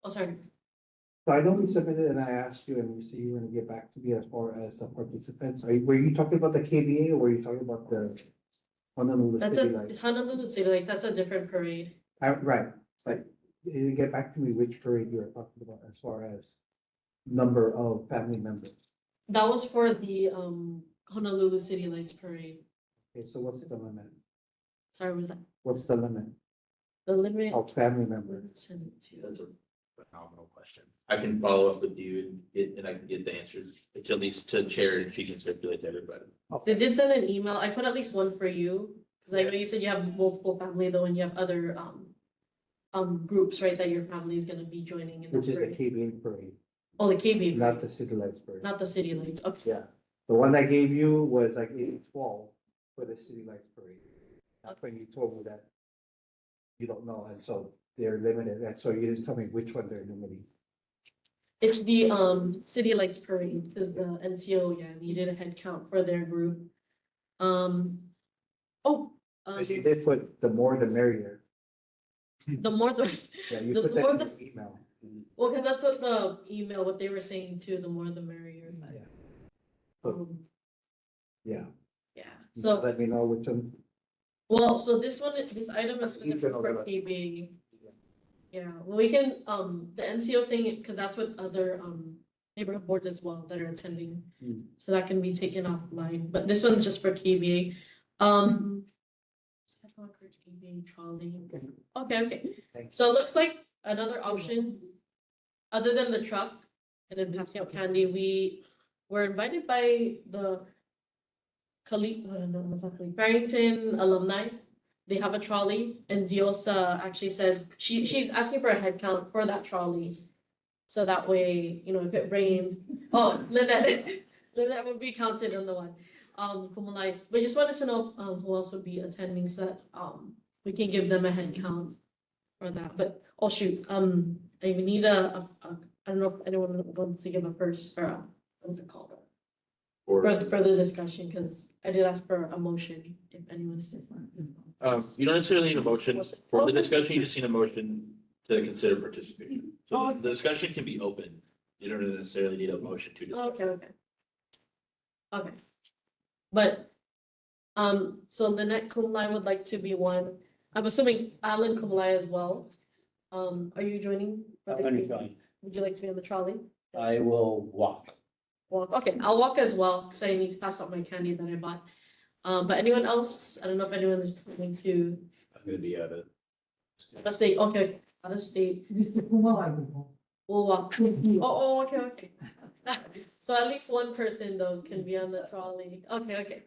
Oh, sorry. So I know we submitted and I asked you and you said you were gonna get back to me as far as the participants. Were you talking about the KBA or were you talking about the Honolulu That's City a, Lights? it's Honolulu City, like, that's a different parade. Right, but you didn't get back to me which parade you were talking about as far as number of family members. That was for the, Honolulu City Lights Parade. Okay, so what's the limit? Sorry, what was that? What's the limit The limit? of family members? Send it to. That's a phenomenal question. I can follow up with you and I can get the answers, at least to Chair, and she can circulate to everybody. They did send an email. I put at least one for you, because I know you said you have multiple family though, and you have other, groups, right, that your family is gonna be joining in the Which is the parade. KBA parade, Oh, the KB, not the City Lights parade. not the City Lights. Okay. Yeah, the one I gave you was like 8-12 for the City Lights parade. That's when you told me that you don't know, and so they're limited, and so you didn't tell me which one they're limiting. It's the City Lights Parade, because the NCO, needed a head count for their group. But you did put the more the merrier. The more the, Yeah, you the put that more in the, the email. well, because that's what the email, what they were saying too, the more the merrier. Um, Yeah. Yeah, You so, let me know which one. well, so this item is You can for overlap. KB. Yeah, well, we can, the NCO thing, because that's what other, neighborhood boards as well that are attending. So that can be taken offline, but this one's just for KBA. Sidewalk or KBA trolley. Okay. So it looks like another option, other than the truck and then passing out candy, we were invited by the Barrington alumni. They have a trolley, and Diosa actually said she's asking for a head count for that trolley. So that way, if it rains, Lynette would be counted on the one. Kumalai, we just wanted to know who else would be attending, so that we can give them a head count for that. But shoot, I need I don't know if anyone wants to give a first or what's it called? Or, For further discussion, because I did ask for a motion, if anyone is. you don't necessarily need a motion for the Okay. discussion, you just need a motion to consider participation. So Oh, the discussion can be open. You don't necessarily need a motion to discuss. Okay. Okay. But, so Lynette Kumlai would like to be one. I'm assuming Alan Kumlai as well. Are you joining? for I'm the gonna meeting? join. Would you like to be on the trolley? I will walk. Walk, okay, I'll walk as well, because I need to pass out my candy that I bought. But anyone else, I don't know if anyone is planning to, I'm gonna be at it. out of state, okay, out of state. We'll walk. Oh, okay. So at least one person though can be on the trolley. Okay.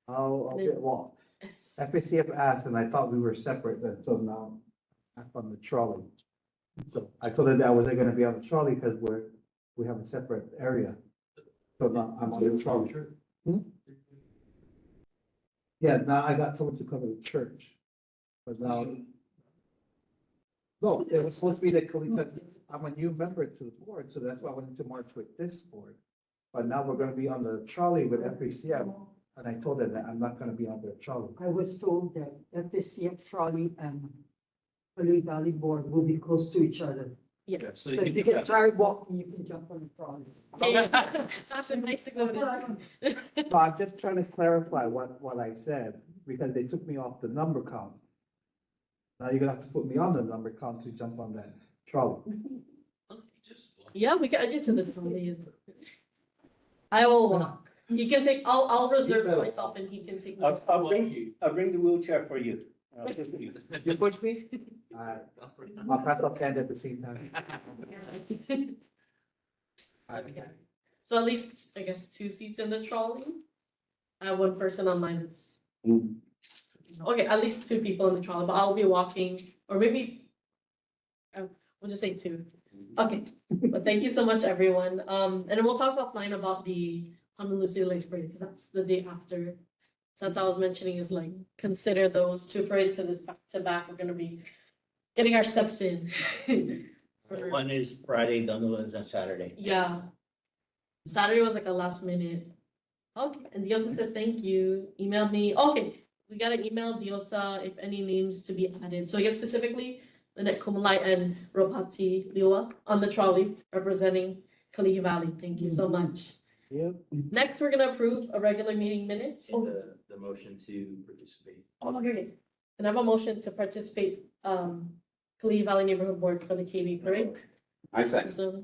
I'll Then- get walk. Yes. FACF asked, and I thought we were separate until now, I'm on the trolley. So I told her that I wasn't gonna be on the trolley because we have a separate area. So now I'm on the trolley. Yeah, now I got someone to cover the church. But now. No, it was supposed to be the because I'm a new member to the board, so that's why I wanted to march with this board. But now we're gonna be on the trolley with FACF, and I told her that I'm not gonna be on the trolley. I was told that FSCF trolley and Kalihi Valley Board will be close to each other. Yeah. So if you can try walking, you can jump on the trolley. That's a nice to go to. No, I'm just trying to clarify what I said, because they took me off the number count. Now you're gonna have to put me on the number count to jump on that trolley. Yeah, we can add you to the trolley. I will walk. You can take, I'll reserve for myself and he can take. me. I'll bring the wheelchair for you. I'll push you. You push me? Alright, I'll pass up candy at the same time. Okay. So at least, I guess, 2 seats in the trolley. I have 1 person online. Okay, at least 2 people in the trolley, but I'll be walking, or maybe, we'll just say 2. Okay, but thank you so much, everyone. And we'll talk offline about the Honolulu City Lights Parade, because that's the day after. So that's what I was mentioning is like, consider those 2 parades, because it's back to back, we're gonna be getting our steps in. One is Friday, the other one's on Saturday. Yeah. Saturday was like a last minute. Okay, and Diosa says, thank you, emailed me, okay, we got an email, Diosa, if any names to be added. So I guess specifically, Lynette Kumalai and Ropati Liwa on the trolley representing Kalihi Valley. Thank you so much. Yep. Next, we're gonna approve a regular meeting minutes. And the motion to participate. Okay. And I have a motion to participate, Kalihi Valley Neighborhood Board for the KB Parade. I second. So,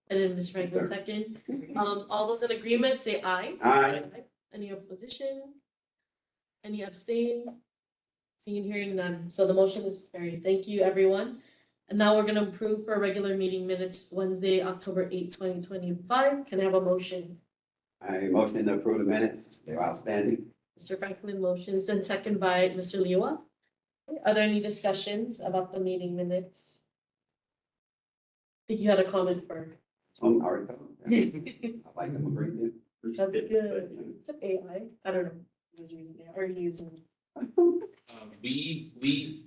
and then Ms. Franklin second. All those in agreement, say aye. Aye. Any opposition? Any abstain? Seeing, hearing none. So the motion is carried. Thank you, everyone. And now we're gonna approve for regular meeting minutes Wednesday, October 8, 2025. Can I have a motion? I motion to approve the minutes. They're outstanding. Mr. Franklin motions and second by Mr. Liwa. Are there any discussions about the meeting minutes? I think you had a comment for. I'm already covered. I like them a great deal. That's good. It's an AI. I don't know. Who's using it or using. We,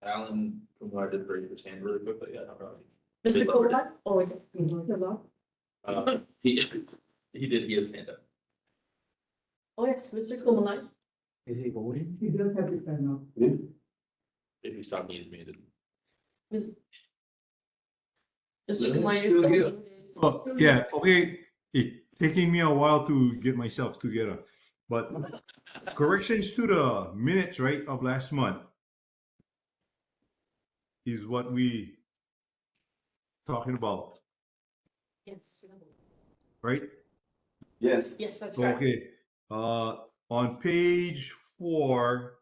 Alan, from who I did raise his hand really quickly, I don't know. Mr. lowered it. Kovac? Oh, okay. He had stand up. Oh, yes, Mr. Kumalai. Is he voting? He does have it now. If he's talking, he's muted. Mr. Kumalai, you're still muted. Oh, yeah, okay. It's taking me a while to get myself together. But corrections to the minutes, right, of last month is what we talking about, Yes. right? Yes. Yes, that's right. Okay, on page 4,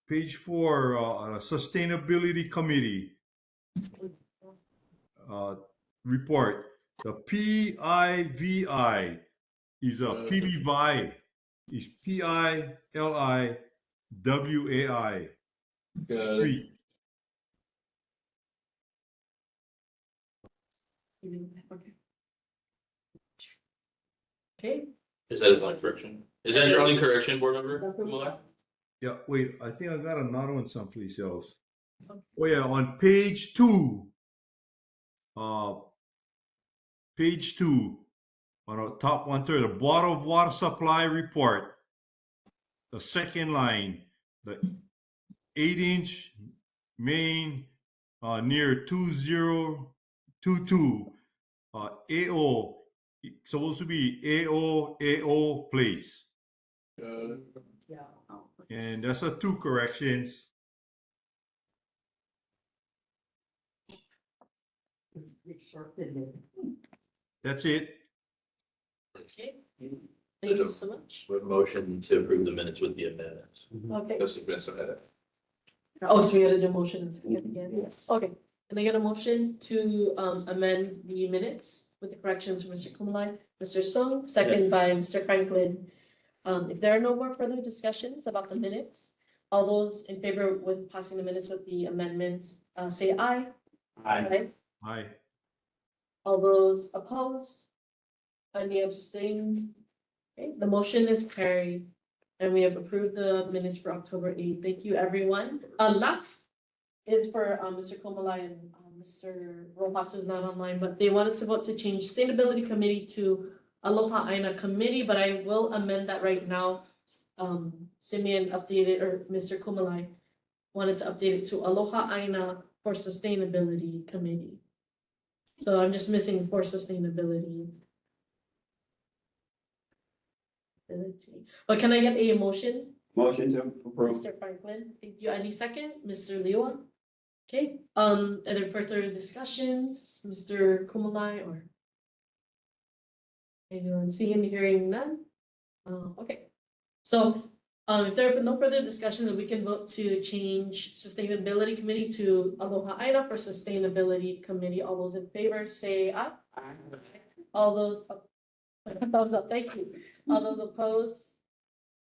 Sustainability Committee, report, the PIVI is a PIVI, is PILIWAI, street. Okay. Is that his only correction? Is that your only correction, board member? Muller? Yeah, wait, I think I got another one someplace else. Oh yeah, on page 2, page 2, on the top 1/3, the bottom water supply report, the second line, the 8-inch main near 2022 AO, supposed to be AO place. And that's 2 corrections. That's it. Okay, thank you so much. With motion to approve the minutes with the amendments. Okay. That's the best of it. Oh, so we gotta do motion and second again? Yes. Okay, and I get a motion to amend the minutes with the corrections from Mr. Kumalai, Mr. Song, second by Mr. Franklin. If there are no more further discussions about the minutes, all those in favor with passing the minutes with the amendments, say aye. Aye. Aye. All those opposed? Any abstain? Okay, the motion is carried. And we have approved the minutes for October 8th. Thank you, everyone. Last is for Mr. Komalai and Mr. Rojas, who's not online, but they wanted to vote to change Sustainability Committee to Aloha Aina Committee, but I will amend that right now. Simeon updated, or Mr. Komalai wanted to update it to Aloha Aina for Sustainability Committee. So I'm just missing for sustainability. But can I get a motion? Motion to approve. Mr. Franklin, thank you. Any second? Mr. Leon? Okay, are there further discussions? Mr. Kumalai or? Anyone seeing and hearing none? Okay, so if there are no further discussions, then we can vote to change Sustainability Committee to Aloha Aina for Sustainability Committee. All those in favor say aye. Aye. All those, thumbs up, thank you. All those opposed?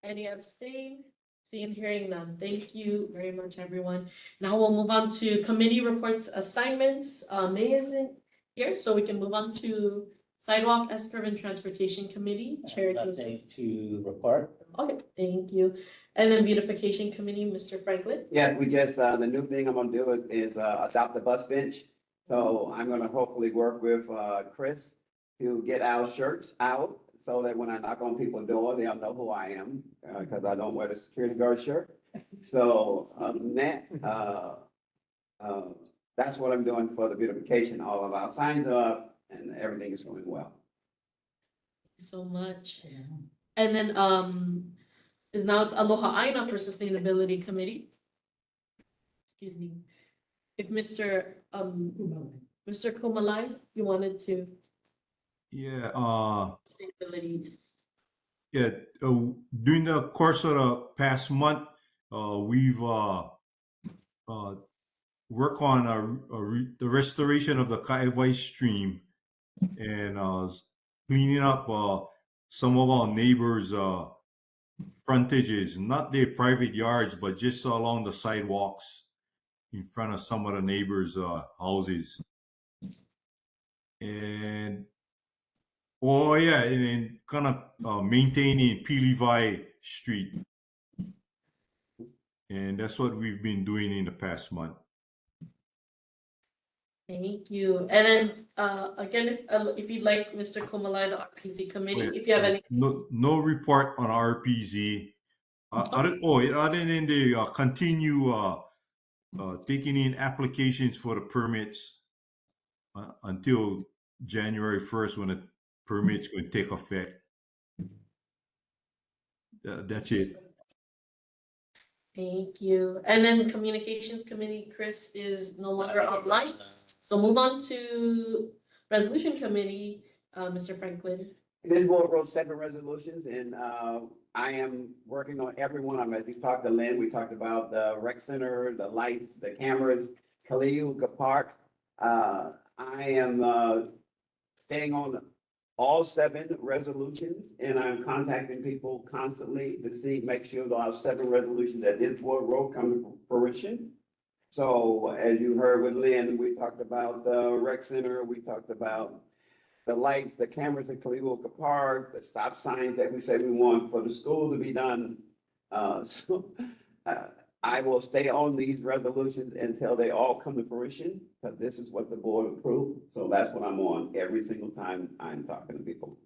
Any abstain? Seeing, hearing none. Thank you very much, everyone. Now we'll move on to committee reports assignments. May isn't here, so we can move on to Sidewalk, S-Curve, and Transportation Committee. Chair Joseph. Nothing to report. Okay, thank you. And then Beautification Committee, Mr. Franklin. Yeah, we just, the new thing I'm gonna do is adopt the bus bench. So I'm gonna hopefully work with Chris to get our shirts out so that when I knock on people's door, they'll know who I am, because I don't wear the security guard shirt. So, that's what I'm doing for the beautification. All of our signs are up and everything is going well. Thank you so much. And then, is now it's Aloha Aina for Sustainability Committee. Excuse me. If Mr. Kumalai, you wanted to. Yeah, Sustainability. yeah, during the course of the past month, we've worked on the restoration of the Kalihi stream and cleaning up some of our neighbors' frontages, not their private yards, but just along the sidewalks in front of some of the neighbors' houses. And and kind of maintaining Kalihi Street. And that's what we've been doing in the past month. Thank you. And then, again, if you'd like, Mr. Kumalai, the RPZ committee, if you have any. No report on RPZ. Other than they continue taking in applications for the permits until January 1st when the permits going to take effect. That's it. Thank you. And then Communications Committee, Chris is no longer online. So move on to Resolution Committee, Mr. Franklin. This board wrote 7 resolutions and I am working on every one of them. As we talked to Lynn, we talked about the rec center, the lights, the cameras, Kalihi Park. I am staying on all 7 resolutions and I'm contacting people constantly to see, make sure those 7 resolutions that this board wrote come to fruition. So as you heard with Lynn, we talked about the rec center, we talked about the lights, the cameras in Kalihi Park, the stop signs that we said we want for the school to be done. I will stay on these resolutions until they all come to fruition, because this is what the board approved. So that's what I'm on every single time I'm talking to people.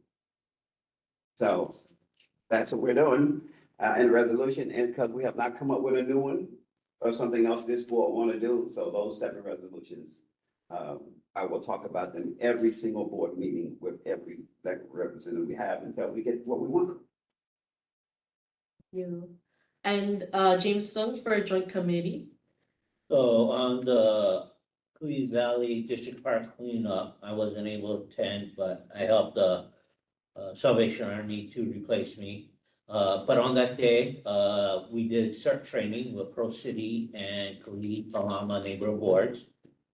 So that's what we're doing, in resolution, and because we have not come up with a new one or something else this board want to do. So those separate resolutions, I will talk about them every single board meeting with every representative we have until we get what we want. You. And James Sung for joint committee. So on the Kalihi Valley District Park cleanup, I wasn't able to attend, but I helped the Salvation Army to replace me. But on that day, we did CERT training with Pro City and Kalihi Palama neighborhood boards.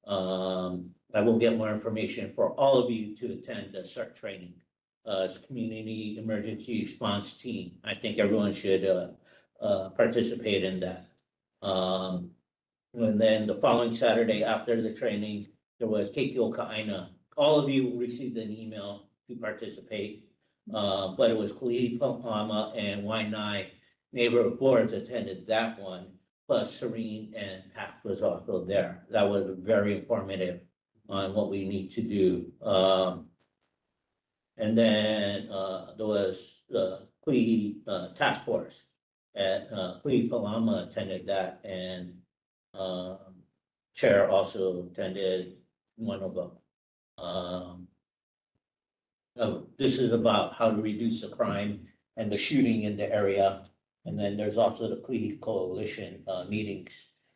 I will get more information for all of you to attend the CERT training. It's Community Emergency Response Team. I think everyone should participate in that. And then the following Saturday after the training, there was Keikio Ka'aina. All of you received an email to participate. But it was Kalihi Palama and Waianae neighborhood boards attended that one, plus Serene and Pat was also there. That was very informative on what we need to do. And then there was the Kalihi Task Force at Kalihi Palama attended that, and Chair also attended one of them. This is about how to reduce the crime and the shooting in the area. And then there's also the Kalihi Coalition meetings,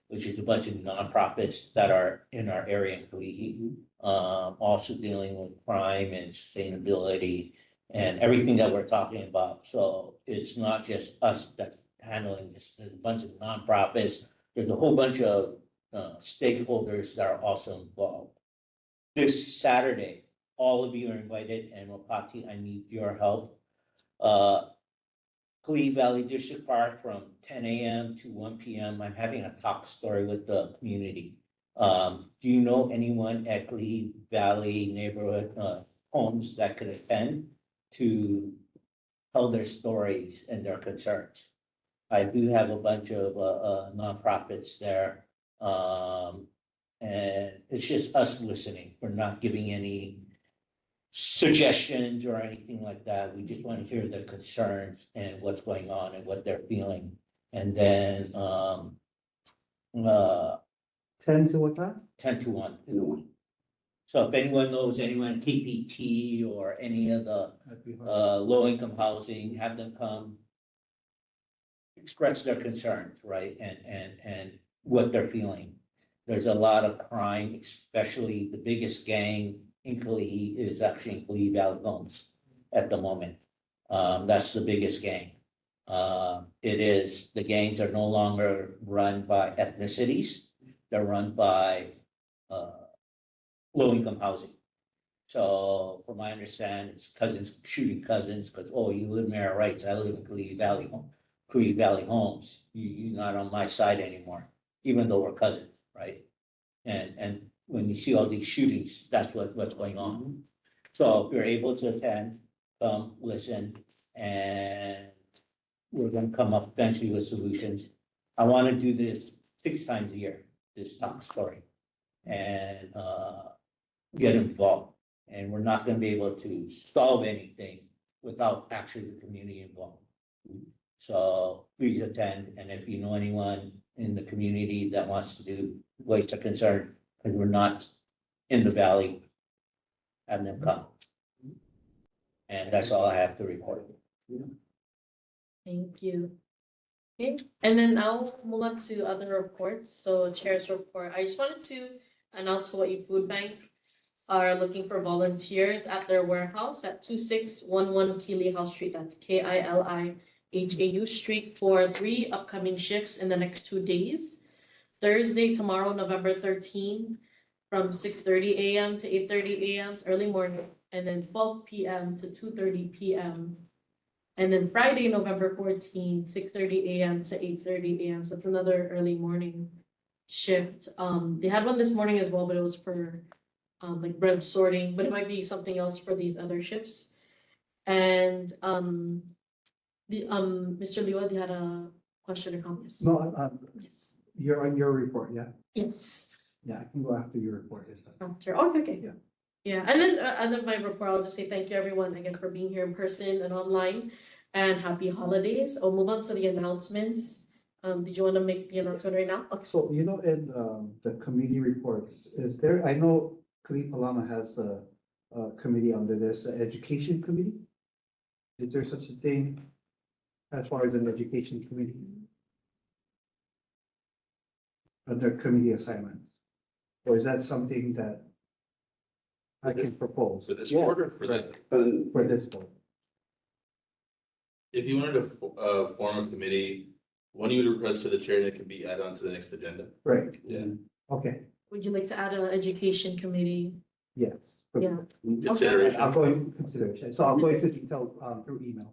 which is a bunch of nonprofits that are in our area in Kalihi, also dealing with crime and sustainability and everything that we're talking about. So it's not just us that's handling this. There's a bunch of nonprofits. There's a whole bunch of stakeholders that are also involved. This Saturday, all of you are invited, and Wapati, I need your help. Kalihi Valley District Park from 10 a.m. to 1 p.m. I'm having a talk story with the community. Do you know anyone at Kalihi Valley neighborhood homes that could attend to tell their stories and their concerns? I do have a bunch of nonprofits there. And it's just us listening. We're not giving any suggestions or anything like that. We just want to hear their concerns and what's going on and what they're feeling. And then 10 to what time? 10 to 1. In the one. So if anyone knows anyone, TPT or any of the low-income housing, have them come express their concerns, right? And what they're feeling. There's a lot of crime, especially the biggest gang in Kalihi is actually in Kalihi Valley Homes at the moment. That's the biggest gang. The gangs are no longer run by ethnicities. They're run by low-income housing. So from my understanding, it's cousins shooting cousins because, oh, you live in Mara Rights, I live in Kalihi Valley Homes. You're not on my side anymore, even though we're cousins, right? And when you see all these shootings, that's what's going on. So if you're able to attend, listen, and we're gonna come up eventually with solutions. I want to do this 6 times a year, this talk story, and get involved. And we're not gonna be able to solve anything without actually the community involved. So please attend, and if you know anyone in the community that wants to voice a concern, because we're not in the valley, have them come. And that's all I have to report. Thank you. Okay, and then I'll move on to other reports. So Chair's report. I just wanted to announce Hawaii Food Bank are looking for volunteers at their warehouse at 2611 Kilihi Street. That's KILIHAU Street for 3 upcoming shifts in the next 2 days. Thursday, tomorrow, November 13, from 6:30 a.m. to 8:30 a.m. early morning, and then 12 p.m. to 2:30 p.m. And then Friday, November 14, 6:30 a.m. to 8:30 a.m. So it's another early morning shift. They had one this morning as well, but it was for like bread sorting, but it might be something else for these other shifts. And Mr. Liwa, they had a question or comments? No, Yes. you're on your report, yeah? Yes. Yeah, I can go after your report. Is that- After, okay, okay. Yeah. Yeah, and then my report, I'll just say thank you everyone again for being here in person and online, and happy holidays. I'll move on to the announcements. Did you want to make the announcement right now? Okay. So, in the committee reports, is there, I know Kalihi Palama has a committee under this, the education committee? Is there such a thing as far as an education committee? Under committee assignments? Or is that something that I can propose? For this Yeah. board or for that? For this board? If you wanted to, form a committee, one you would request to the chair that can be added onto the next agenda. Right. Yeah. Okay, Would you like to add an education committee? yes. Yeah. Consideration. I'm going to consideration. So I'm going to detail through email.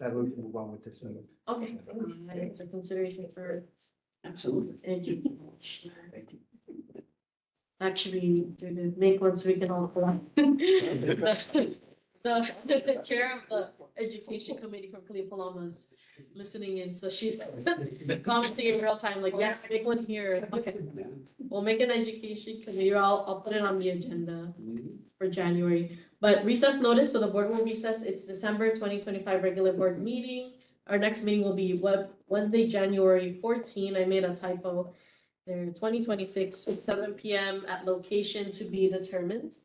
That will move on with this. Okay. It's a consideration for Absolutely. education. Actually, to make one so we can all apply. The chair of the education committee from Kalihi Palama is listening in, so she's commenting in real time, like, yes, make one here. Okay. We'll make an education committee. I'll put it on the agenda for January. But recess notice, so the board will recess. It's December 2025 regular board meeting. Our next meeting will be Wednesday, January 14. I made a typo there, 2026, 7 p.m. at location to be determined.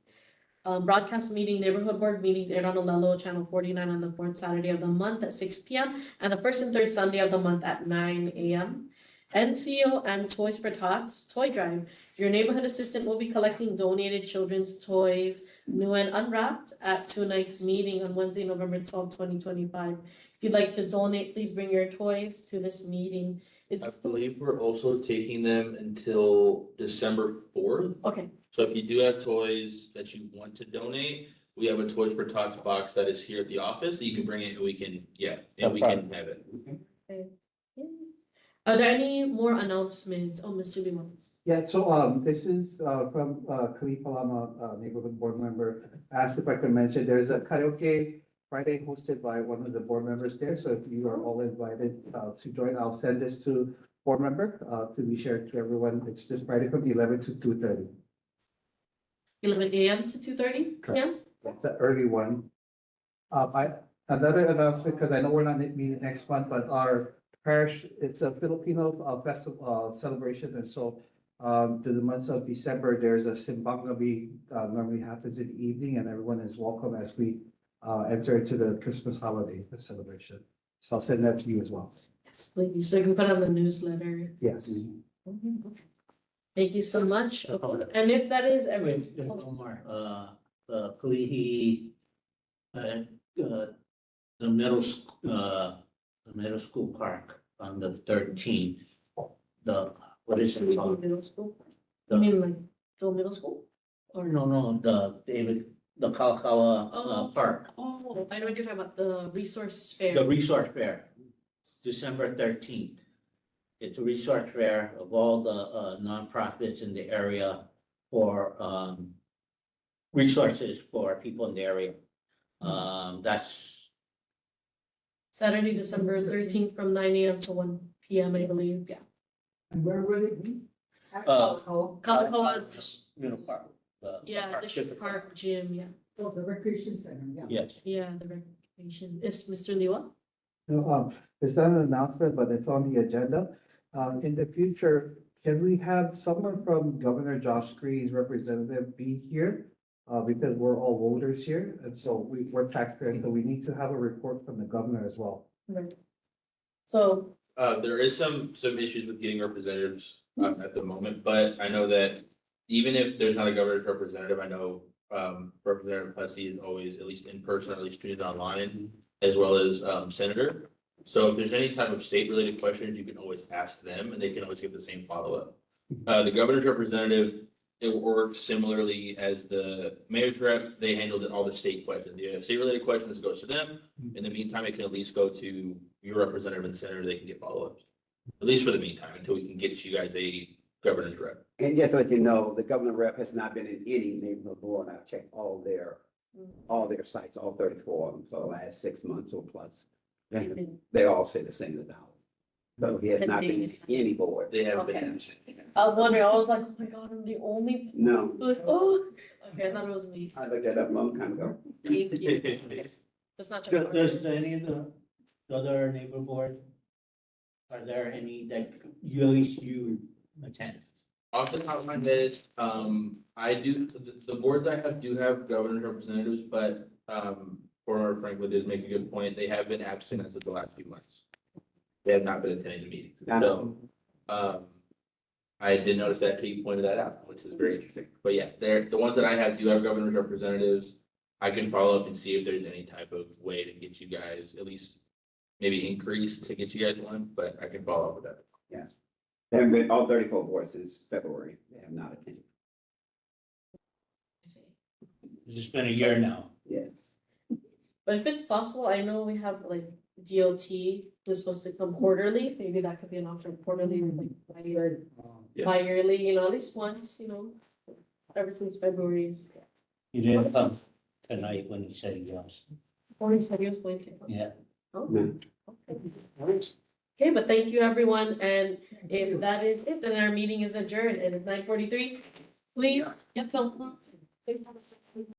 Broadcast meeting, neighborhood board meetings aired on Olelo channel 49 on the fourth Saturday of the month at 6 p.m. and the first and third Sunday of the month at 9 a.m. NCO and Toys for Tots toy drive. Your neighborhood assistant will be collecting donated children's toys, new and unwrapped, at tonight's meeting on Wednesday, November 12, 2025. If you'd like to donate, please bring your toys to this meeting. I believe we're also taking them until December 4th. Okay. So if you do have toys that you want to donate, we have a Toys for Tots box that is here at the office. You can bring it and we can, and we can have it. Okay. Yeah. Are there any more announcements? Oh, Mr. Limons. Yeah, so this is from Kalihi Palama neighborhood board member. Asked if I could mention, there's a karaoke Friday hosted by one of the board members there. So if you are all invited to join, I'll send this to board member to be shared to everyone. It's this Friday from 11 to 2:30. 11 a.m. to 2:30 p.m. That's the early one. Another announcement, because I know we're not meeting next month, but our parish, it's a Filipino festival celebration, and so to the months of December, there's a simbang gabi normally happens in the evening, and everyone is welcome as we enter into the Christmas holiday celebration. So I'll send that to you as well. Yes, please. So you can put on the newsletter. Yes. Thank you so much. And if that is every. Wait, there's one more. Kalihi, the middle school park on the 13th. What is it called? Middle school? You mean like the middle school? Or No, the Kalakaua Park, Oh, I know what you're talking about, the resource fair. the resource fair, December 13th. It's a resource fair of all the nonprofits in the area for resources for people in the area. That's Saturday, December 13th from 9 a.m. to 1 p.m. I believe, yeah. And where will it be? At Uh, Kalakaua, Middle Park. yeah, District Park Gym, yeah. Oh, the recreation center, yeah. Yes. Yeah, the recreation. Is Mr. Liwa? No, it's not an announcement, but it's on the agenda. In the future, can we have someone from Governor Josh Green's representative be here? Because we're all voters here, and so we're taxpayers, so we need to have a report from the governor as well. Right. So, There is some issues with getting representatives at the moment, but I know that even if there's not a governor's representative, I know Representative Plessy is always at least in person, or at least tweeted online, as well as senator. So if there's any type of state-related questions, you can always ask them, and they can always give the same follow-up. The governor's representative, it works similarly as the mayor's rep. They handled all the state questions. The state-related questions goes to them. In the meantime, it can at least go to your representative and senator. They can get follow-ups, at least for the meantime, until we can get you guys a governor's rep. And just to let you know, the governor rep has not been in any neighborhood board. I've checked all their sites, all 34 of them for the last 6 months or plus. And they all say the same about. So he has not been to any board. They haven't been Okay. absent. I was wondering, I was like, oh my God, I'm the only, No, like, oh, okay, I thought it was me. I looked that up a long time ago. Thank you. Okay. Just not checking. Does any of the other neighbor board, are there any that you, at least you attend? Off the top of my head, I do, the boards I have do have governor's representatives, but, former Franklin did make a good point. They have been absent as of the last few months. They have not been attending the meetings. I know. So, I did notice that till you pointed that out, which is very interesting. But yeah, the ones that I have do have governor's representatives. I can follow up and see if there's any type of way to get you guys, at least maybe increase to get you guys one, but I can follow up with that. Yeah. They haven't been, all 34 boards since February. They have not attended. It's been a year now. Yes. But if it's possible, I know we have like DOT who's supposed to come quarterly. Maybe that could be an option, quarterly, or like bi-yearly, you know, at least once, you know, ever since February's. You didn't come tonight when you said yes. Or he said he was going to. Yeah. Oh, No. okay. Okay, but thank you, everyone, and if that is it, then our meeting is adjourned, and it's 9:43. Please get some.